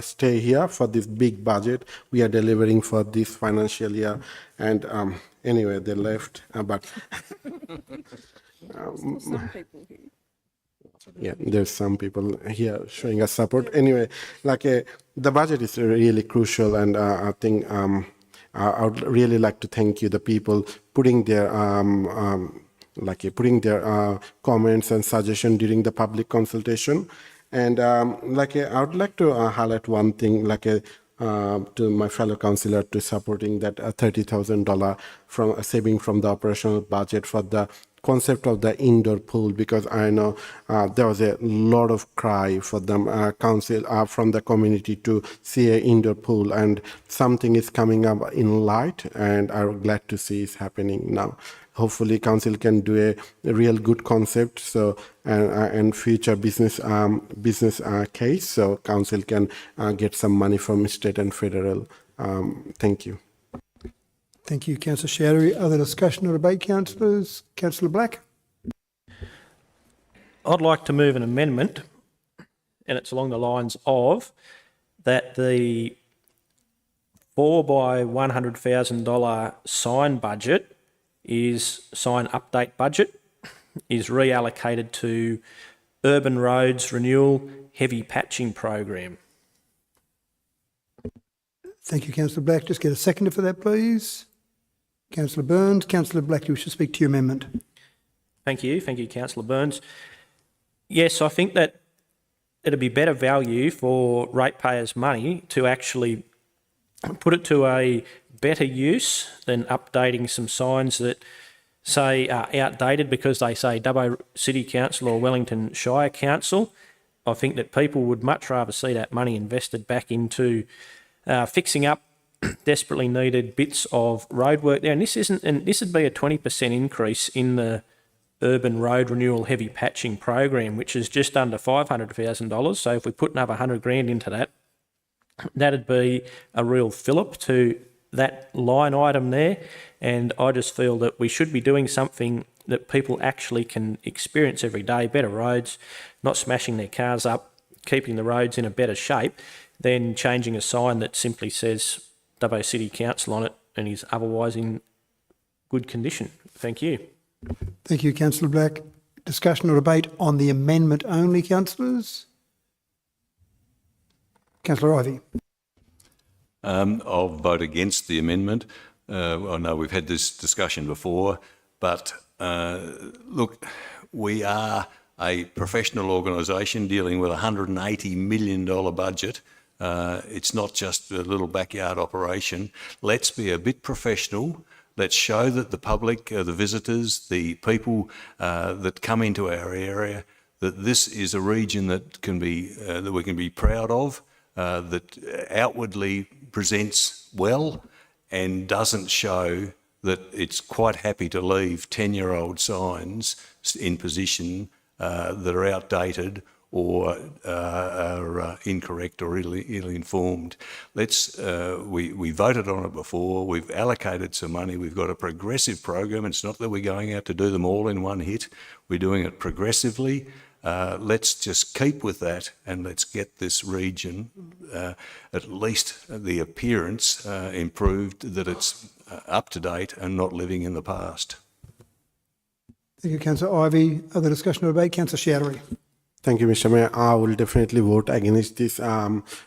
stay here for this big budget we are delivering for this financial year. And anyway, they left, but some people here. Yeah, there's some people here showing us support. Anyway, the budget is really crucial, and I think I would really like to thank you, the people putting their comments and suggestions during the public consultation. And I would like to highlight one thing, to my fellow councillor to supporting that $30,000 from saving from the operational budget for the concept of the indoor pool, because I know there was a lot of cry for them from the community to see an indoor pool, and something is coming up in light, and I'm glad to see it's happening now. Hopefully council can do a real good concept, so and future business case, so council can get some money from state and federal. Thank you. Thank you, Councillor Shoutery. Other discussion or debate, councillors? Councillor Black. I'd like to move an amendment, and it's along the lines of that the $4 by $100,000 sign budget sign update budget is reallocated to Urban Roads Renewal Heavy Patching Program. Thank you, Councillor Black. Just get a seconder for that, please. Councillor Burns. Councillor Black, you wish to speak to your amendment. Thank you, Councillor Burns. Yes, I think that it'd be better value for ratepayers' money to actually put it to a better use than updating some signs that say are outdated because they say Dubbo City Council or Wellington Shire Council. I think that people would much rather see that money invested back into fixing up desperately needed bits of roadwork there. And this would be a 20% increase in the Urban Road Renewal Heavy Patching Program, which is just under $500,000. So if we put another $100,000 into that, that'd be a real fillip to that line item there. And I just feel that we should be doing something that people actually can experience every day, better roads, not smashing their cars up, keeping the roads in a better shape, than changing a sign that simply says Dubbo City Council on it and is otherwise in good condition. Thank you. Thank you, Councillor Black. Discussion or debate on the amendment only, councillors? Councillor Ivey. I'll vote against the amendment. I know we've had this discussion before, but look, we are a professional organisation dealing with a $180 million budget. It's not just a little backyard operation. Let's be a bit professional. Let's show that the public, the visitors, the people that come into our area, that this is a region that can be that we can be proud of, that outwardly presents well and doesn't show that it's quite happy to leave 10-year-old signs in position that are outdated or are incorrect or ill-informed. We voted on it before, we've allocated some money, we've got a progressive program. It's not that we're going out to do them all in one hit, we're doing it progressively. Let's just keep with that and let's get this region, at least the appearance, improved, that it's up to date and not living in the past. Thank you, Councillor Ivey. Other discussion or debate? Councillor Shoutery. Thank you, Mr. Mayor. I will definitely vote against this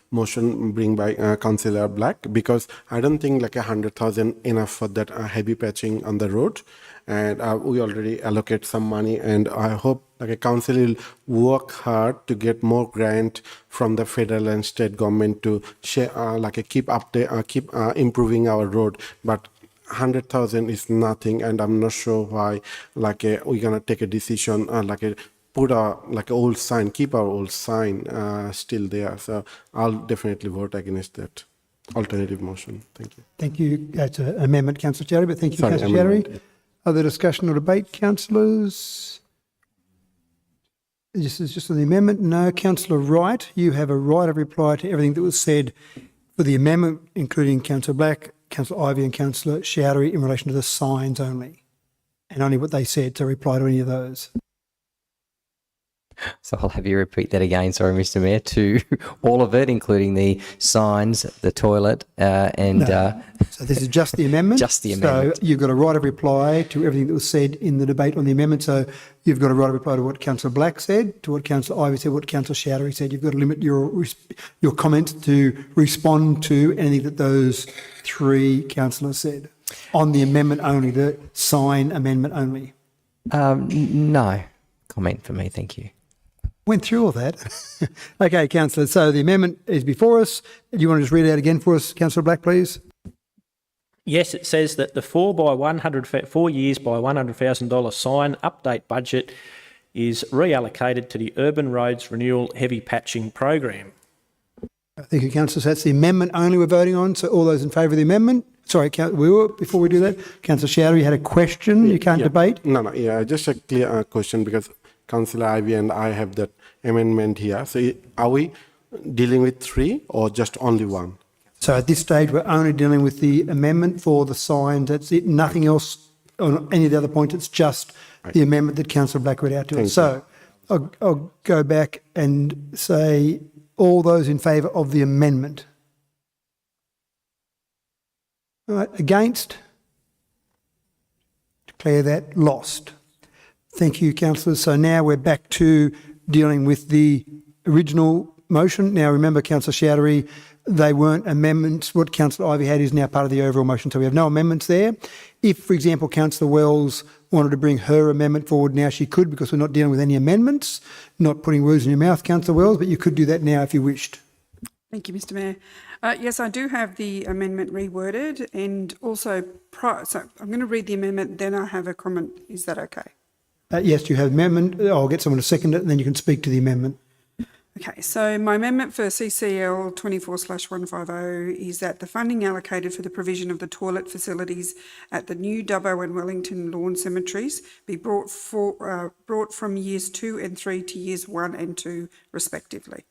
motion bring by Councillor Black, because I don't think like 100,000 enough for that heavy patching on the road, and we already allocate some money, and I hope like a council will work hard to get more grant from the federal and state government to share, keep improving our road, but 100,000 is nothing, and I'm not sure why we're gonna take a decision put our old sign, keep our old sign still there. So I'll definitely vote against that alternative motion. Thank you. Thank you. That's an amendment, Councillor Shoutery, but thank you, Sorry, Councillor Shoutery. amendment, Other discussion or debate, councillors? This is just on the amendment. No. Councillor Wright, you have a right of reply to everything that was said for the amendment, including Councillor Black, Councillor Ivey and Councillor Shoutery in relation to the signs only, and only what they said to reply to any of those. So I'll have you repeat that again, sorry, Mr. Mayor, to all of it, including the signs, the toilet, and... No. So this is just the amendment? Just the amendment. So you've got a right of reply to everything that was said in the debate on the amendment. So you've got a right of reply to what Councillor Black said, to what Councillor Ivey said, what Councillor Shoutery said. You've got to limit your comments to respond to anything that those three councillors said on the amendment only, the sign amendment only. No comment for me, thank you. Went through all that. Okay, councillor, so the amendment is before us. Do you want to just read it out again for us, councillor Black, please? Yes, it says that the 4 years by $100,000 sign update budget is reallocated to the Urban Roads Renewal Heavy Patching Program. Thank you, councillor. So that's the amendment only we're voting on. So all those in favour of the amendment? Sorry, before we do that, councillor Chowdhury, you had a question. You can't debate. No, just a clear question because Councillor Ivy and I have that amendment here. So are we dealing with 3 or just only 1? So at this stage, we're only dealing with the amendment for the signs. That's it. Nothing else on any of the other points. It's just the amendment that councillor Black read out to us. So I'll go back and say all those in favour of the amendment. All right, against? Declare that lost. Thank you, councillors. So now we're back to dealing with the original motion. Now remember, councillor Chowdhury, they weren't amendments. What councillor Ivy had is now part of the overall motion, so we have no amendments there. If, for example, councillor Wells wanted to bring her amendment forward now, she could, because we're not dealing with any amendments. Not putting words in your mouth, councillor Wells, but you could do that now if you wished. Thank you, Mr Mayor. Yes, I do have the amendment reworded, and also, so I'm going to read the amendment, then I have a comment. Is that okay? Yes, you have amendment. I'll get someone to second it, and then you can speak to the amendment. Okay, so my amendment for CCL 24/150 is that the funding allocated for the provision of the toilet facilities at the new Dubbo and Wellington lawn cemeteries be brought from years 2 and 3 to years 1 and 2 respectively.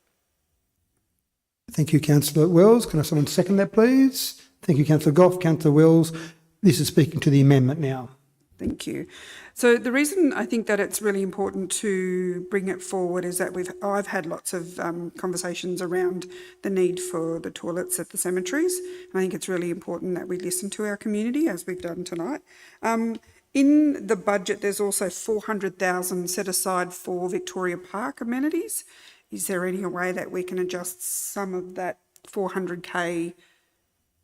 Thank you, councillor Wells. Can I have someone second that, please? Thank you, councillor Goff. Councillor Wells, this is speaking to the amendment now. Thank you. So the reason I think that it's really important to bring it forward is that I've had lots of conversations around the need for the toilets at the cemeteries. I think it's really important that we listen to our community, as we've done tonight. In the budget, there's also $400,000 set aside for Victoria Park amenities. Is there any way that we can adjust some of that $400K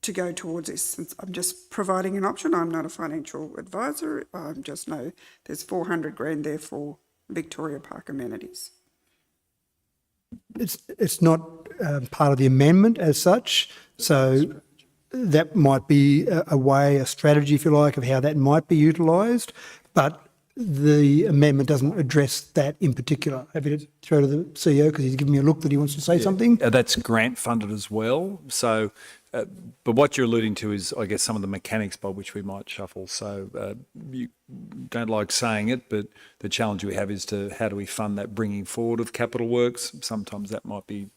to go towards this? Since I'm just providing an option. I'm not a financial advisor. I just know there's $400,000 there for Victoria Park amenities. It's not part of the amendment as such, so that might be a way, a strategy, if you like, of how that might be utilised, but the amendment doesn't address that in particular. Happy to throw to the CEO because he's given me a look that he wants to say something. That's grant funded as well. So, but what you're alluding to is, I guess, some of the mechanics by which we might shuffle. So you don't like saying it, but the challenge we have is to how do we fund that bringing forward of capital works? Sometimes that might be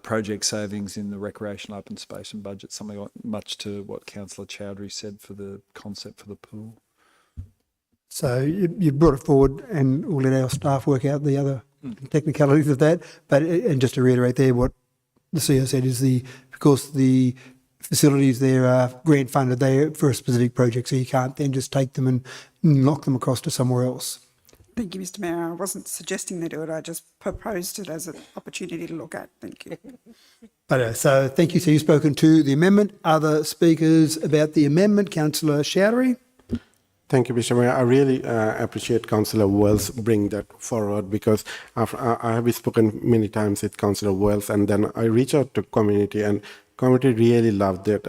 project savings in the recreational open space and budget, something like much to what Councillor Chowdhury said for the concept for the pool. So you brought it forward and we'll let our staff work out the other technicalities of that. But and just to reiterate there, what the CEO said is because the facilities there are grant funded, they're for a specific project, so you can't then just take them and knock them across to somewhere else. Thank you, Mr Mayor. I wasn't suggesting they do it. I just proposed it as an opportunity to look at. Thank you. But, so thank you. So you've spoken to the amendment. Other speakers about the amendment? Councillor Chowdhury. Thank you, Mr. Mayor. I really appreciate Councillor Wells bring that forward because I have spoken many times with Councillor Wells, and then I reach out to community, and community really loved that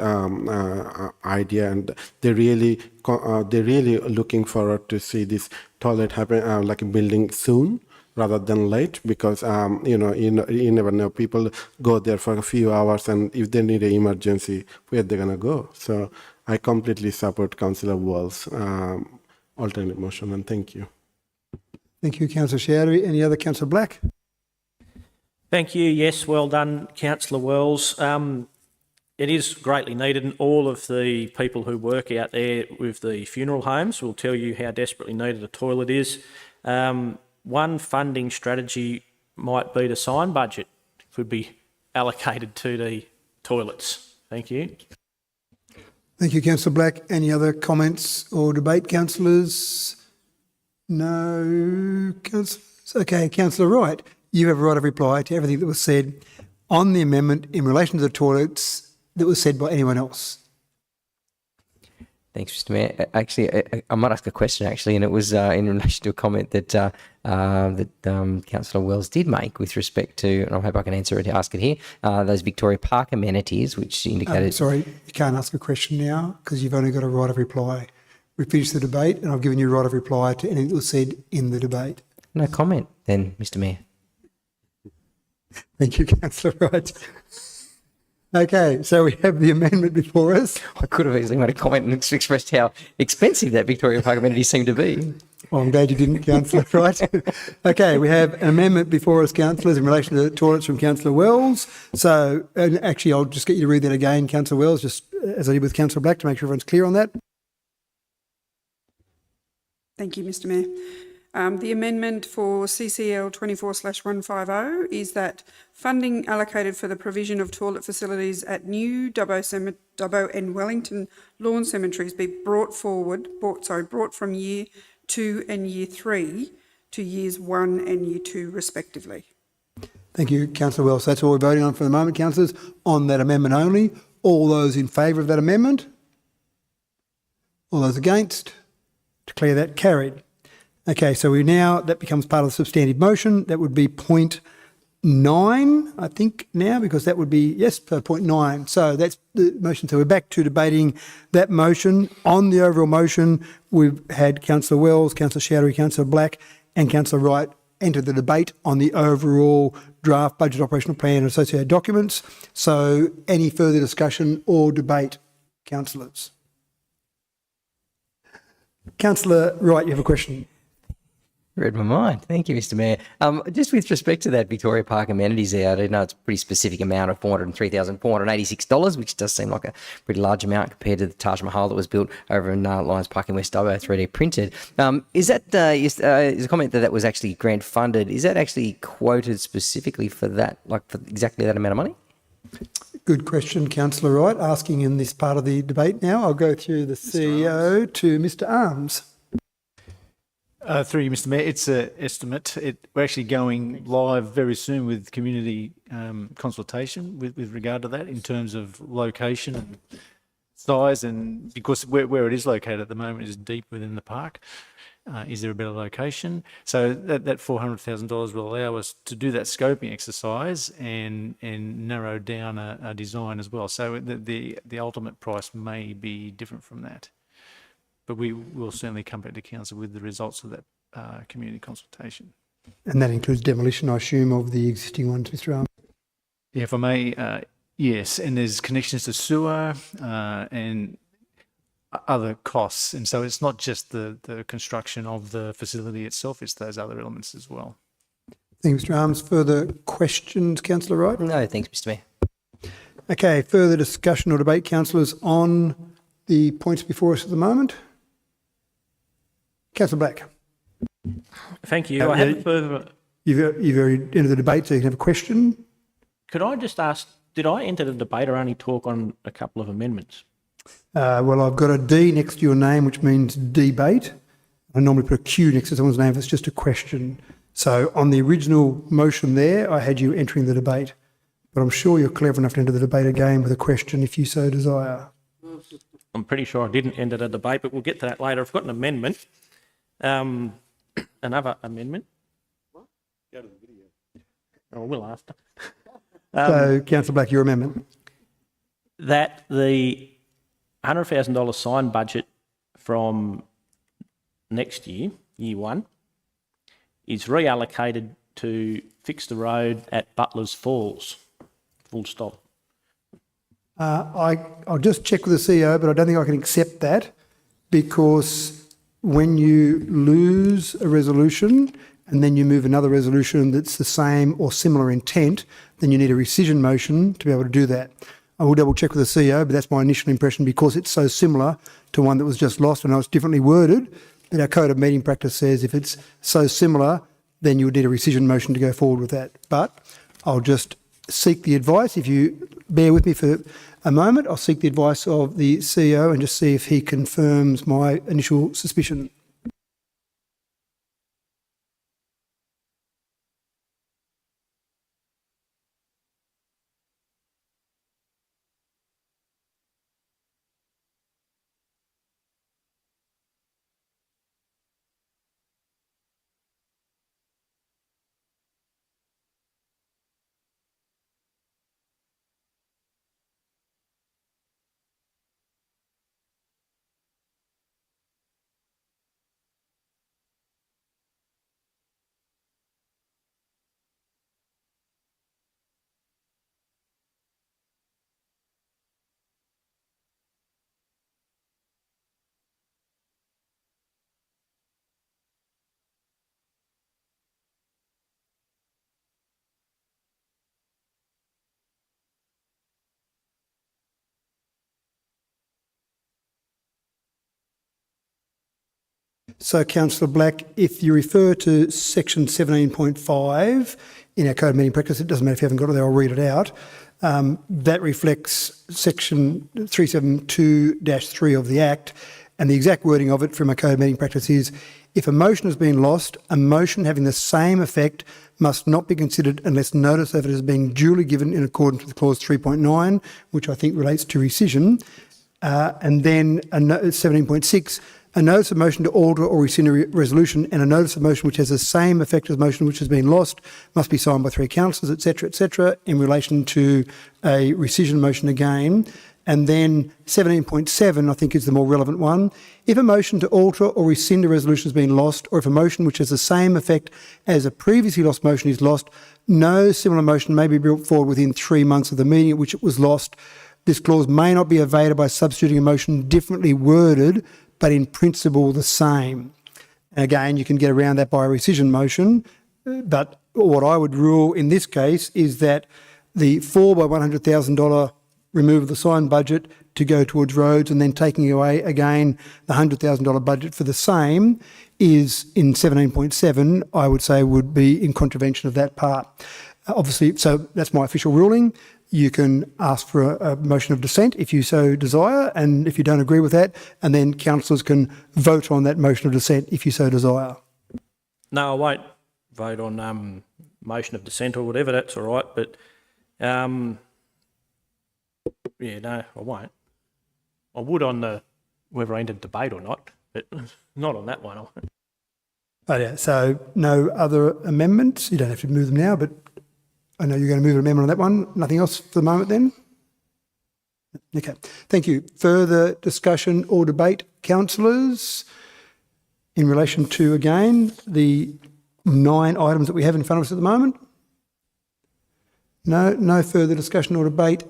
idea, and they're really looking forward to see this toilet happen, like a building soon rather than late, because you never know. People go there for a few hours, and if they need an emergency, where they're gonna go? So I completely support Councillor Wells' alternate motion, and thank you. Thank you, Councillor Chowdhury. Any other? Councillor Black? Thank you. Yes, well done, Councillor Wells. It is greatly needed, and all of the people who work out there with the funeral homes will tell you how desperately needed a toilet is. One funding strategy might be the sign budget could be allocated to the toilets. Thank you. Thank you, Councillor Black. Any other comments or debate, councillors? No, councillors. Okay, Councillor Wright, you have a right of reply to everything that was said on the amendment in relation to the toilets that was said by anyone else. Thanks, Mr. Mayor. Actually, I might ask a question, actually, and it was in relation to a comment that Councillor Wells did make with respect to, and I hope I can ask it here, those Victoria Park amenities, which indicated... Sorry, you can't ask a question now because you've only got a right of reply. We finished the debate and I've given you a right of reply to anything that was said in the debate. No comment then, Mr. Mayor. Thank you, Councillor Wright. Okay, so we have the amendment before us. I could have easily made a comment and expressed how expensive that Victoria Park amenities seem to be. Well, I'm glad you didn't, Councillor Wright. Okay, we have an amendment before us, councillors, in relation to the toilets from Councillor Wells. So, and actually, I'll just get you to read that again, Councillor Wells, just as I did with Councillor Black, to make sure everyone's clear on that. Thank you, Mr. Mayor. The amendment for CCL 24/150 is that funding allocated for the provision of toilet facilities at new Dubbo and Wellington lawn cemeteries be brought from year 2 and year 3 to years 1 and year 2 respectively. Thank you, Councillor Wells. That's all we're voting on for the moment, councillors, on that amendment only. All those in favour of that amendment? All those against? Declare that carried. Okay, so that becomes part of the substantive motion. That would be point 9, I think, now, because that would be, yes, point 9. So that's the motion. So we're back to debating that motion. On the overall motion, we've had Councillor Wells, Councillor Chowdhury, Councillor Black and Councillor Wright enter the debate on the overall draft budget operational plan and associated documents. So any further discussion or debate, councillors? Councillor Wright, you have a question. Read my mind. Thank you, Mr. Mayor. Just with respect to that Victoria Park amenities there, I know it's a pretty specific amount of $403,486, which does seem like a pretty large amount compared to the Taj Mahal that was built over in Lions Park in West Dubbo, 3D printed. Is a comment that was actually grant funded? Is that actually quoted specifically for that, like for exactly that amount of money? Good question, Councillor Wright, asking in this part of the debate now. I'll go through the CEO to Mr. Arms. Through you, Mr. Mayor, it's an estimate. We're actually going live very soon with community consultation with regard to that in terms of location and size, and because where it is located at the moment is deep within the park. Is there a better location? So that $400,000 will allow us to do that scoping exercise and narrow down a design as well. So the ultimate price may be different from that. But we will certainly come back to council with the results of that community consultation. And that includes demolition, I assume, of the existing ones, Mr. Arms? Yeah, if I may, yes. And there's connections to sewer and other costs. And so it's not just the construction of the facility itself, it's those other elements as well. Thank you, Mr. Arms. Further questions, Councillor Wright? No, thanks, Mr. Mayor. Okay, further discussion or debate, councillors, on the points before us at the moment? Councillor Black. Thank you. I have a further... You've already entered the debate, so you can have a question. Could I just ask, did I enter the debate or only talk on a couple of amendments? Well, I've got a D next to your name, which means debate. I normally put a Q next to someone's name if it's just a question. So on the original motion there, I had you entering the debate. But I'm sure you're clever enough to enter the debate again with a question if you so desire. I'm pretty sure I didn't enter the debate, but we'll get to that later. I've got an amendment. Another amendment. What? Go to the video. Oh, we'll after. So, Councillor Black, your amendment. That the $100,000 sign budget from next year, year 1, is reallocated to fix the road at Butler's Falls. Full stop. I'll just check with the CEO, but I don't think I can accept that because when you lose a resolution and then you move another resolution that's the same or similar intent, then you need a rescission motion to be able to do that. I will double check with the CEO, but that's my initial impression because it's so similar to one that was just lost. I know it's differently worded, but our code of meeting practice says if it's so similar, then you would need a rescission motion to go forward with that. But I'll just seek the advice. If you bear with me for a moment, I'll seek the advice of the CEO and just see if he confirms my initial suspicion. So, Councillor Black, if you refer to section 17.5 in our Code of Meeting Practice, it doesn't matter if you haven't got it there, I'll read it out. That reflects section 372-3 of the Act, and the exact wording of it from a Code of Meeting Practice is, if a motion has been lost, a motion having the same effect must not be considered unless notice of it has been duly given in accordance with clause 3.9, which I think relates to rescission. And then 17.6, a notice of motion to alter or rescind a resolution and a notice of motion which has the same effect as a motion which has been lost must be signed by 3 councillors, etc., in relation to a rescission motion again. And then 17.7, I think, is the more relevant one. If a motion to alter or rescind a resolution has been lost, or if a motion which has the same effect as a previously lost motion is lost, no similar motion may be brought forward within 3 months of the meeting at which it was lost. This clause may not be evaded by substituting a motion differently worded, but in principle the same. And again, you can get around that by a rescission motion, but what I would rule in this case is that the $4 by $100,000 remove of the signed budget to go towards roads and then taking away again the $100,000 budget for the same is in 17.7, I would say would be in contravention of that part. Obviously, so that's my official ruling. You can ask for a motion of dissent if you so desire, and if you don't agree with that, and then councillors can vote on that motion of dissent if you so desire. No, I won't vote on motion of dissent or whatever, that's all right, but yeah, no, I won't. I would on the whether I entered debate or not, but not on that one. Oh, yeah, so no other amendments? You don't have to move them now, but I know you're going to move an amendment on that one. Nothing else for the moment then? Okay, thank you. Further discussion or debate, councillors, in relation to, again, the 9 items that we have in front of us at the moment? No further discussion or debate.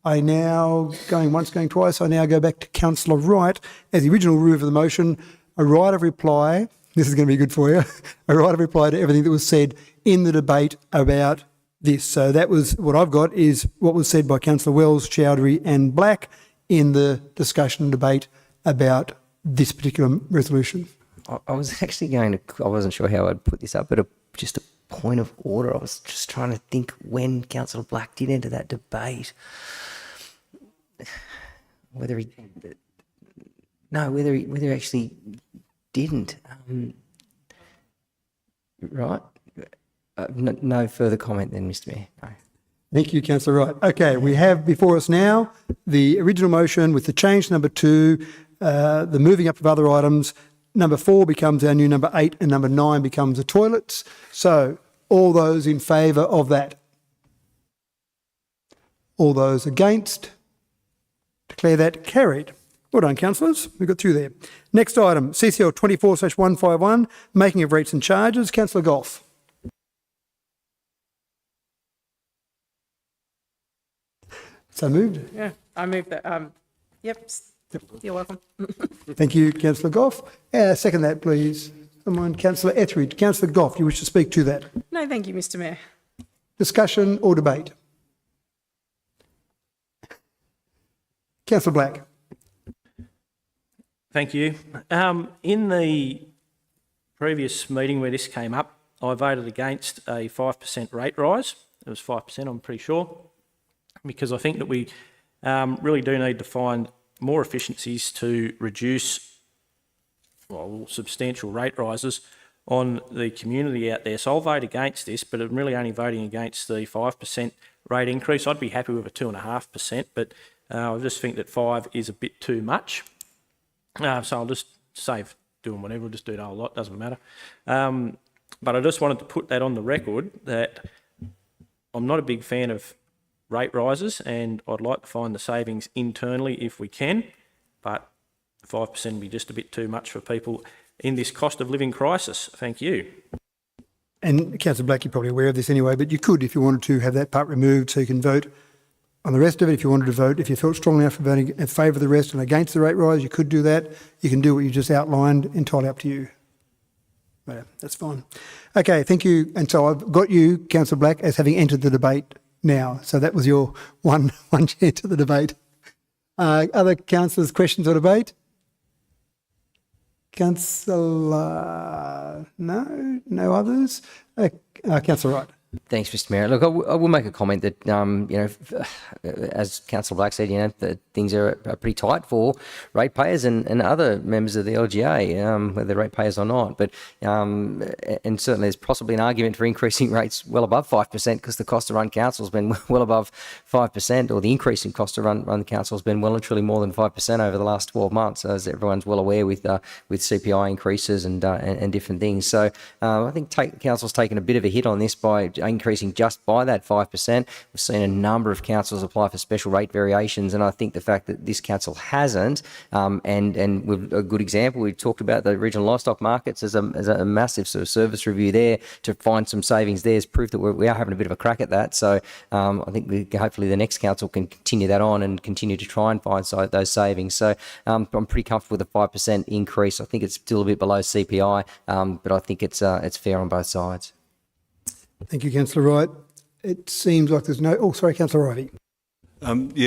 I now, going once, going twice, I now go back to Councillor Wright as the original rule of the motion, a right of reply, this is going to be good for you, a right of reply to everything that was said in the debate about this. So that was what I've got is what was said by Councillor Wells, Chowdhury and Black in the discussion and debate about this particular resolution. I was actually going to, I wasn't sure how I'd put this up, but just a point of order. I was just trying to think when Councillor Black did enter that debate. Whether he actually didn't. Right? No further comment then, Mr. Mayor. No. Thank you, Councillor Wright. Okay, we have before us now the original motion with the change number 2, the moving up of other items. Number 4 becomes our new number 8 and number 9 becomes the toilets. So all those in favour of that? All those against? Declare that carried. Well done, councillors. We got through there. Next item, CCL 24/151, making of rates and charges. Councillor Goff. So moved. Yeah, I moved that. Yep. You're welcome. Thank you, Councillor Goff. Second that, please. Someone, Councillor Etheridge. Councillor Goff, you wish to speak to that? No, thank you, Mr. Mayor. Discussion or debate? Councillor Black. Thank you. In the previous meeting where this came up, I voted against a 5% rate rise. It was 5%, I'm pretty sure, because I think that we really do need to find more efficiencies to reduce substantial rate rises on the community out there. So I'll vote against this, but I'm really only voting against the 5% rate increase. I'd be happy with a 2.5%, but I just think that 5 is a bit too much. So I'll just save doing whatever, we'll just do the whole lot, doesn't matter. But I just wanted to put that on the record that I'm not a big fan of rate rises and I'd like to find the savings internally if we can, but 5% would be just a bit too much for people in this cost of living crisis. Thank you. And Councillor Black, you're probably aware of this anyway, but you could, if you wanted to, have that part removed so you can vote on the rest of it. If you wanted to vote, if you felt strongly enough for voting in favour of the rest and against the rate rise, you could do that. You can do what you just outlined, entirely up to you. But that's fine. Okay, thank you. And so I've got you, Councillor Black, as having entered the debate now. So that was your one chance at the debate. Other councillors, questions or debate? Councillor, no others. Councillor Wright. Thanks, Mr. Mayor. Look, I will make a comment that, as Councillor Black said, that things are pretty tight for ratepayers and other members of the LGA, whether they're ratepayers or not. But and certainly there's possibly an argument for increasing rates well above 5% because the cost to run council has been well above 5%, or the increase in cost to run the council has been well and truly more than 5% over the last 12 months, as everyone's well aware with CPI increases and different things. So I think council's taken a bit of a hit on this by increasing just by that 5%. We've seen a number of councils apply for special rate variations, and I think the fact that this council hasn't, and with a good example, we talked about the regional livestock markets as a massive sort of service review there to find some savings there is proof that we are having a bit of a crack at that. So I think hopefully the next council can continue that on and continue to try and find those savings. So I'm pretty comfortable with the 5% increase. I think it's still a bit below CPI, but I think it's fair on both sides. Thank you, Councillor Wright. It seems like there's no... Oh, sorry, Councillor Ivey.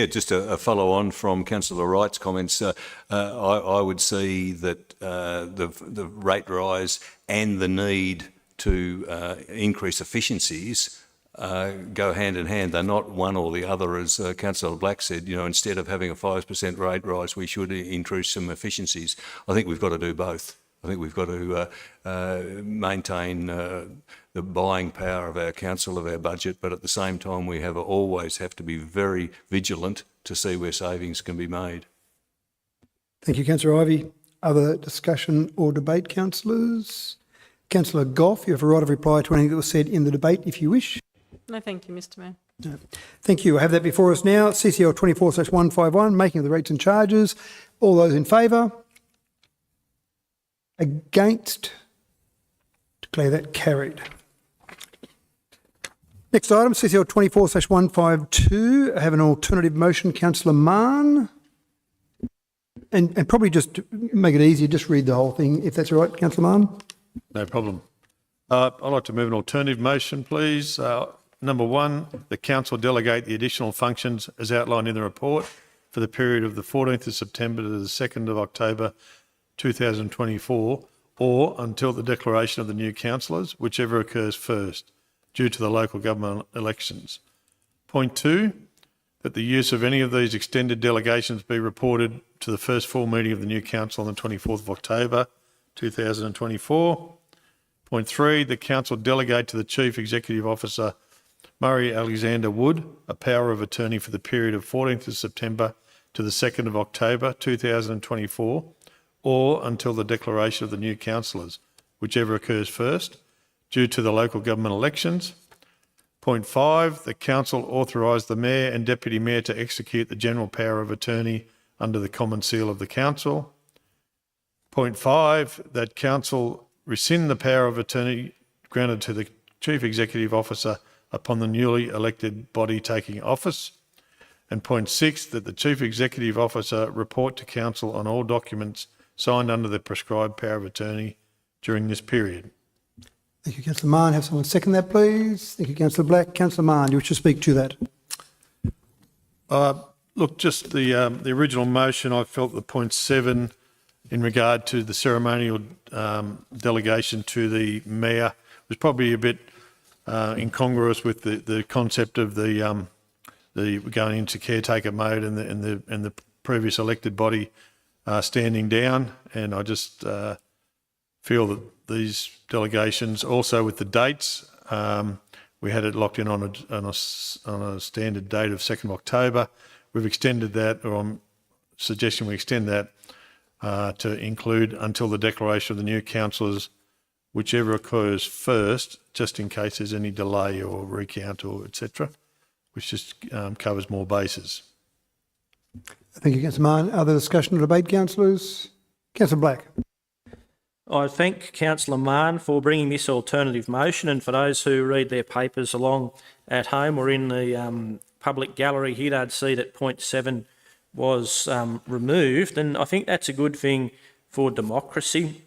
Just a follow-on from Councillor Wright's comments. I would see that the rate rise and the need to increase efficiencies go hand in hand. They're not one or the other, as Councillor Black said. Instead of having a 5% rate rise, we should increase some efficiencies. I think we've got to do both. I think we've got to maintain the buying power of our council, of our budget, but at the same time we always have to be very vigilant to see where savings can be made. Thank you, Councillor Ivey. Other discussion or debate, councillors? Councillor Goff, you have a right of reply to anything that was said in the debate if you wish. No, thank you, Mr. Mayor. No. Thank you. I have that before us now. CCL 24/151, making of the rates and charges. All those in favour? Against? Declare that carried. Next item, CCL 24/152. I have an alternative motion. Councillor Mann. And probably just to make it easier, just read the whole thing, if that's all right, Councillor Mann. No problem. I'd like to move an alternative motion, please. Number one, the council delegate the additional functions as outlined in the report for the period of the 14th of September to the 2nd of October 2024, or until the declaration of the new councillors, whichever occurs first, due to the local government elections. Point two, that the use of any of these extended delegations be reported to the first full meeting of the new council on the 24th of October 2024. Point three, the council delegate to the Chief Executive Officer, Murray Alexander Wood, a power of attorney for the period of 14th of September to the 2nd of October 2024, or until the declaration of the new councillors, whichever occurs first, due to the local government elections. Point five, the council authorise the mayor and deputy mayor to execute the general power of attorney under the common seal of the council. Point five, that council rescind the power of attorney granted to the chief executive officer upon the newly elected body taking office. And point six, that the chief executive officer report to council on all documents signed under the prescribed power of attorney during this period. Thank you, Councillor Mann. Have someone second that, please. Thank you, Councillor Black. Councillor Mann, do you wish to speak to that? Look, just the original motion, I felt that point seven in regard to the ceremonial delegation to the mayor was probably a bit incongruous with the concept of the going into caretaker mode and the previous elected body standing down, and I just feel that these delegations, also with the dates, we had it locked in on a standard date of 2nd of October. We've extended that, or I'm suggesting we extend that to include until the declaration of the new councillors, whichever occurs first, just in case there's any delay or recount or etc., which just covers more bases. Thank you, Councillor Mann. Other discussion or debate, councillors? Councillor Black. I thank Councillor Mann for bringing this alternative motion, and for those who read their papers along at home or in the public gallery here, they'd see that point 7 was removed, and I think that's a good thing for democracy.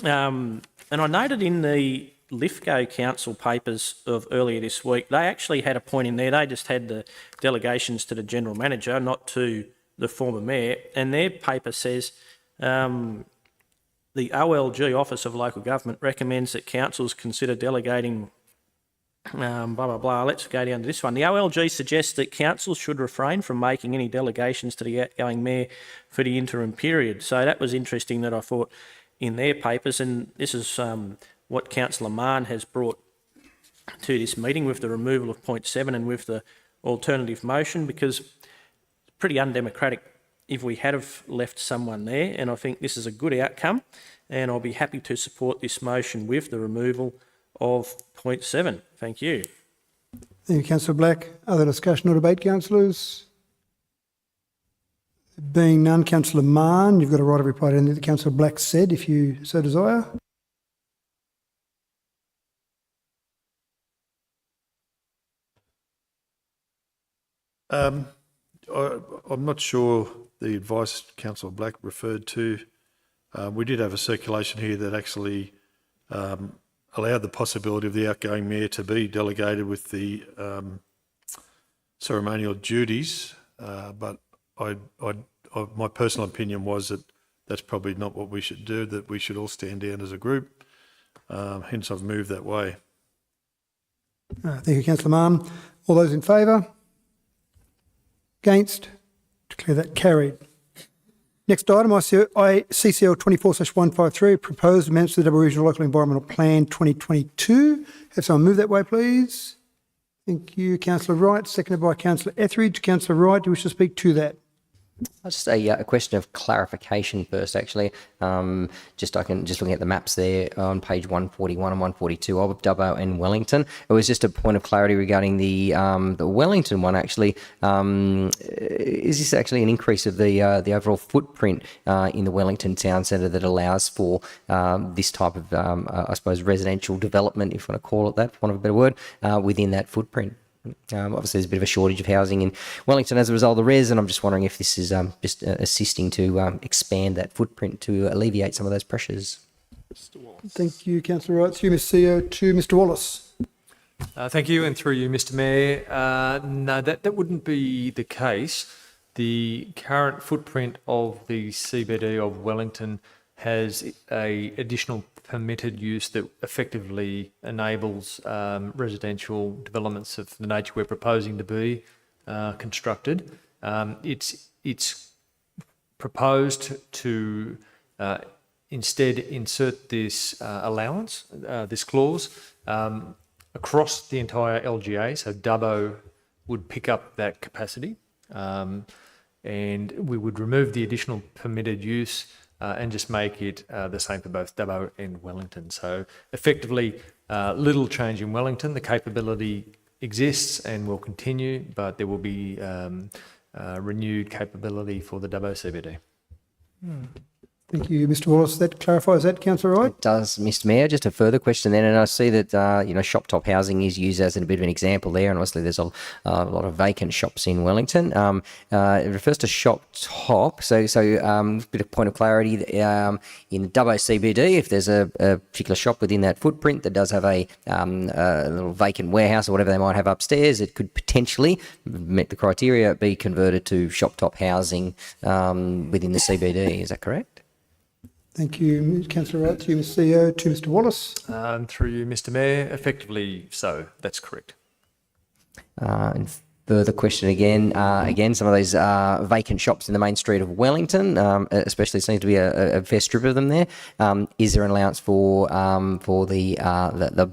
And I noted in the Lithgow Council papers of earlier this week, they actually had a point in there. They just had the delegations to the General Manager, not to the former Mayor, and their paper says the OLG, Office of Local Government, recommends that councils consider delegating blah, blah, blah. Let's go down to this one. The OLG suggests that councils should refrain from making any delegations to the outgoing mayor for the interim period. So that was interesting that I thought in their papers, and this is what Councillor Mann has brought to this meeting with the removal of point 7 and with the alternative motion, because it's pretty undemocratic if we had have left someone there, and I think this is a good outcome, and I'll be happy to support this motion with the removal of point 7. Thank you. Thank you, Councillor Black. Other discussion or debate, councillors? Being none, Councillor Mann, you've got a right of reply to anything that Councillor Black said, if you so desire. I'm not sure the advice Councillor Black referred to. We did have a circulation here that actually allowed the possibility of the outgoing mayor to be delegated with the ceremonial duties, but my personal opinion was that that's probably not what we should do, that we should all stand down as a group. Hence, I've moved that way. Thank you, Councillor Mann. All those in favour? Against? Declare that carried. Next item, CCL 24/153, proposed amendments to the Double Regional Local Environmental Plan 2022. Have someone move that way, please. Thank you, Councillor Wright, seconded by Councillor Etheridge. Councillor Wright, do you wish to speak to that? Just a question of clarification first, actually. Just looking at the maps there on page 141 and 142 of Dubbo and Wellington. It was just a point of clarity regarding the Wellington one. Actually, is this actually an increase of the overall footprint in the Wellington Town Centre that allows for this type of, I suppose, residential development, if you want to call it that, for want of a better word, within that footprint? Obviously, there's a bit of a shortage of housing in Wellington as a result of the res, and I'm just wondering if this is just assisting to expand that footprint to alleviate some of those pressures. Thank you, Councillor Wright. Through Ms. CEO to Mr. Wallace. Thank you, and through you, Mr. Mayor. No, that wouldn't be the case. The current footprint of the CBD of Wellington has a additional permitted use that effectively enables residential developments of the nature we're proposing to be constructed. It's proposed to instead insert this allowance, this clause, across the entire LGA, so Dubbo would pick up that capacity, and we would remove the additional permitted use and just make it the same for both Dubbo and Wellington. So effectively, little change in Wellington. The capability exists and will continue, but there will be renewed capability for the Dubbo CBD. Thank you, Mr. Wallace. That clarifies that, Councillor Wright. It does, Mr. Mayor. Just a further question then, and I see that shop top housing is used as a bit of an example there, and obviously there's a lot of vacant shops in Wellington. It refers to shop top, so a bit of point of clarity. In Dubbo CBD, if there's a particular shop within that footprint that does have a little vacant warehouse or whatever they might have upstairs, it could potentially, met the criteria, be converted to shop top housing within the CBD. Is that correct? Thank you, Councillor Wright. To you, Ms. CEO. To Mr. Wallace. Through you, Mr. Mayor. Effectively so. That's correct. And further question again. Some of those vacant shops in the main street of Wellington, especially seems to be a fair strip of them there. Is there an allowance for the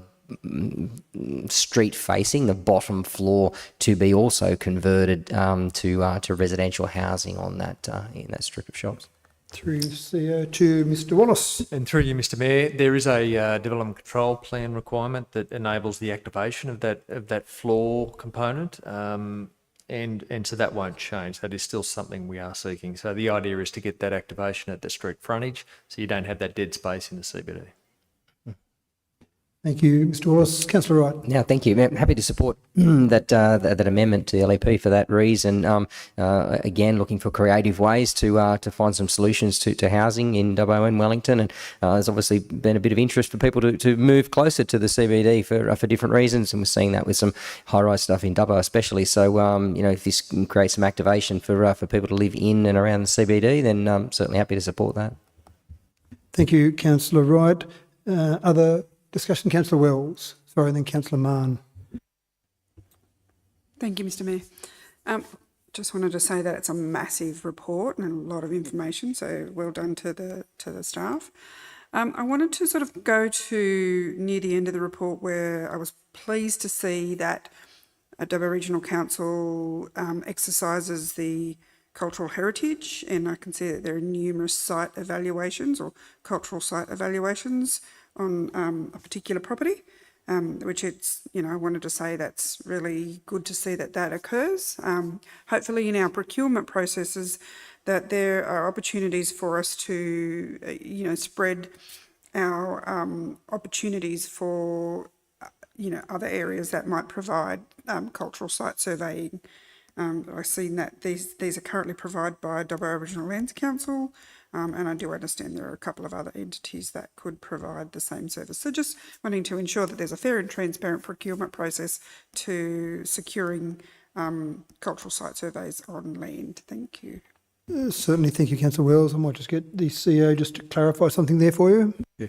street facing, the bottom floor, to be also converted to residential housing on that in that strip of shops? Through CEO to Mr. Wallace. And through you, Mr. Mayor, there is a development control plan requirement that enables the activation of that floor component, and so that won't change. That is still something we are seeking. So the idea is to get that activation at the street frontage, so you don't have that dead space in the CBD. Thank you, Mr. Wallace. Councillor Wright. Yeah, thank you. I'm happy to support that amendment to the LEP for that reason. Again, looking for creative ways to find some solutions to housing in Dubbo and Wellington, and there's obviously been a bit of interest for people to move closer to the CBD for different reasons, and we're seeing that with some high-rise stuff in Dubbo especially. So, if this can create some activation for people to live in and around the CBD, then I'm certainly happy to support that. Thank you, Councillor Wright. Other discussion? Councillor Wells. Sorry, and then Councillor Mann. Thank you, Mr Mayor. Just wanted to say that it's a massive report and a lot of information, so well done to the staff. I wanted to sort of go to near the end of the report where I was pleased to see that Dubbo Regional Council exercises the cultural heritage, and I can see that there are numerous site evaluations or cultural site evaluations on a particular property, which it's, I wanted to say that's really good to see that occurs. Hopefully in our procurement processes that there are opportunities for us to, spread our opportunities for, other areas that might provide cultural site surveying. I've seen that these are currently provided by Dubbo Aboriginal Lands Council, and I do understand there are a couple of other entities that could provide the same service. So just wanting to ensure that there's a fair and transparent procurement process to securing cultural site surveys on land. Thank you. Certainly, thank you, Councillor Wells. I might just get the CEO just to clarify something there for you. Yeah.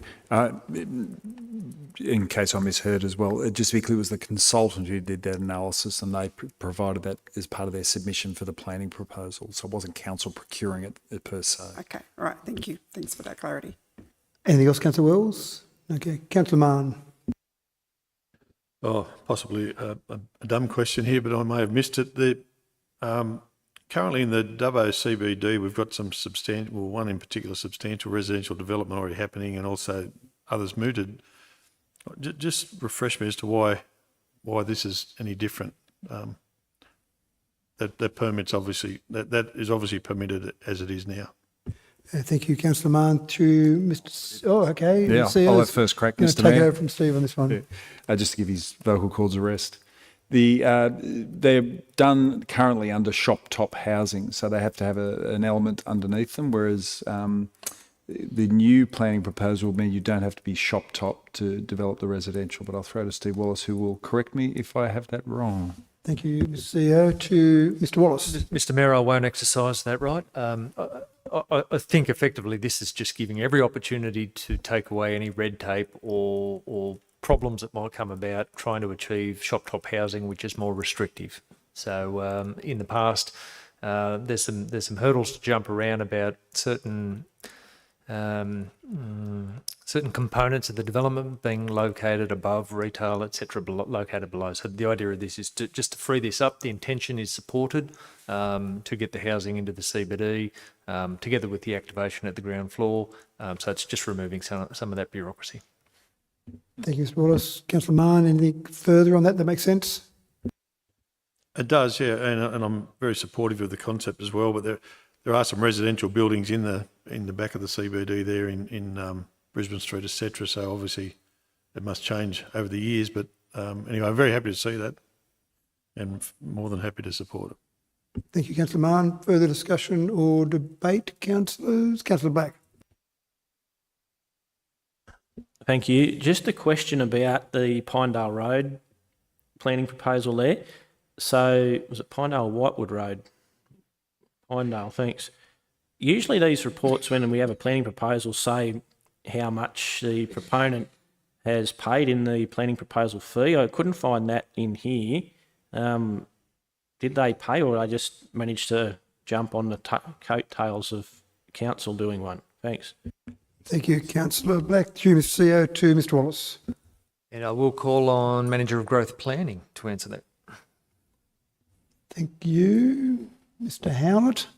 In case I misheard as well, just to be clear, it was the consultant who did that analysis, and they provided that as part of their submission for the planning proposal. So it wasn't council procuring it per se. Okay, all right, thank you. Thanks for that clarity. Anything else, Councillor Wells? Okay, Councillor Mann. Oh, possibly a dumb question here, but I may have missed it. Currently in the Dubbo CBD, we've got some substantial, one in particular, substantial residential development already happening, and also others mooted. Just refresh me as to why this is any different. That permit's obviously that is obviously permitted as it is now. Thank you, Councillor Mann. To Mr. Oh, okay. Yeah, I'll have first crack, Mr. Mayor. Take over from Steve on this one. Yeah. Just to give his vocal cords a rest. They're done currently under shop top housing, so they have to have an element underneath them, whereas the new planning proposal will mean you don't have to be shop top to develop the residential. But I'll throw to Steve Wallace, who will correct me if I have that wrong. Thank you, Mr. CEO. To Mr. Wallace. Mr. Mayor, I won't exercise that right. I think effectively this is just giving every opportunity to take away any red tape or problems that might come about trying to achieve shop top housing, which is more restrictive. So in the past, there's some hurdles to jump around about certain components of the development being located above retail, etc., located below. So the idea of this is just to free this up. The intention is supported to get the housing into the CBD, together with the activation at the ground floor. So it's just removing some of that bureaucracy. Thank you, Mr. Wallace. Councillor Mann, anything further on that makes sense? It does, yeah, and I'm very supportive of the concept as well. But there are some residential buildings in the back of the CBD there in Brisbane Street, etc. So obviously it must change over the years. But anyway, I'm very happy to see that, and more than happy to support it. Thank you, Councillor Mann. Further discussion or debate, councillors? Councillor Black. Thank you. Just a question about the Pinedale Road planning proposal there. So was it Pinedale or Whitewood Road? Pinedale, thanks. Usually these reports, when we have a planning proposal, say how much the proponent has paid in the planning proposal fee. I couldn't find that in here. Did they pay, or I just managed to jump on the coattails of council doing one? Thanks. Thank you, Councillor Black. To you, Mr. CEO. To Mr. Wallace. And I will call on Manager of Growth Planning to answer that. Thank you, Mr. Howlett.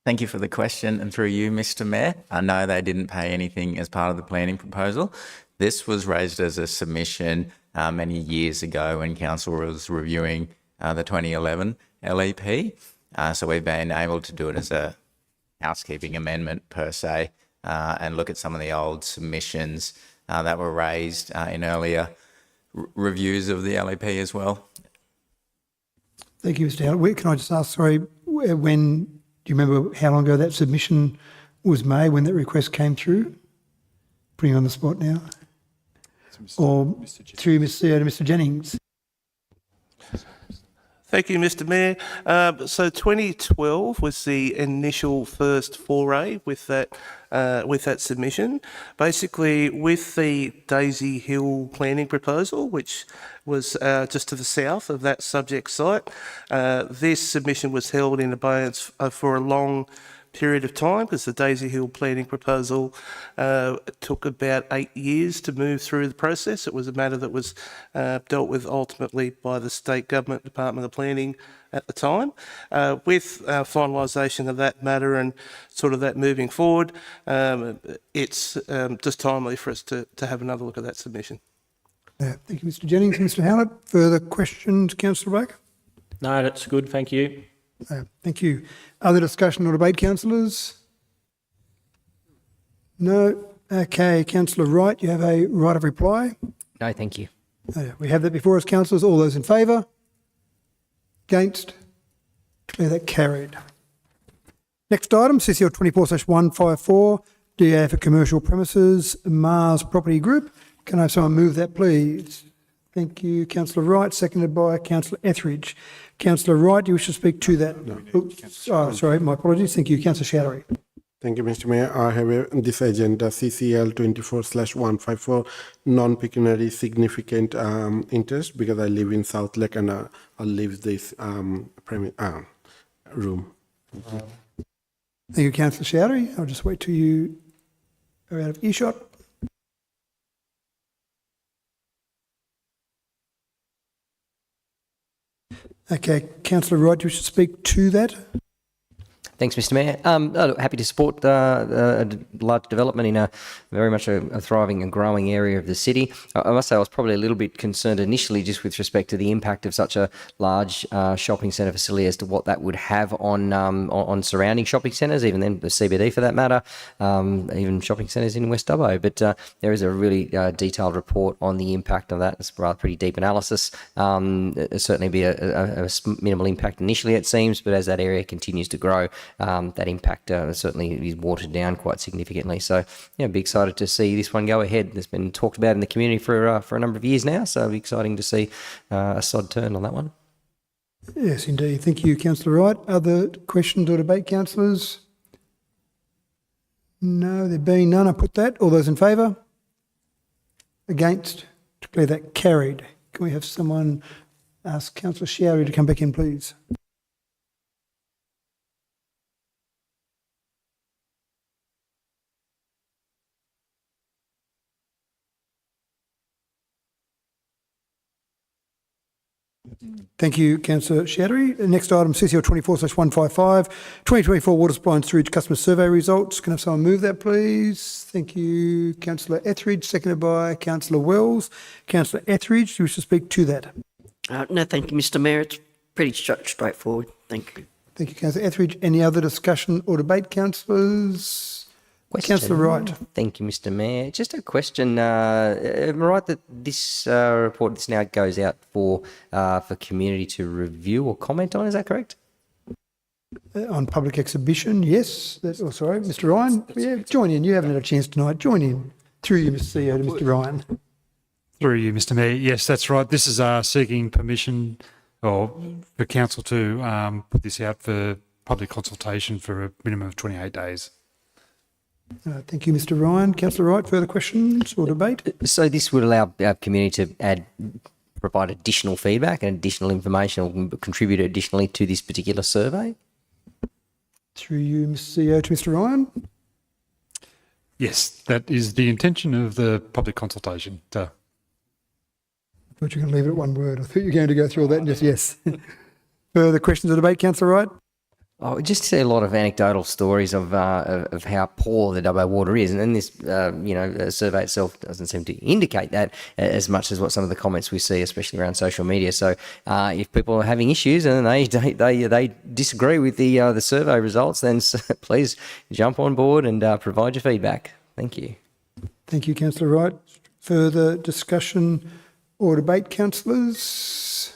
Thank you for the question, and through you, Mr. Mayor. I know they didn't pay anything as part of the planning proposal. This was raised as a submission many years ago when council was reviewing the 2011 LEP. So we've been able to do it as a housekeeping amendment per se, and look at some of the old submissions that were raised in earlier reviews of the LEP as well. Thank you, Mr. Howlett. Can I just ask, sorry, when, do you remember how long ago that submission was made, when that request came through? Putting you on the spot now. Or through Mr. CEO to Mr. Jennings. Thank you, Mr. Mayor. So 2012 was the initial first foray with that submission. Basically, with the Daisy Hill planning proposal, which was just to the south of that subject site, this submission was held in abeyance for a long period of time because the Daisy Hill planning proposal took about 8 years to move through the process. It was a matter that was dealt with ultimately by the State Government Department of Planning at the time. With finalisation of that matter and sort of that moving forward, it's just timely for us to have another look at that submission. Thank you, Mr Jennings. Mr Howlett, further questions, Councillor Baker? No, that's good. Thank you. Thank you. Other discussion or debate, councillors? No? Okay, Councillor Wright, you have a right of reply. No, thank you. We have that before us, councillors. All those in favour? Against? Declare that carried. Next item, CCL 24/154, DA for commercial premises, Mars Property Group. Can I have someone move that, please? Thank you, Councillor Wright, seconded by Councillor Etheridge. Councillor Wright, do you wish to speak to that? No. Sorry, my apologies. Thank you, Councillor Shattery. Thank you, Mr. Mayor. I have this agenda CCL 24/154 non-pecuniary significant interest because I live in South Lake and I'll leave this room. Thank you, Councillor Shattery. I'll just wait till you are out of earshot. Okay, Councillor Wright, do you wish to speak to that? Thanks, Mr. Mayor. Look, happy to support a large development in a very much a thriving and growing area of the city. I must say I was probably a little bit concerned initially just with respect to the impact of such a large shopping centre facility as to what that would have on surrounding shopping centres, even then the CBD for that matter, even shopping centres in West Dubbo. But there is a really detailed report on the impact of that. It's a rather pretty deep analysis. It'll certainly be a minimal impact initially, it seems, but as that area continues to grow, that impact certainly is watered down quite significantly. So, yeah, be excited to see this one go ahead. It's been talked about in the community for a number of years now, so it'll be exciting to see a sod turn on that one. Yes, indeed. Thank you, Councillor Wright. Other questions or debate, councillors? No, there being none, I put that. All those in favour? Against? Declare that carried. Can we have someone ask Councillor Sherry to come back in, please? Thank you, Councillor Shattery. Next item, CCL 24/155, 2024 Water Supply and Sewage Customer Survey Results. Can I have someone move that, please? Thank you, Councillor Etheridge, seconded by Councillor Wells. Councillor Etheridge, do you wish to speak to that? No, thank you, Mr. Mayor. It's pretty straightforward. Thank you. Thank you, Councillor Etheridge. Any other discussion or debate, councillors? Councillor Wright. Thank you, Mr. Mayor. Just a question. Am I right that this report this now goes out for community to review or comment on? Is that correct? On public exhibition, yes. Sorry, Mr. Ryan. Yeah, join in. You haven't had a chance tonight. Join in. Through you, Mr. CEO, to Mr. Ryan. Through you, Mr. Mayor. Yes, that's right. This is seeking permission or for council to put this out for public consultation for a minimum of 28 days. Thank you, Mr. Ryan. Councillor Wright, further questions or debate? So this would allow our community to provide additional feedback and additional information or contribute additionally to this particular survey? Through you, Mr. CEO, to Mr. Ryan. Yes, that is the intention of the public consultation. I thought you were going to leave it at one word. I thought you were going to go through all that and just yes. Further questions or debate, Councillor Wright? Oh, just see a lot of anecdotal stories of how poor the Dubbo water is, and then this survey itself doesn't seem to indicate that as much as what some of the comments we see, especially around social media. So, if people are having issues and they disagree with the survey results, then please jump on board and provide your feedback. Thank you. Thank you, Councillor Wright. Further discussion or debate, councillors?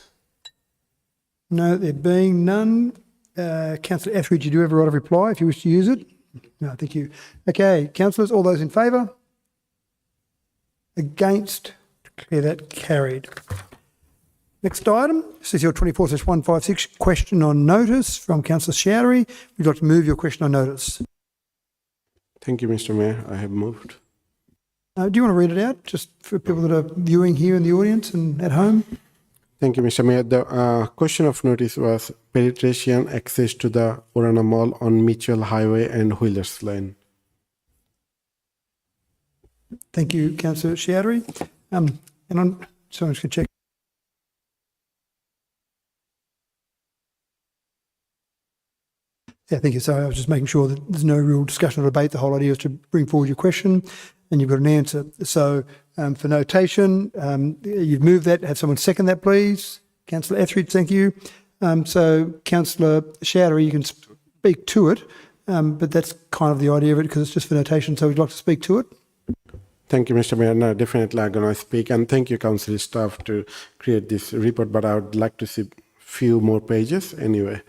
No, there being none. Councillor Etheridge, you do have a right of reply if you wish to use it. No, thank you. Okay, councillors, all those in favour? Against? Declare that carried. Next item, CCL 24/156, question on notice from Councillor Chowdhury. Would you like to move your question on notice? Thank you, Mr. Mayor. I have moved. Do you want to read it out, just for people that are viewing here in the audience and at home? Thank you, Mr. Mayor. The question of notice was pedestrian access to the Orana Mall on Mitchell Highway and Wheelers Lane. Thank you, Councillor Chowdhury. And I'm just going to check. Yeah, thank you. So I was just making sure that there's no real discussion or debate. The whole idea is to bring forward your question and you've got an answer. So for notation, you've moved that. Have someone second that, please. Councillor Etheridge, thank you. So Councillor Chowdhury, you can speak to it, but that's kind of the idea of it because it's just for notation. So would you like to speak to it? Thank you, Mr. Mayor. No, definitely I'm going to speak. And thank you, council staff, to create this report, but I would like to see few more pages anyway.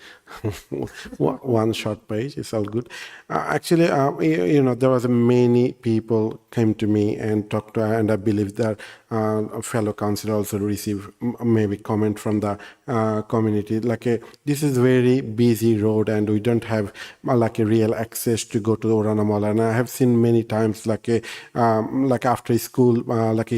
One short page is all good. Actually, there was many people came to me and talked to, and I believe that a fellow councillor also received maybe comment from the community. This is very busy road, and we don't have a real access to go to Orana Mall. And I have seen many times after school,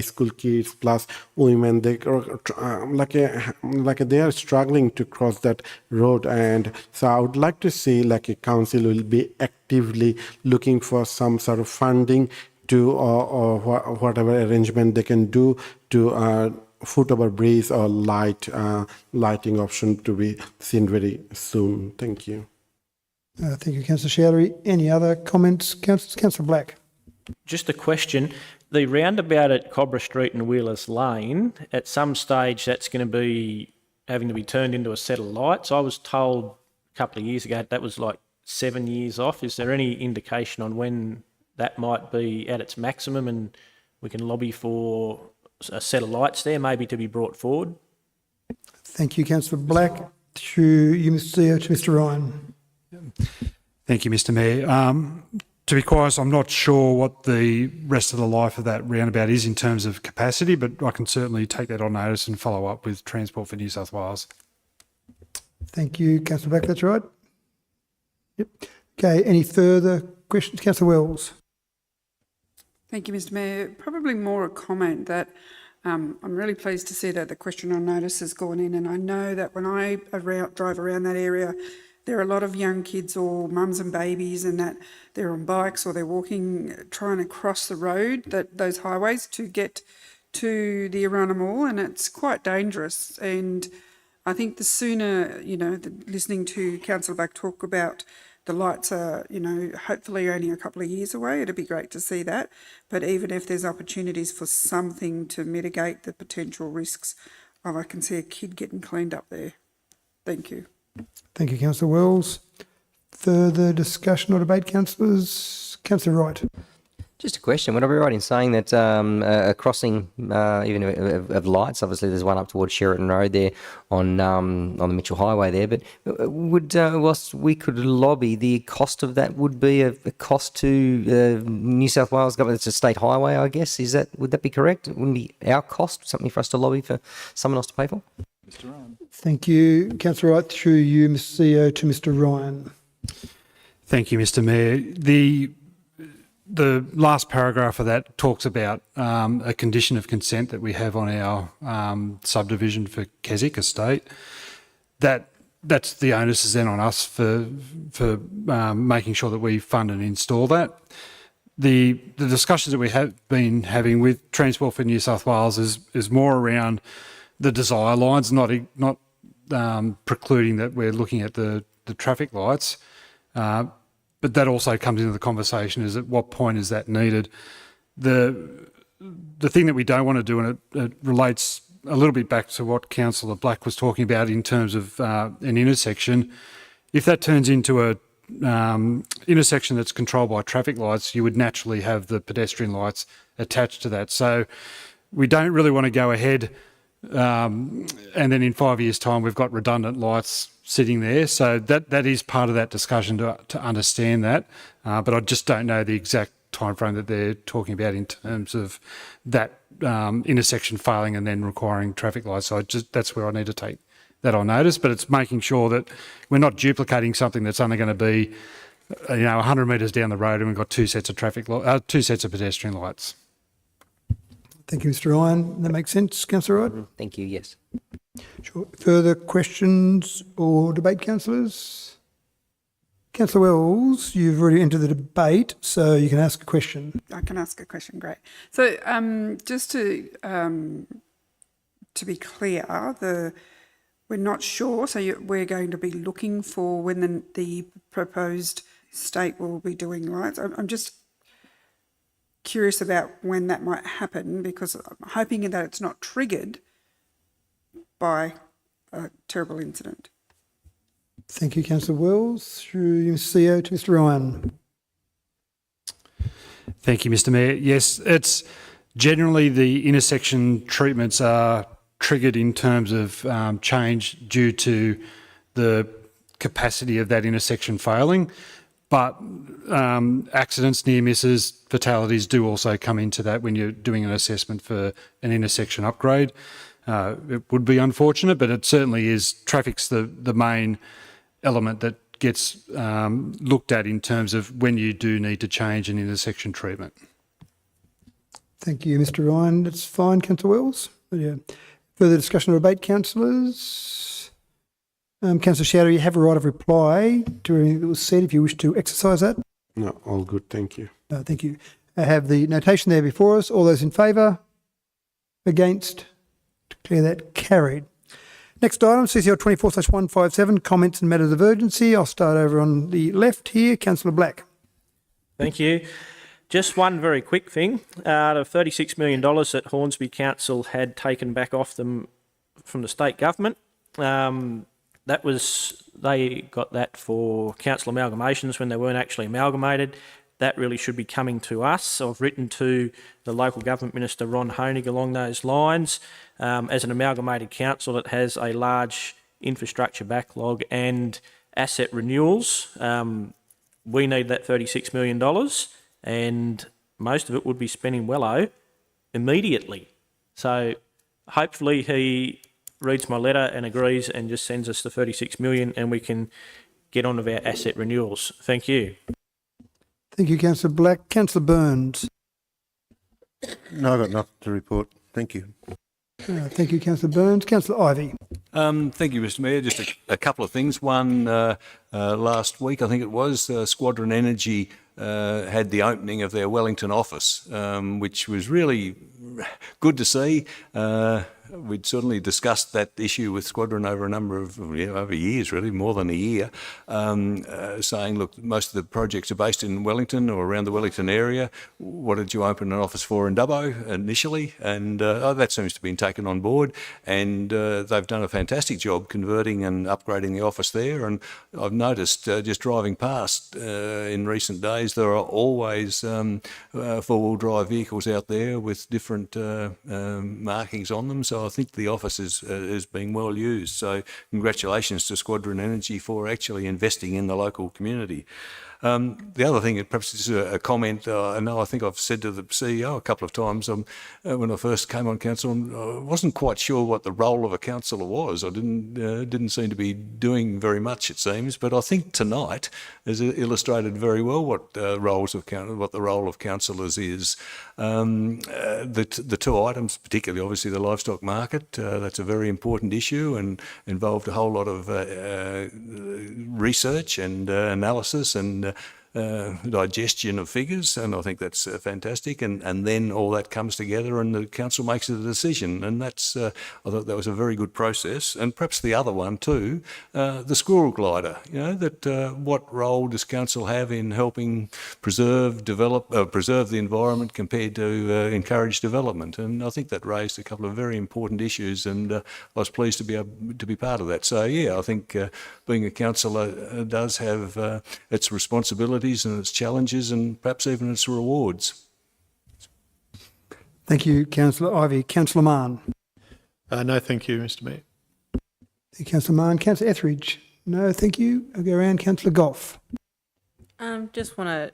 school kids plus women, they they are struggling to cross that road. And so I would like to see a council will be actively looking for some sort of funding to or whatever arrangement they can do to foot over bridge or lighting option to be seen very soon. Thank you. Thank you, Councillor Chowdhury. Any other comments? Councillor Black. Just a question. The roundabout at Cobra Street and Wheelers Lane, at some stage that's going to be having to be turned into a set of lights. I was told a couple of years ago that was like 7 years off. Is there any indication on when that might be at its maximum and we can lobby for a set of lights there, maybe to be brought forward? Thank you, Councillor Black. Through you, Mr. Ryan. Thank you, Mr. Mayor. To be quite honest, I'm not sure what the rest of the life of that roundabout is in terms of capacity, but I can certainly take that on notice and follow up with Transport for New South Wales. Thank you, Councillor Black. That's right. Yep. Okay, any further questions? Councillor Wells. Thank you, Mr. Mayor. Probably more a comment that I'm really pleased to see that the question on notice has gone in, and I know that when I drive around that area, there are a lot of young kids or mums and babies, and that they're on bikes or they're walking, trying to cross the road, those highways to get to the Orana Mall, and it's quite dangerous. And I think the sooner, listening to Councillor Black talk about the lights are, hopefully only a couple of years away, it'd be great to see that. But even if there's opportunities for something to mitigate the potential risks of, I can see a kid getting cleaned up there. Thank you. Thank you, Councillor Wells. Further discussion or debate, councillors? Councillor Wright. Just a question. Would I be right in saying that a crossing, even of lights, obviously there's one up towards Sheraton Road there on the Mitchell Highway there, but would, whilst we could lobby, the cost of that would be a cost to New South Wales government? It's a state highway, I guess. Would that be correct? It wouldn't be our cost, something for us to lobby for someone else to pay for? Mr. Ryan. Thank you, Councillor Wright. Through you, Mr. CEO, to Mr. Ryan. Thank you, Mr. Mayor. The last paragraph of that talks about a condition of consent that we have on our subdivision for Keswick Estate. That's the onus is then on us for making sure that we fund and install that. The discussions that we have been having with Transport for New South Wales is more around the desire lines, not precluding that we're looking at the traffic lights. But that also comes into the conversation, is at what point is that needed? The thing that we don't want to do, and it relates a little bit back to what Councillor Black was talking about in terms of an intersection, if that turns into a intersection that's controlled by traffic lights, you would naturally have the pedestrian lights attached to that. So we don't really want to go ahead and then in 5 years' time we've got redundant lights sitting there. So that is part of that discussion to understand that. But I just don't know the exact timeframe that they're talking about in terms of that intersection failing and then requiring traffic lights. So that's where I need to take that on notice. But it's making sure that we're not duplicating something that's only going to be 100 metres down the road and we've got two sets of pedestrian lights. Thank you, Mr Ryan. That makes sense, Councillor Wright? Thank you, yes. Sure. Further questions or debate, councillors? Councillor Wells, you've already entered the debate, so you can ask a question. I can ask a question, great. So just to be clear, we're not sure, so we're going to be looking for when the proposed state will be doing lights. I'm just curious about when that might happen, because I'm hoping that it's not triggered by a terrible incident. Thank you, Councillor Wells. Through CEO to Mr Ryan. Thank you, Mr Mayor. Yes, it's generally the intersection treatments are triggered in terms of change due to the capacity of that intersection failing. But accidents, near misses, fatalities do also come into that when you're doing an assessment for an intersection upgrade. It would be unfortunate, but it certainly is. Traffic's the main element that gets looked at in terms of when you do need to change an intersection treatment. Thank you, Mr Ryan. That's fine, Councillor Wells. Yeah. Further discussion or debate, councillors? Councillor Shadow, you have a right of reply to anything that was said if you wish to exercise that. No, all good, thank you. No, thank you. I have the notation there before us. All those in favour? Against? Declare that carried. Next item, CCL 24/157, comments and matters of urgency. I'll start over on the left here. Councillor Black. Thank you. Just one very quick thing. Out of $36 million that Hornsby Council had taken back off them from the state government, they got that for council amalgamations when they weren't actually amalgamated. That really should be coming to us. So I've written to the local government minister, Ron Honig, along those lines. As an amalgamated council that has a large infrastructure backlog and asset renewals, we need that $36 million, and most of it would be spent in Wello immediately. So hopefully he reads my letter and agrees and just sends us the $36 million and we can get on with our asset renewals. Thank you. Thank you, Councillor Black. Councillor Burns. No, I've got nothing to report. Thank you. Thank you, Councillor Burns. Councillor Ivey. Thank you, Mr Mayor. Just a couple of things. One, last week, I think it was, Squadron Energy had the opening of their Wellington office, which was really good to see. We'd certainly discussed that issue with Squadron over a number of, over years really, more than a year, saying, look, most of the projects are based in Wellington or around the Wellington area. What did you open an office for in Dubbo initially? And that seems to have been taken on board, and they've done a fantastic job converting and upgrading the office there. And I've noticed just driving past in recent days, there are always four-wheel drive vehicles out there with different markings on them. So I think the office is being well used. So congratulations to Squadron Energy for actually investing in the local community. The other thing, perhaps is a comment. I know I think I've said to the CEO a couple of times when I first came on council, I wasn't quite sure what the role of a councillor was. I didn't seem to be doing very much, it seems. But I think tonight has illustrated very well what the role of councillors is. The two items, particularly obviously the livestock market, that's a very important issue and involved a whole lot of research and analysis and digestion of figures, and I think that's fantastic. And then all that comes together and the council makes a decision, and that's I thought that was a very good process. And perhaps the other one too, the squirrel glider. What role does council have in helping preserve the environment compared to encourage development? And I think that raised a couple of very important issues, and I was pleased to be able to be part of that. So yeah, I think being a councillor does have its responsibilities and its challenges and perhaps even its rewards. Thank you, Councillor Ivey. Councillor Mann. No, thank you, Mr Mayor. Thank you, Councillor Mann. Councillor Etheridge. No, thank you. I'll go around. Councillor Goff. Just want to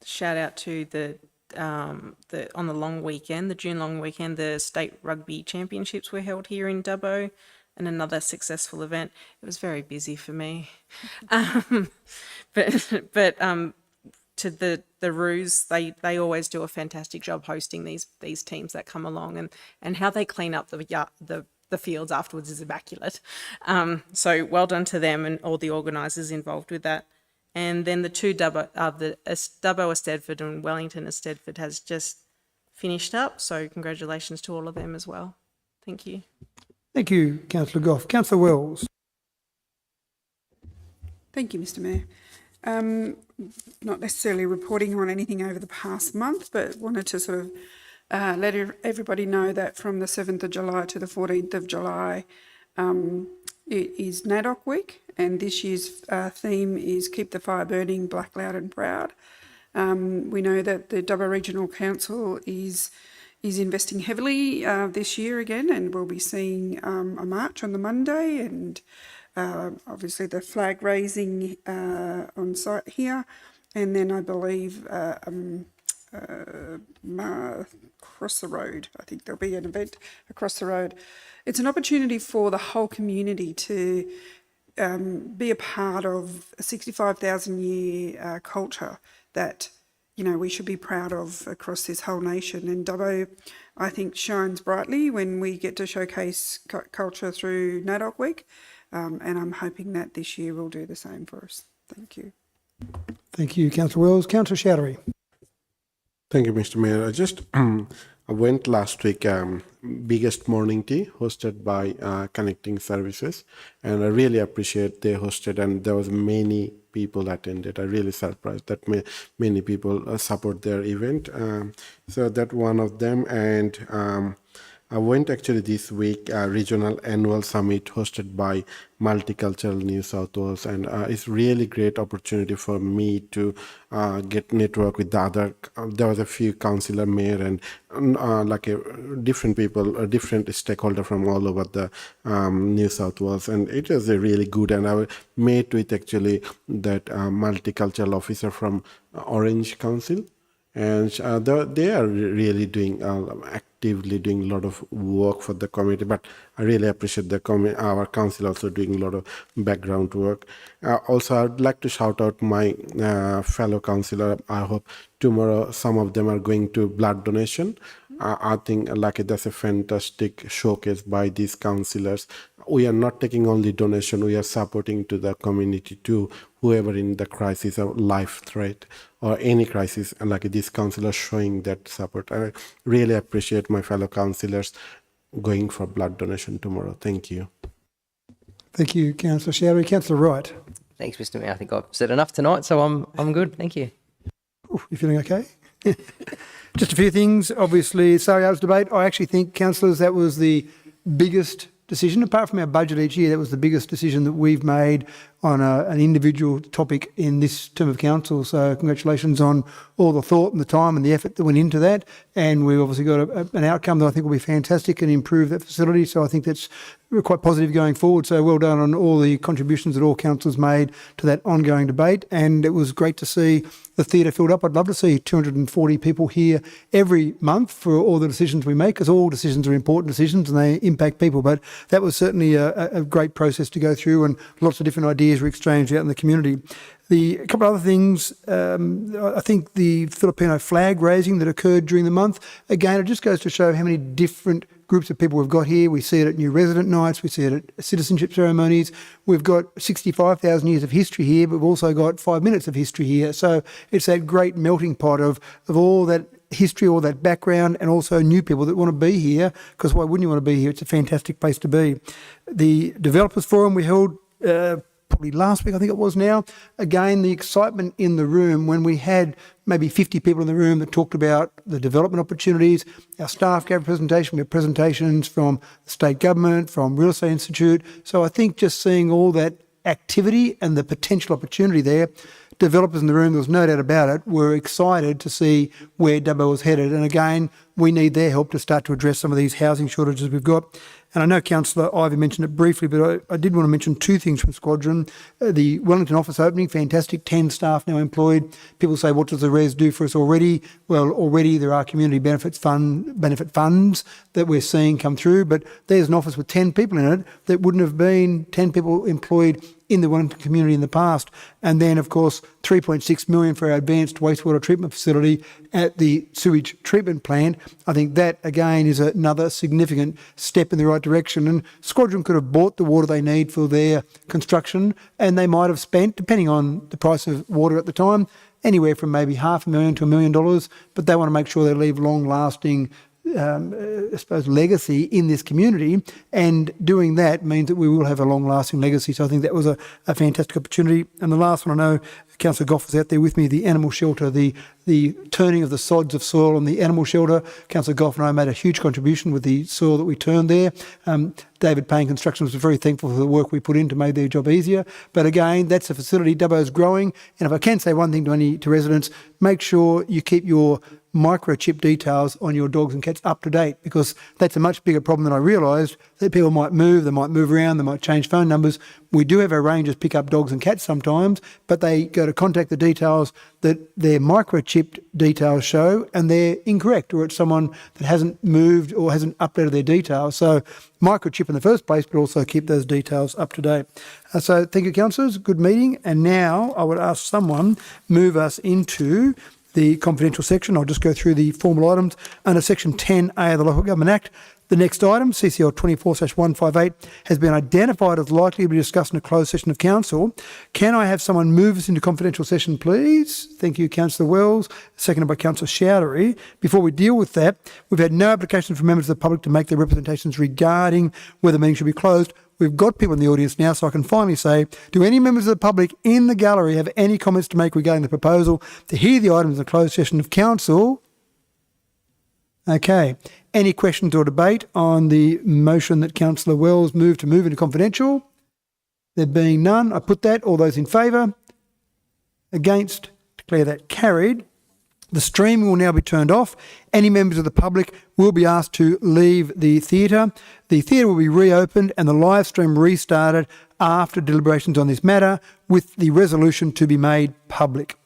shout out to the on the long weekend, the June long weekend, the state rugby championships were held here in Dubbo, and another successful event. It was very busy for me, but to the Roos, they always do a fantastic job hosting these teams that come along, and how they clean up the fields afterwards is immaculate. So well done to them and all the organisers involved with that. And then the two Dubbo Eisteddfod and Wellington Eisteddfod has just finished up. So congratulations to all of them as well. Thank you. Thank you, Councillor Goff. Councillor Wells. Thank you, Mr Mayor. Not necessarily reporting on anything over the past month, but wanted to sort of let everybody know that from the 7th of July to the 14th of July, it is NAIDOC Week, and this year's theme is Keep the Fire Burning, Black, Loud and Proud. We know that the Dubbo Regional Council is investing heavily this year again, and we'll be seeing a march on the Monday, and obviously the flag raising on site here, and then I believe across the road, I think there'll be an event across the road. It's an opportunity for the whole community to be a part of a 65,000 year culture that, you know, we should be proud of across this whole nation. And Dubbo, I think, shines brightly when we get to showcase culture through NAIDOC Week, and I'm hoping that this year will do the same for us. Thank you. Thank you, Councillor Wells. Councillor Chowdhury. Thank you, Mr. Mayor. I just I went last week, biggest morning tea hosted by Connecting Services, and I really appreciate they hosted, and there was many people attended. I really surprised that many people support their event. So that one of them, and I went actually this week, regional annual summit hosted by Multicultural New South Wales, and it's really great opportunity for me to get network with the other. There was a few councillor, mayor, and different people, different stakeholder from all over the New South Wales, and it was a really good. And I met with actually that multicultural officer from Orange Council. And they are really doing actively doing a lot of work for the community. But I really appreciate our council also doing a lot of background work. Also, I'd like to shout out my fellow councillor. I hope tomorrow some of them are going to blood donation. I think that's a fantastic showcase by these councillors. We are not taking only donation, we are supporting to the community too, whoever in the crisis or life threat or any crisis, like this councillor showing that support. I really appreciate my fellow councillors going for blood donation tomorrow. Thank you. Thank you, Councillor Chowdhury. Councillor Wright. Thanks, Mr Mayor. I think I've said enough tonight, so I'm good. Thank you. Ooh, you feeling okay? Just a few things. Obviously, sale yards debate. I actually think, councillors, that was the biggest decision, apart from our budget each year. That was the biggest decision that we've made on an individual topic in this term of council. So congratulations on all the thought and the time and the effort that went into that. And we've obviously got an outcome that I think will be fantastic and improve that facility. So I think that's quite positive going forward. So well done on all the contributions that all councillors made to that ongoing debate. And it was great to see the theatre filled up. I'd love to see 240 people here every month for all the decisions we make, because all decisions are important decisions and they impact people. But that was certainly a great process to go through, and lots of different ideas were exchanged out in the community. A couple of other things, I think the Filipino flag raising that occurred during the month, again, it just goes to show how many different groups of people we've got here. We see it at new resident nights, we see it at citizenship ceremonies. We've got 65,000 years of history here, but we've also got 5 minutes of history here. So it's that great melting pot of all that history, all that background, and also new people that want to be here, because why wouldn't you want to be here? It's a fantastic place to be. The Developers Forum we held probably last week, I think it was now. Again, the excitement in the room when we had maybe 50 people in the room that talked about the development opportunities. Our staff gave a presentation. We had presentations from the state government, from Real Estate Institute. So I think just seeing all that activity and the potential opportunity there, developers in the room, there was no doubt about it, were excited to see where Dubbo was headed. And again, we need their help to start to address some of these housing shortages we've got. And I know Councillor Ivey mentioned it briefly, but I did want to mention two things from Squadron. The Wellington office opening, fantastic, 10 staff now employed. People say, what does the res do for us already? Well, already there are community benefit funds that we're seeing come through, but there's an office with 10 people in it that wouldn't have been 10 people employed in the Wellington community in the past. And then, of course, $3.6 million for our advanced wastewater treatment facility at the sewage treatment plant. I think that, again, is another significant step in the right direction. And Squadron could have bought the water they need for their construction, and they might have spent, depending on the price of water at the time, anywhere from maybe $500,000 to $1 million, but they want to make sure they leave long-lasting I suppose, legacy in this community, and doing that means that we will have a long-lasting legacy. So I think that was a fantastic opportunity. And the last one, I know Councillor Goff was out there with me, the animal shelter, the turning of the sods of soil on the animal shelter. Councillor Goff and I made a huge contribution with the soil that we turned there. David Payne Construction was very thankful for the work we put in to make their job easier. But again, that's a facility. Dubbo's growing. And if I can say one thing to residents, make sure you keep your microchip details on your dogs and cats up to date, because that's a much bigger problem than I realised, that people might move, they might move around, they might change phone numbers. We do have our rangers pick up dogs and cats sometimes, but they go to contact the details that their microchipped details show and they're incorrect, or it's someone that hasn't moved or hasn't updated their details. So microchip in the first place, but also keep those details up to date. So thank you, councillors. Good meeting. And now I would ask someone move us into the confidential section. I'll just go through the formal items. Under Section 10A of the Local Government Act, the next item, CCL 24/158, has been identified as likely to be discussed in a closed session of council. Can I have someone move us into confidential session, please? Thank you, Councillor Wells, seconded by Councillor Chowdhury. Before we deal with that, we've had no application from members of the public to make their representations regarding whether the meeting should be closed. We've got people in the audience now, so I can finally say, do any members of the public in the gallery have any comments to make regarding the proposal to hear the items in a closed session of council? Okay. Any questions or debate on the motion that Councillor Wells moved to move into confidential? There being none, I put that. All those in favour? Against? Declare that carried. The streaming will now be turned off. Any members of the public will be asked to leave the theatre. The theatre will be reopened and the live stream restarted after deliberations on this matter, with the resolution to be made public.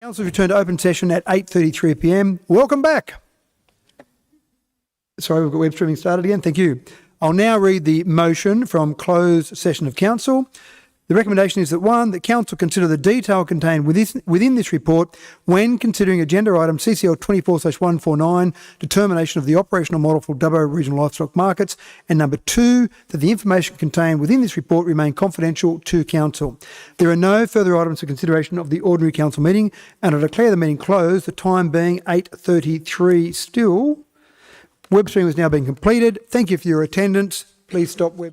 Council return to open session at 8:33 p.m. Welcome back. Sorry, we've got web streaming started again. Thank you. I'll now read the motion from closed session of council. The recommendation is that 1, that council consider the detail contained within this report when considering agenda item CCL 24/149, determination of the operational model for Dubbo regional livestock markets, and number 2, that the information contained within this report remain confidential to council. There are no further items for consideration of the ordinary council meeting, and I declare the meeting closed, the time being 8:33 still. Web stream is now being completed. Thank you for your attendance. Please stop web.